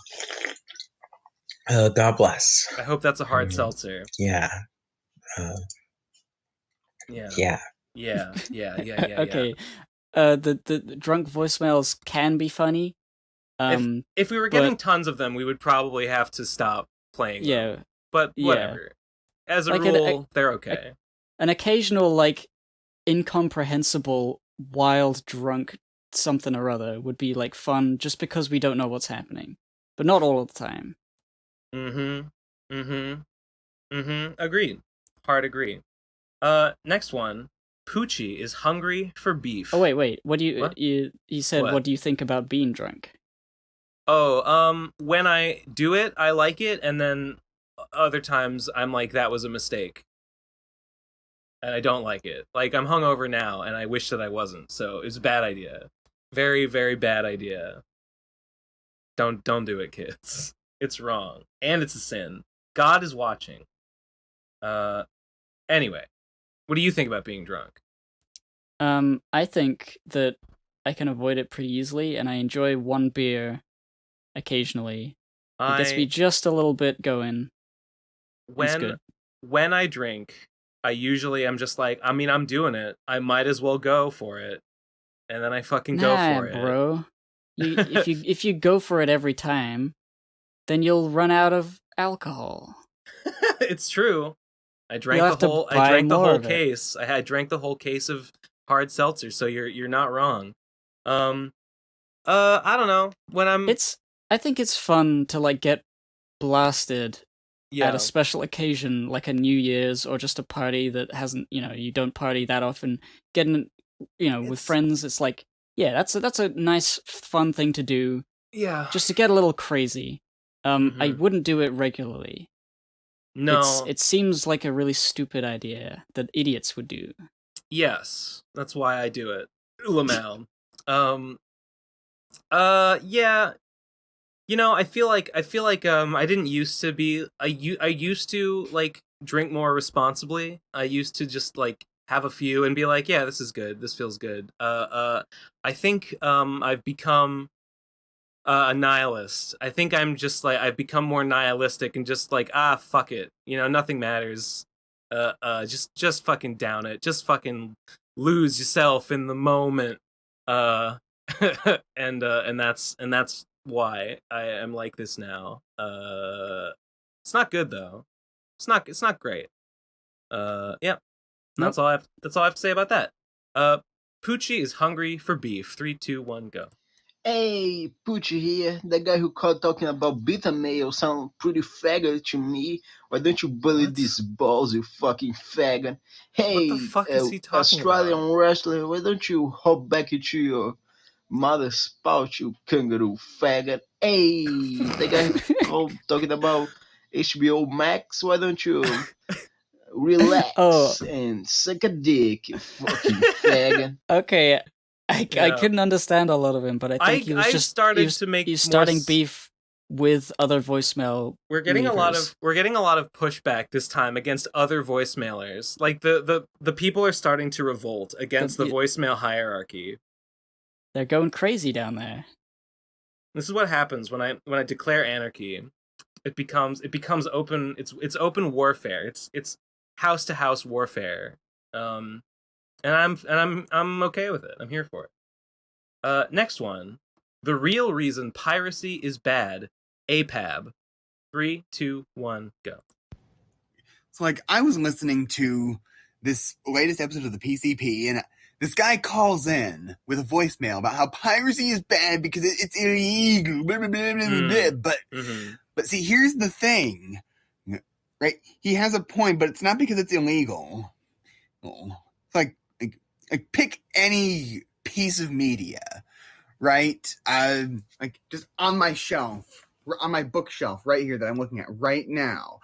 God bless. I hope that's a hard seltzer. Yeah. Yeah. Okay. The drunk voicemails can be funny. If we were getting tons of them, we would probably have to stop playing them. But whatever. As a rule, they're okay. An occasional, like, incomprehensible, wild, drunk something or other would be, like, fun just because we don't know what's happening. But not all of the time. Agreed. Hard agree. Next one. Poochie is hungry for beef. Oh wait. What do you said? What do you think about being drunk? Oh, when I do it, I like it, and then other times I'm like, that was a mistake, and I don't like it. Like, I'm hungover now, and I wish that I wasn't. So it was a bad idea. Very, very bad idea. Don't do it, kids. It's wrong, and it's a sin. God is watching. Anyway. What do you think about being drunk? I think that I can avoid it pretty easily, and I enjoy one beer occasionally. It gets me just a little bit going. When I drink, I usually am just like, I mean, I'm doing it. I might as well go for it. And then I fucking go for it. Bro. If you go for it every time, then you'll run out of alcohol. It's true. I drank the whole case. I drank the whole case of hard seltzer, so you're not wrong. I don't know. I think it's fun to, like, get blasted at a special occasion, like a New Year's or just a party that hasn't, you don't party that often. Getting with friends, it's like, yeah, that's a nice, fun thing to do. Yeah. Just to get a little crazy. I wouldn't do it regularly. No. It seems like a really stupid idea that idiots would do. Yes, that's why I do it. Lamel. Yeah. I feel like I didn't used to be I used to like drink more responsibly. I used to just like have a few and be like, yeah, this is good. This feels good. I think I've become a nihilist. I think I'm just like I've become more nihilistic and just like fuck it. Nothing matters. Just fucking down it. Just fucking lose yourself in the moment. And that's why I am like this now. It's not good though. It's not great. Yeah. Nope. That's all I have to say about that. Poochie is hungry for beef. 3, 2, 1, go. Hey, Poochie here. The guy who called talking about beta male sound pretty faggot to me. Why don't you bully these balls, you fucking faggot? Hey, what the fuck is he talking Australian about? wrestler, why don't you hop back into your mother's spout, you kangaroo faggot? Hey, the guy who called talking about HBO Max, why don't you relax and suck a dick, you fucking faggot? Okay, I couldn't understand a lot of him, but I think he was just starting beef with other voicemail. We're getting a lot of pushback this time against other voicemailers. Like the people are starting to revolt against the voicemail hierarchy. They're going crazy down there. This is what happens when I declare anarchy. It becomes open. It's open warfare. It's house to house warfare. And I'm okay with it. I'm here for it. Next one. The real reason piracy is bad. APAB. 3, 2, 1, go. So I was listening to this latest episode of the PCP, and this guy calls in with a voicemail about how piracy is bad because it's illegal. Blah, blah, blah, blah, blah. But see, here's the thing, right? He has a point, but it's not because it's illegal. It's like pick any piece of media, right? Just on my shelf, on my bookshelf right here that I'm looking at right now.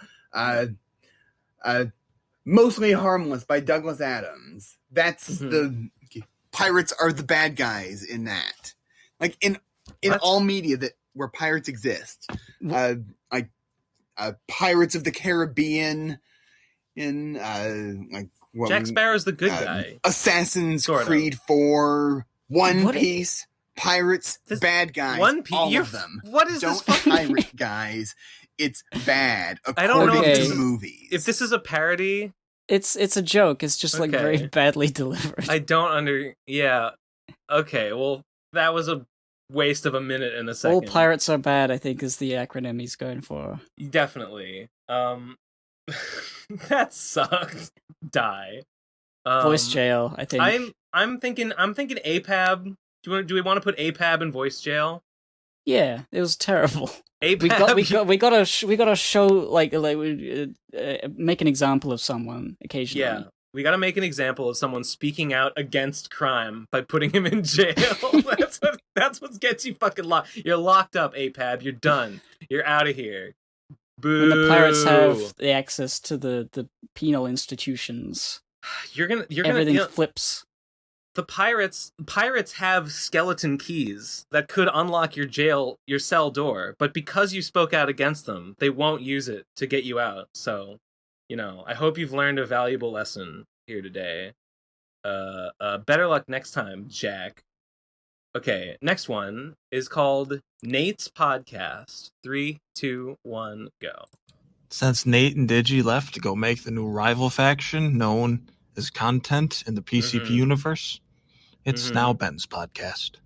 Mostly Harmless by Douglas Adams. That's the pirates are the bad guys in that. In all media where pirates exist. Pirates of the Caribbean Jack Sparrow's the good guy. Assassin's Creed 4, One Piece, Pirates, bad guys, all of them. What is Don't this pirate guys. It's bad. I don't know if this movies. If this is a parody. It's a joke. It's just very badly delivered. I don't yeah. Okay, well, that was a waste of a minute and a second. All pirates are bad, I think, is the acronym he's going for. Definitely. That sucked. Die. Voice jail, I think. I'm thinking APAB. Do we want to put APAB in voice jail? Yeah, it was terrible. APAB. We gotta show make an example of someone occasionally. Yeah, we gotta make an example of someone speaking out against crime by putting him in jail. That's what gets you fucking locked. You're locked up, APAB. You're done. You're out of here. Boo. When the pirates have the access to the penal institutions, everything flips. The pirates have skeleton keys that could unlock your cell door, but because you spoke out against them, they won't use it to get you out. So, I hope you've learned a valuable lesson here today. Better luck next time, Jack. Okay, next one is called Nate's Podcast. 3, 2, 1, go. Since Nate and Digi left to go make the new rival faction known as Content in the PCP universe, it's now Ben's podcast.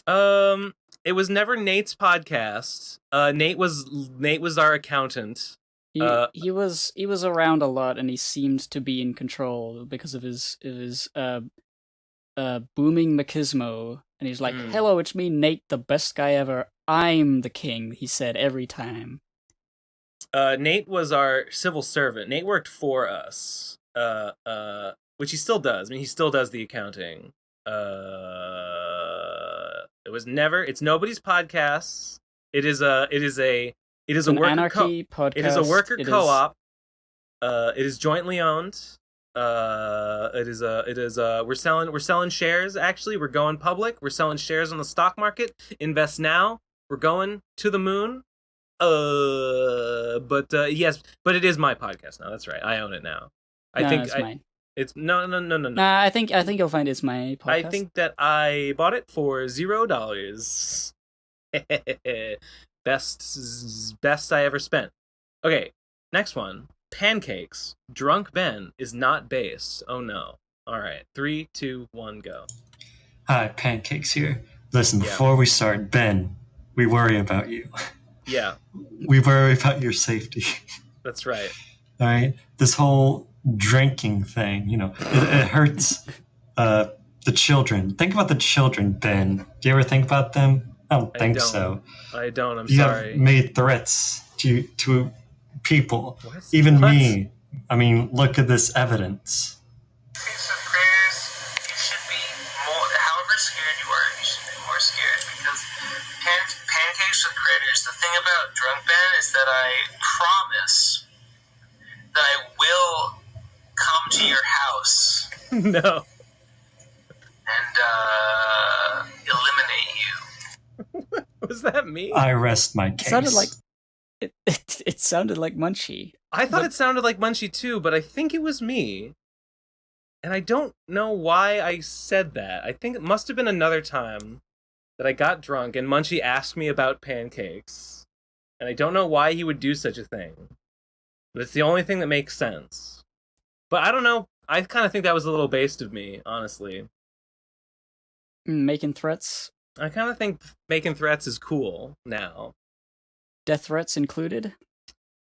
It was never Nate's podcast. Nate was our accountant. He was around a lot, and he seemed to be in control because of his booming machismo. And he's like, "Hello, it's me, Nate, the best guy ever. I'm the king," he said every time. Nate was our civil servant. Nate worked for us. which he still does. I mean, he still does the accounting. It's nobody's podcast. It is a worker anarchy podcast. It is a worker co-op. It is jointly owned. We're selling shares. Actually, we're going public. We're selling shares on the stock market. Invest now. We're going to the moon. Yes, but it is my podcast now. That's right. I own it now. It's mine. It's no. Nah, I think you'll find it's my podcast. I think that I bought it for $0. Best I ever spent. Okay, next one. Pancakes. Drunk Ben is not based. Oh no. All right. 3, 2, 1, go. Hi, Pancakes here. Listen, before we start, Ben, we worry about you. Yeah. We worry about your safety. That's right. All right? This whole drinking thing, it hurts the children. Think about the children, Ben. Do you ever think about them? I don't think so. I don't. I'm you sorry. Have made threats to people. Even me. I mean, look at this evidence. However scared you are, you should be more scared, because Pancakes with Critters, the thing about Drunk Ben is that I promise that I will come to your house. No. And eliminate you. Was that me? I rest my case. It sounded like it sounded like Munchie. I thought it sounded like Munchie too, but I think it was me. And I don't know why I said that. I think it must have been another time that I got drunk and Munchie asked me about pancakes. And I don't know why he would do such a thing. But it's the only thing that makes sense. But I don't know. I kind of think that was a little based of me, honestly. Making threats? I kind of think making threats is cool now. Death threats included?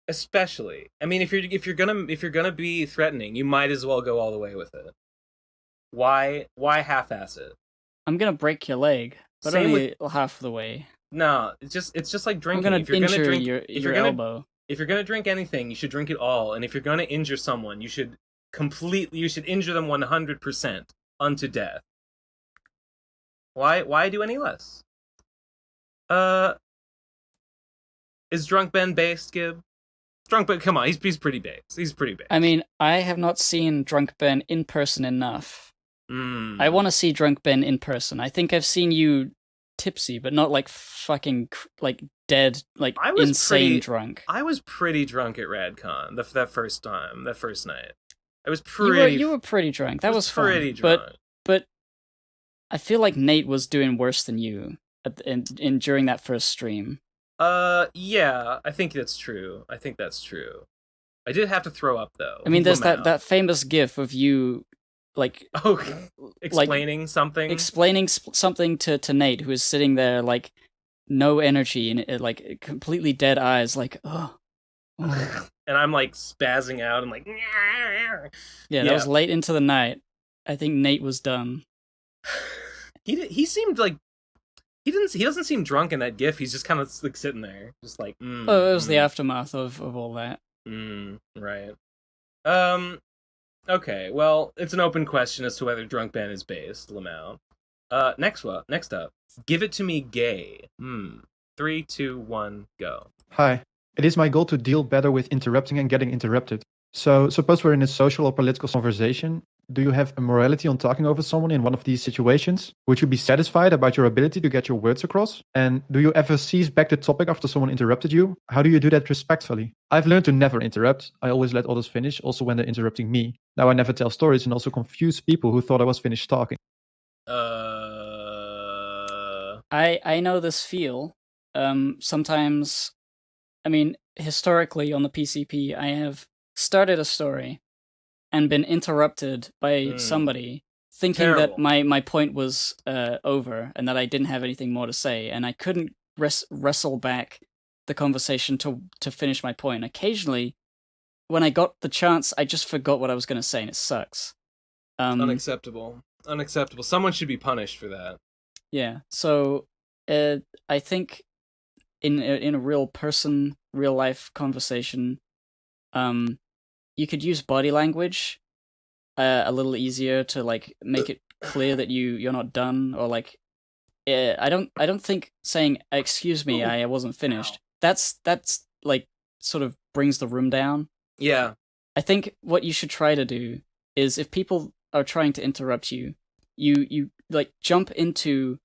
Especially. I mean, if you're gonna be threatening, you might as well go all the way with it. Why half-ass it? I'm gonna break your leg, but only half the way. No, it's just like drinking. I'm gonna injure your elbow. If you're gonna drink anything, you should drink it all. And if you're gonna injure someone, you should injure them 100% unto death. Why do any less? Is Drunk Ben based, Gib? Drunk Ben, come on, he's pretty based. He's pretty based. I mean, I have not seen Drunk Ben in person enough. I want to see Drunk Ben in person. I think I've seen you tipsy, but not like fucking like dead, like insane drunk. I was pretty drunk at RadCon that first night. I was pretty. You were pretty drunk. That was fun. Pretty drunk. But I feel like Nate was doing worse than you during that first stream. Yeah, I think that's true. I did have to throw up though. I mean, there's that famous gif of you, like, explaining something to Nate, who is sitting there like no energy and like completely dead eyes, like oh. And I'm like spazzing out and like yeah, that was late into the night. I think Nate was done. He seemed like he doesn't seem drunk in that gif. He's just kind of like sitting there, just like. It was the aftermath of all that. Right. Okay. Well, it's an open question as to whether Drunk Ben is based, Lamau. Next up, give it to me, gay. 3, 2, 1, go. Hi. It is my goal to deal better with interrupting and getting interrupted. So, suppose we're in a social or political conversation. Do you have a morality on talking over someone in one of these situations? Would you be satisfied about your ability to get your words across? And do you ever seize back the topic after someone interrupted you? How do you do that respectfully? I've learned to never interrupt. I always let others finish, also when they're interrupting me. Now I never tell stories and also confuse people who thought I was finished talking. I know this feel. Sometimes, I mean, historically on the PCP, I have started a story and been interrupted by somebody thinking that my point was over and that I didn't have anything more to say, and I couldn't wrestle back the conversation to finish my point. Occasionally, when I got the chance, I just forgot what I was going to say, and it sucks. Unacceptable. Someone should be punished for that. Yeah, so I think in a real life conversation, you could use body language a little easier to like make it clear that you're not done, or like I don't think saying excuse me, I wasn't finished. That's like sort of brings the room down. Yeah. I think what you should try to do is if people are trying to interrupt you, you like jump into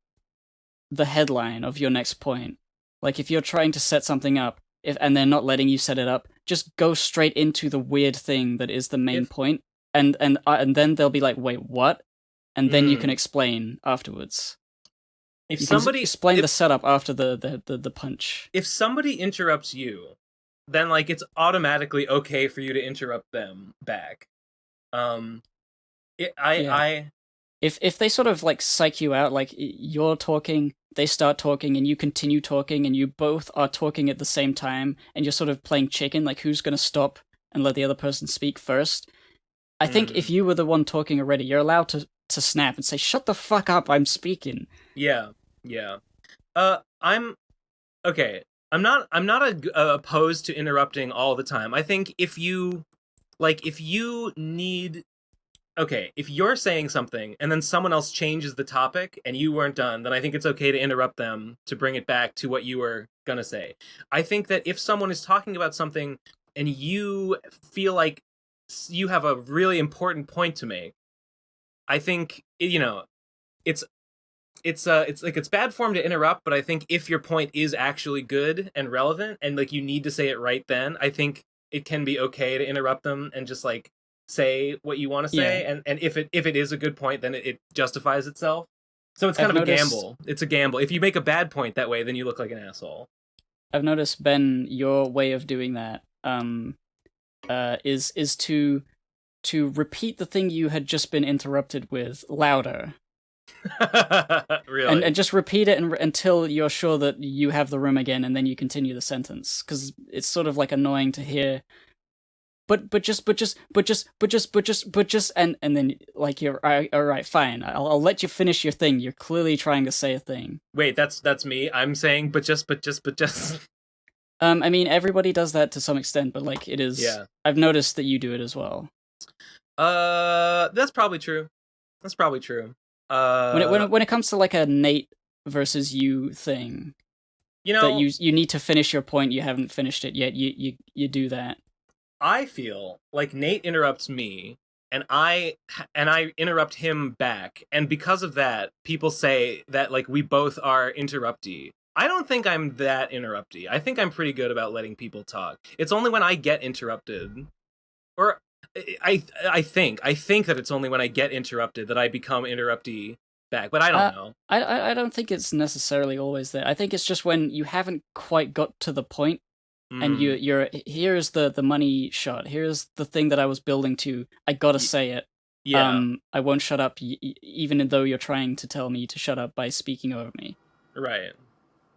the headline of your next point. Like if you're trying to set something up, and they're not letting you set it up, just go straight into the weird thing that is the main point, and then they'll be like, wait, what? And then you can explain afterwards. If you somebody can explain the setup after the punch. If somebody interrupts you, then like it's automatically okay for you to interrupt them back. If they sort of like psych you out, like you're talking, they start talking, and you continue talking, and you both are talking at the same time, and you're sort of playing chicken, like who's gonna stop and let the other person speak first. I think if you were the one talking already, you're allowed to snap and say, "Shut the fuck up, I'm speaking." Yeah. I'm okay. I'm not opposed to interrupting all the time. I think if you need, okay, if you're saying something and then someone else changes the topic and you weren't done, then I think it's okay to interrupt them to bring it back to what you were gonna say. I think that if someone is talking about something and you feel like you have a really important point to make, I think, it's like it's bad form to interrupt, but I think if your point is actually good and relevant and like you need to say it right then, I think it can be okay to interrupt them and just like say what you want to say, and if it is a good point, then it justifies itself. So it's kind of a gamble. It's a gamble. If you make a bad point that way, then you look like an asshole. I've noticed, Ben, your way of doing that is to repeat the thing you had just been interrupted with louder. Really? And just repeat it until you're sure that you have the room again, and then you continue the sentence, because it's sort of like annoying to hear. But just, and then like you're all right, fine. I'll let you finish your thing. You're clearly trying to say a thing. Wait, that's me. I'm saying, but just. I mean, everybody does that to some extent, but like it is. Yeah. I've noticed that you do it as well. That's probably true. When it comes to like a Nate versus you thing, that you need to finish your point, you haven't finished it yet. You do that. I feel like Nate interrupts me, and I interrupt him back, and because of that, people say that like we both are interruptee. I don't think I'm that interruptee. I think I'm pretty good about letting people talk. It's only when I get interrupted, or I think that it's only when I get interrupted that I become interruptee back, but I don't know. I don't think it's necessarily always that. I think it's just when you haven't quite got to the point. And you're here's the money shot. Here's the thing that I was building to. I gotta say it. Yeah. I won't shut up, even though you're trying to tell me to shut up by speaking over me. Right.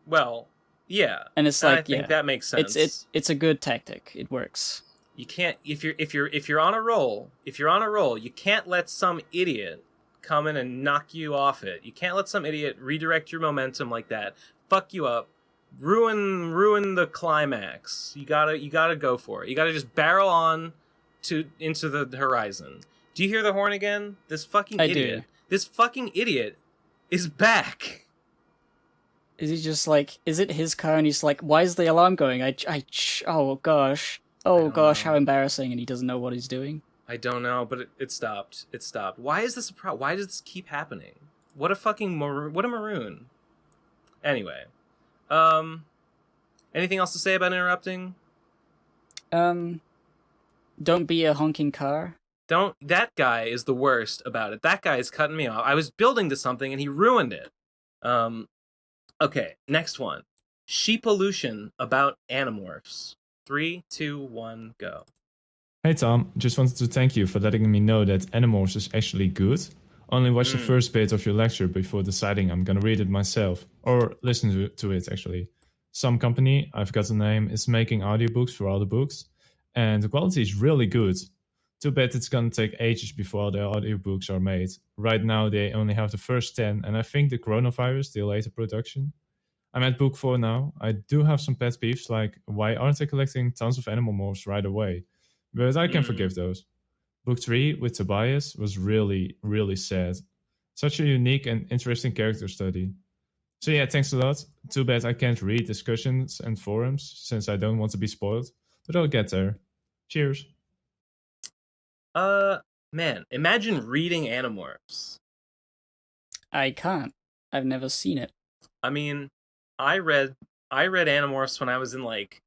Well, yeah. And it's like, I think that makes sense. It's a good tactic. It works. You can't if you're on a roll. If you're on a roll, you can't let some idiot come in and knock you off it. You can't let some idiot redirect your momentum like that. Fuck you up. Ruin the climax. You gotta go for it. You gotta just barrel on into the horizon. Do you hear the horn again? This fucking idiot. This fucking idiot is back. Is he just like? Is it his car? And he's like, "Why is the alarm going? Oh gosh, how embarrassing!" And he doesn't know what he's doing. I don't know, but it stopped. It stopped. Why is this a problem? Why does this keep happening? What a fucking what a maroon. Anyway. Anything else to say about interrupting? Don't be a honking car. That guy is the worst about it. That guy is cutting me off. I was building to something and he ruined it. Okay, next one. Sheepolution about Animorphs. 3, 2, 1, go. Hey Tom, just wanted to thank you for letting me know that Animorphs is actually good. Only watch the first bit of your lecture before deciding I'm gonna read it myself. Or listen to it, actually. Some company, I forgot the name, is making audiobooks for all the books. And the quality is really good. Too bad it's gonna take ages before the audiobooks are made. Right now they only have the first 10, and I think the coronavirus delayed the production. I'm at book 4 now. I do have some pet peeves, like why aren't they collecting tons of animal morphs right away? But I can forgive those. Book 3 with Tobias was really, really sad. Such a unique and interesting character study. So yeah, thanks a lot. Too bad I can't read discussions and forums since I don't want to be spoiled, but I'll get there. Cheers. Man, imagine reading Animorphs. I can't. I've never seen it. I mean, I read Animorphs when I was in like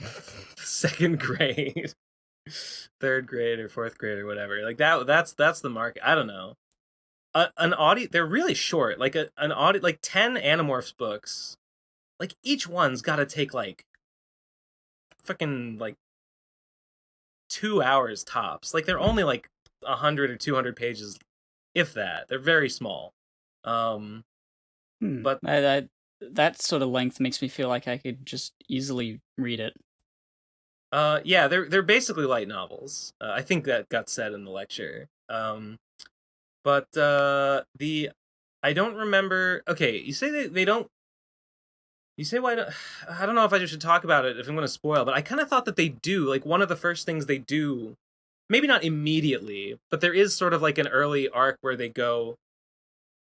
2nd grade, 3rd grade or 4th grade or whatever. Like that's the market. I don't know. An audio, they're really short. Like an audio, like 10 Animorphs books. Like each one's got to take like fucking like 2 hours tops. Like they're only like 100 or 200 pages, if that. They're very small. But that sort of length makes me feel like I could just easily read it. Yeah, they're basically light novels. I think that got said in the lecture. But I don't remember. Okay, you say they don't. You say why? I don't know if I should talk about it if I'm going to spoil, but I kind of thought that they do. Like one of the first things they do, maybe not immediately, but there is sort of like an early arc where they go.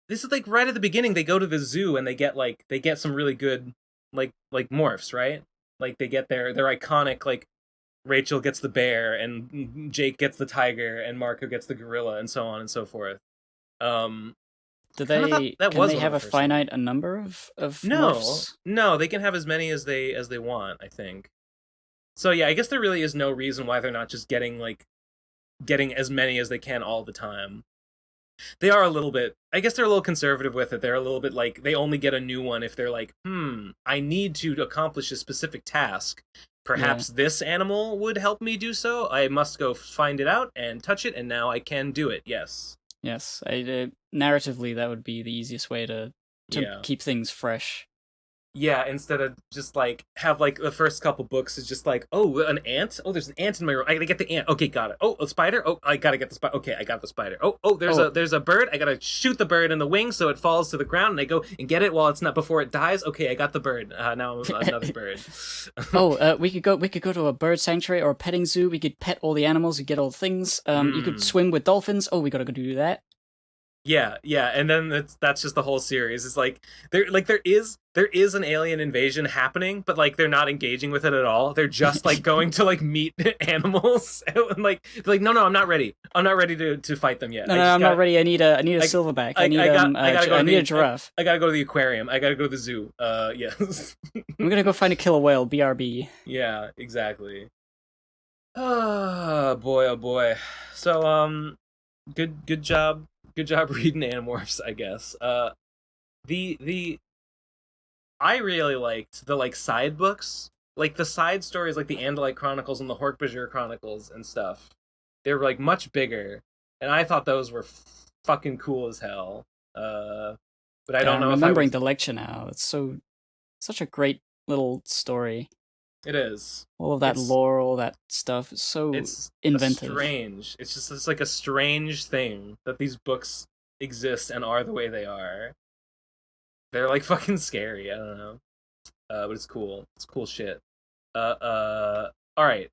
This is like right at the beginning. They go to the zoo and they get some really good like morphs, right? Like they get their iconic like. Rachel gets the bear, and Jake gets the tiger, and Marco gets the gorilla, and so on and so forth. Can they have a finite number of morphs? No, they can have as many as they want, I think. So yeah, I guess there really is no reason why they're not just getting as many as they can all the time. They are a little bit, I guess they're a little conservative with it. They're a little bit like, they only get a new one if they're like, I need to accomplish a specific task. Perhaps this animal would help me do so. I must go find it out and touch it, and now I can do it. Yes. Yes. Narratively, that would be the easiest way to keep things fresh. Yeah, instead of just like have like the first couple books is just like, oh, an ant. Oh, there's an ant in my room. I gotta get the ant. Okay, got it. Oh, a spider. Oh, I gotta get the spider. Okay, I got the spider. Oh, there's a bird. I gotta shoot the bird in the wing so it falls to the ground, and I go and get it while it's not before it dies. Okay, I got the bird. Now another bird. We could go to a bird sanctuary or a petting zoo. We could pet all the animals. We get all the things. You could swim with dolphins. Oh, we gotta go do that. Yeah, and then that's just the whole series. It's like there is an alien invasion happening, but like they're not engaging with it at all. They're just like going to like meet animals and like no, I'm not ready. I'm not ready to fight them yet. No, I'm not ready. I need a silverback. I need a giraffe. I gotta go to the aquarium. I gotta go to the zoo. Yes. I'm gonna go find a killer whale. BRB. Yeah, exactly. Oh boy. So good job. Good job reading Animorphs, I guess. I really liked the like side books, like the side stories, like the Andalite Chronicles and the Hork-Bajir Chronicles and stuff. They're like much bigger, and I thought those were fucking cool as hell. But I don't know. I'm remembering the lecture now. It's such a great little story. It is. All of that lore, all that stuff. It's inventive. Strange. It's like a strange thing that these books exist and are the way they are. They're like fucking scary. I don't know. But it's cool. It's cool shit. All right.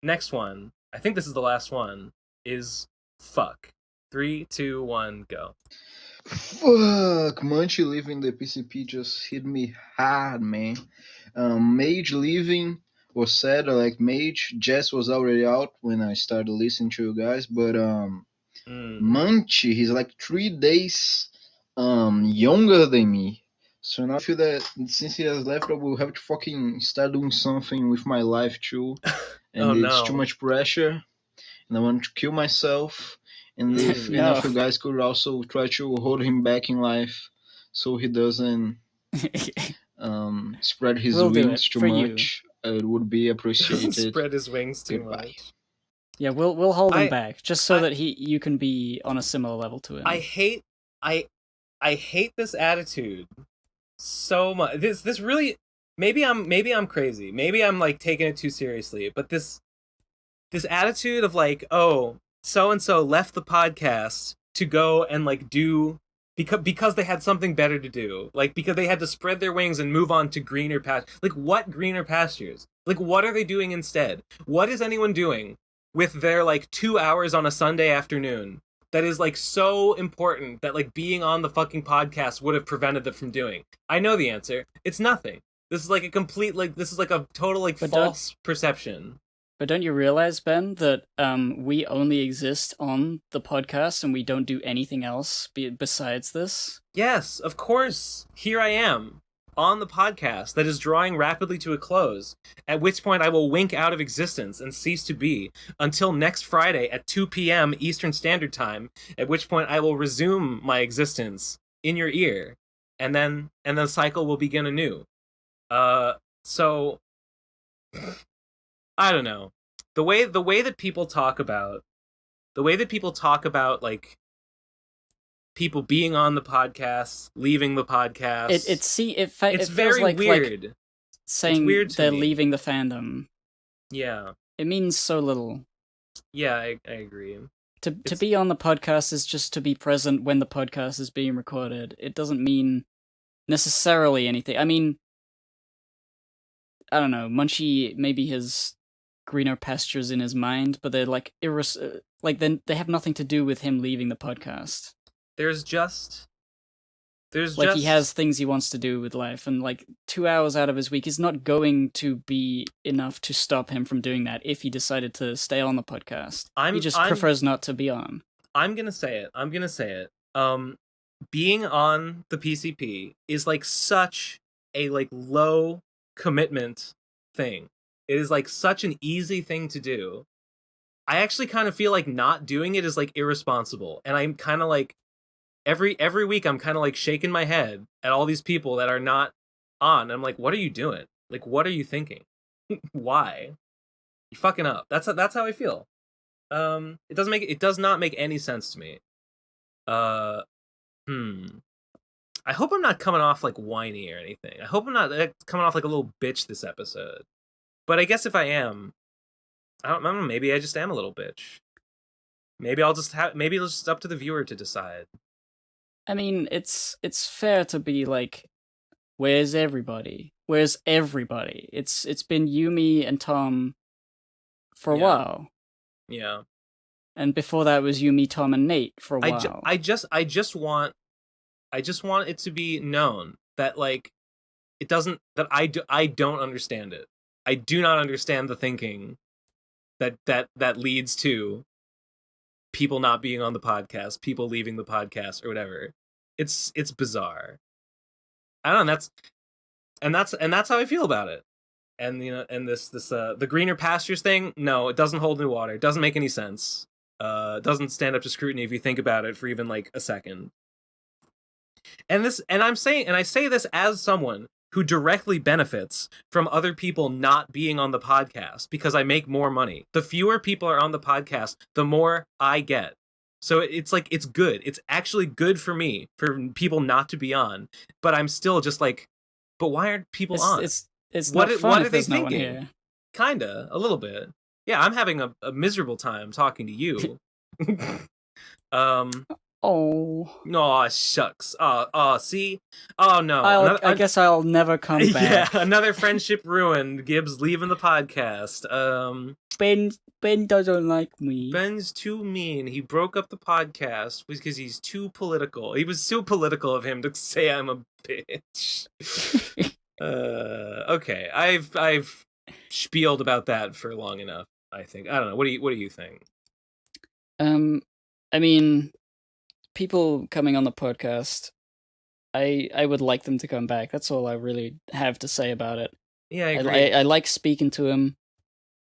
Next one. I think this is the last one. Is fuck. 3, 2, 1, go. Fuck, Munchie leaving the PCP just hit me hard, man. Mage leaving was sad. Like Mage, Jess was already out when I started listening to you guys, but Munchie, he's like 3 days younger than me. So now I feel that since he has left, I will have to fucking start doing something with my life too, and it's too much pressure, and I want to kill myself. And if enough of you guys could also try to hold him back in life so he doesn't spread his wings too much, it would be appreciated. Spread his wings too much. Yeah, we'll hold him back just so that you can be on a similar level to him. I hate this attitude so much. This really, maybe I'm crazy. Maybe I'm like taking it too seriously. But this attitude of like, oh, so and so left the podcast to go and like do because they had something better to do, like because they had to spread their wings and move on to greener pastures. Like what greener pastures? Like what are they doing instead? What is anyone doing with their like 2 hours on a Sunday afternoon that is like so important that like being on the fucking podcast would have prevented them from doing? I know the answer. It's nothing. This is like a complete this is like a total like false perception. But don't you realize, Ben, that we only exist on the podcast and we don't do anything else besides this? Yes, of course. Here I am on the podcast that is drawing rapidly to a close, at which point I will wink out of existence and cease to be until next Friday at 2 p.m. Eastern Standard Time, at which point I will resume my existence in your ear, and then the cycle will begin anew. So I don't know. The way that people talk about like people being on the podcast, leaving the podcast. It very feels weird. Like saying it's weird to they're me. leaving the fandom. Yeah. It means so little. Yeah, I agree. To be on the podcast is just to be present when the podcast is being recorded. It doesn't mean necessarily anything. I mean, I don't know. Munchie maybe has greener pastures in his mind, but they're like then they have nothing to do with him leaving the podcast. There's he has things he wants to do with life, and like 2 hours out of his week is not going to be enough to stop him from doing that if he decided to stay on the podcast. He just prefers not to be on. I'm gonna say it. Being on the PCP is like such a like low commitment thing. It is like such an easy thing to do. I actually kind of feel like not doing it is like irresponsible, and I'm kind of like every week I'm kind of like shaking my head at all these people that are not on. I'm like, what are you doing? Like, what are you thinking? Why? You're fucking up. That's how I feel. It does not make any sense to me. I hope I'm not coming off like whiny or anything. I hope I'm not coming off like a little bitch this episode. But I guess if I am, I don't know, maybe I just am a little bitch. Maybe it's just up to the viewer to decide. I mean, it's fair to be like, where's everybody? Where's everybody? It's been Yumi and Tom for a while. Yeah. And before that was Yumi, Tom, and Nate for a while. I just want it to be known that like it doesn't that I don't understand it. I do not understand the thinking that leads to people not being on the podcast, people leaving the podcast or whatever. It's bizarre. I don't know, that's how I feel about it. And you know, and this the greener pastures thing, no, it doesn't hold any water. It doesn't make any sense. It doesn't stand up to scrutiny if you think about it for even like a second. And I say this as someone who directly benefits from other people not being on the podcast because I make more money. The fewer people are on the podcast, the more I get. So it's like, it's good. It's actually good for me, for people not to be on. But I'm still just like, but why aren't people on? It's what are they thinking? No one Kinda, a little bit. Yeah, I'm having a miserable time talking to you. No, shucks. See? Oh no. I guess I'll never come back. Yeah, another friendship ruined. Gibbs leaving the podcast. Ben doesn't like me. Ben's too mean. He broke up the podcast because he's too political. He was too political of him to say I'm a bitch. Okay. I've spieled about that for long enough, I think. I don't know. What do you think? I mean, people coming on the podcast, I would like them to come back. That's all I really have to say about it. Yeah, I agree. I like speaking to him.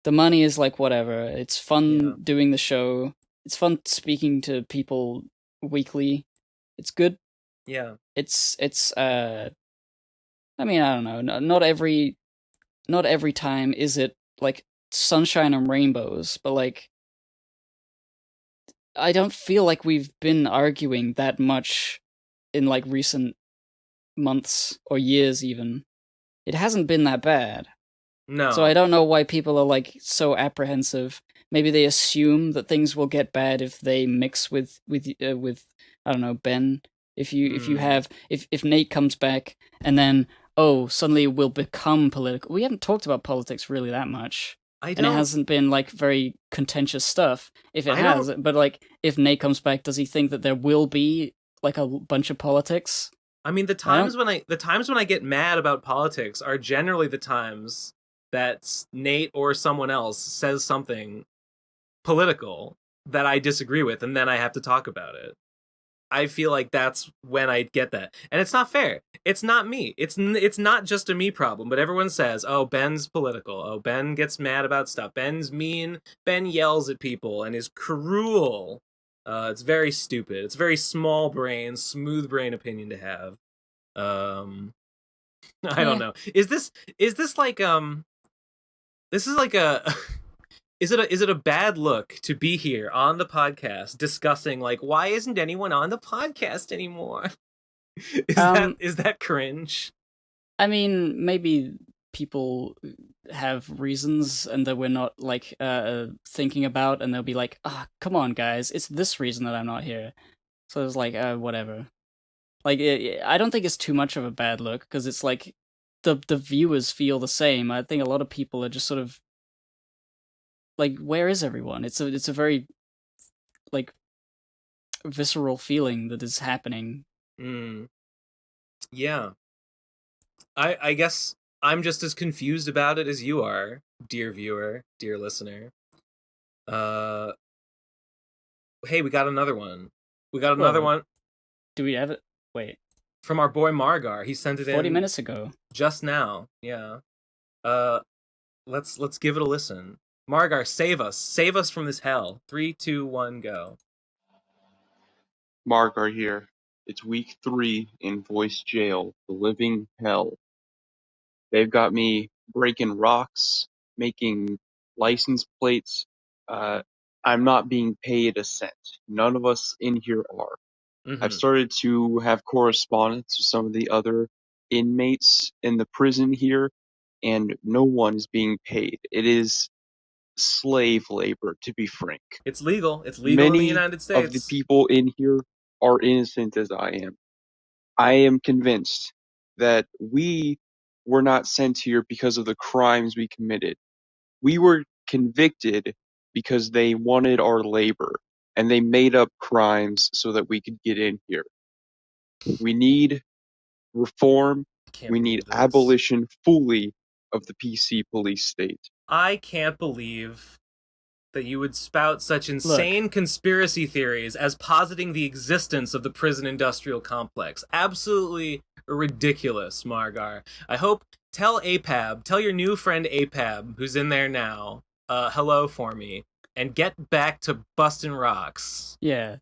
The money is like whatever. It's fun doing the show. It's fun speaking to people weekly. It's good. Yeah. It's I mean, I don't know. Not every time is it like sunshine and rainbows, but like I don't feel like we've been arguing that much in like recent months or years even. It hasn't been that bad. No. So I don't know why people are like so apprehensive. Maybe they assume that things will get bad if they mix with I don't know, Ben. If Nate comes back and then suddenly we'll become political. We haven't talked about politics really that much. And it hasn't been like very contentious stuff. If it has, but like if Nate comes back, does he think that there will be like a bunch of politics? I mean, the times when I get mad about politics are generally the times that Nate or someone else says something political that I disagree with, and then I have to talk about it. I feel like that's when I get that. And it's not fair. It's not me. It's not just a me problem, but everyone says, oh, Ben's political. Oh, Ben gets mad about stuff. Ben's mean. Ben yells at people and is cruel. It's very stupid. It's very small brain, smooth brain opinion to have. I don't know. Is this like this is like a is it a bad look to be here on the podcast discussing like why isn't anyone on the podcast anymore? Is that cringe? I mean, maybe people have reasons and that we're not like thinking about, and they'll be like, come on guys, it's this reason that I'm not here. So it's like whatever. Like I don't think it's too much of a bad look, because it's like the viewers feel the same. I think a lot of people are just sort of like, where is everyone? It's a very like visceral feeling that is happening. Yeah. I guess I'm just as confused about it as you are, dear viewer, dear listener. Hey, we got another one. One. Do we have it? Wait. From our boy Margar. He sent it 40 minutes ago. Just now. Yeah. Let's give it a listen. Margar, save us. Save us from this hell. 3, 2, 1, go. Margar here. It's week 3 in Voice Jail, the living hell. They've got me breaking rocks, making license plates. I'm not being paid a cent. None of us in here are. I've started to have correspondence with some of the other inmates in the prison here, and no one is being paid. It is slave labor, to be frank. It's legal. It's legal in the United States. Many of the people in here are innocent as I am. I am convinced that we were not sent here because of the crimes we committed. We were convicted because they wanted our labor, and they made up crimes so that we could get in here. We need reform. We need abolition fully of the PC police state. I can't believe that you would spout such insane conspiracy theories as positing the existence of the prison industrial complex. Absolutely ridiculous, Margar. I hope, tell your new friend APAB, who's in there now, hello for me, and get back to busting rocks. Yeah,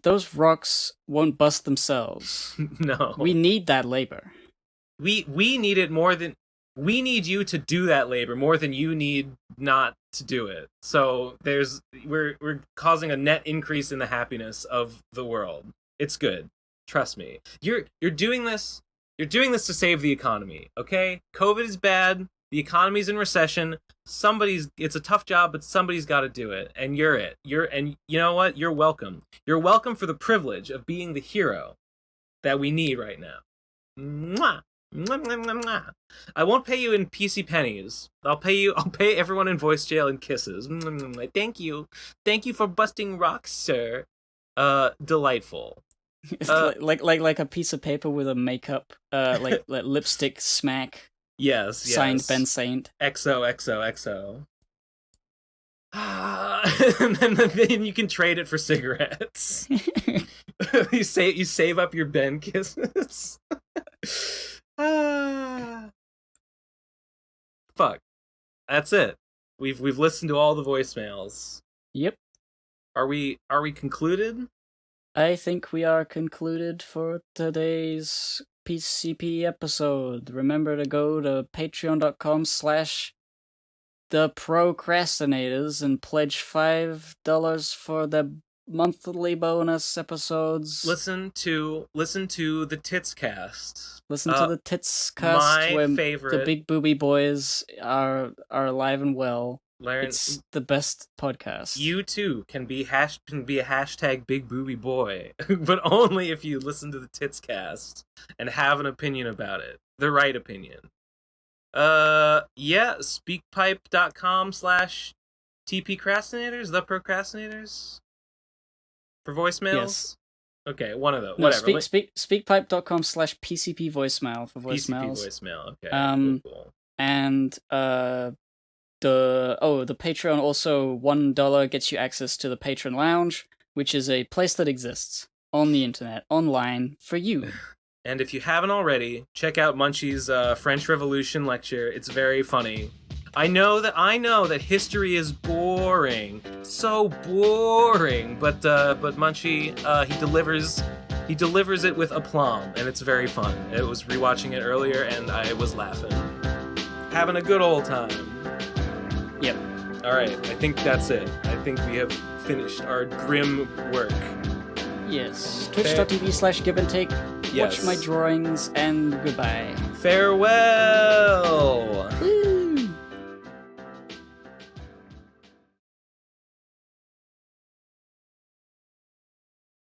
those rocks won't bust themselves. No. We need that labor. We need it more than... We need you to do that labor more than you need not to do it. So we're causing a net increase in the happiness of the world. It's good. Trust me. You're doing this. You're doing this to save the economy. Okay? COVID is bad. The economy's in recession. It's a tough job, but somebody's got to do it. And you're it. And you know what? You're welcome. You're welcome for the privilege of being the hero that we need right now. Mwah! Mwah, mwah, mwah, mwah. I won't pay you in PC pennies. I'll pay everyone in Voice Jail in kisses. Mwah, mwah, mwah. Thank you for busting rocks, sir. Delightful. It's like a piece of paper with a makeup like lipstick smack. Yes. Signed Ben Saint. XOXOXO. And then you can trade it for cigarettes. you save up your Ben kisses. Fuck. That's it. We've listened to all the voicemails. Yep. Are we concluded? I think we are concluded for today's PCP episode. Remember to go to patreon.com/the Pro Crastinators and pledge $5 for the monthly bonus episodes. Listen to the Tits Cast. Listen to the Tits Cast, where favorite. The Big Booby Boys are alive and well. It's the best podcast. You too can be a hashtag Big Booby Boy, but only if you listen to the Tits Cast and have an opinion about it, the right opinion. Yeah, speakpipe.com/TP Crastinators, the Procrastinators? For voicemails? Yes. Okay, one of those. No, Whatever. speakpipe.com/PCP voicemail for voicemails. PCP voicemail, okay. Cool. And the Patreon also $1 gets you access to the Patreon Lounge, which is a place that exists on the internet, online, for you. And if you haven't already, check out Munchie's French Revolution lecture. It's very funny. I know that history is boring, so boring. But Munchie, he delivers it with aplomb, and it's very fun. I was rewatching it earlier, and I was laughing, having a good old time. Yep. All right, I think that's it. I think we have finished our grim work. Yes. Twitch.tv/give and take. Yes. Watch my drawings, and goodbye. Farewell.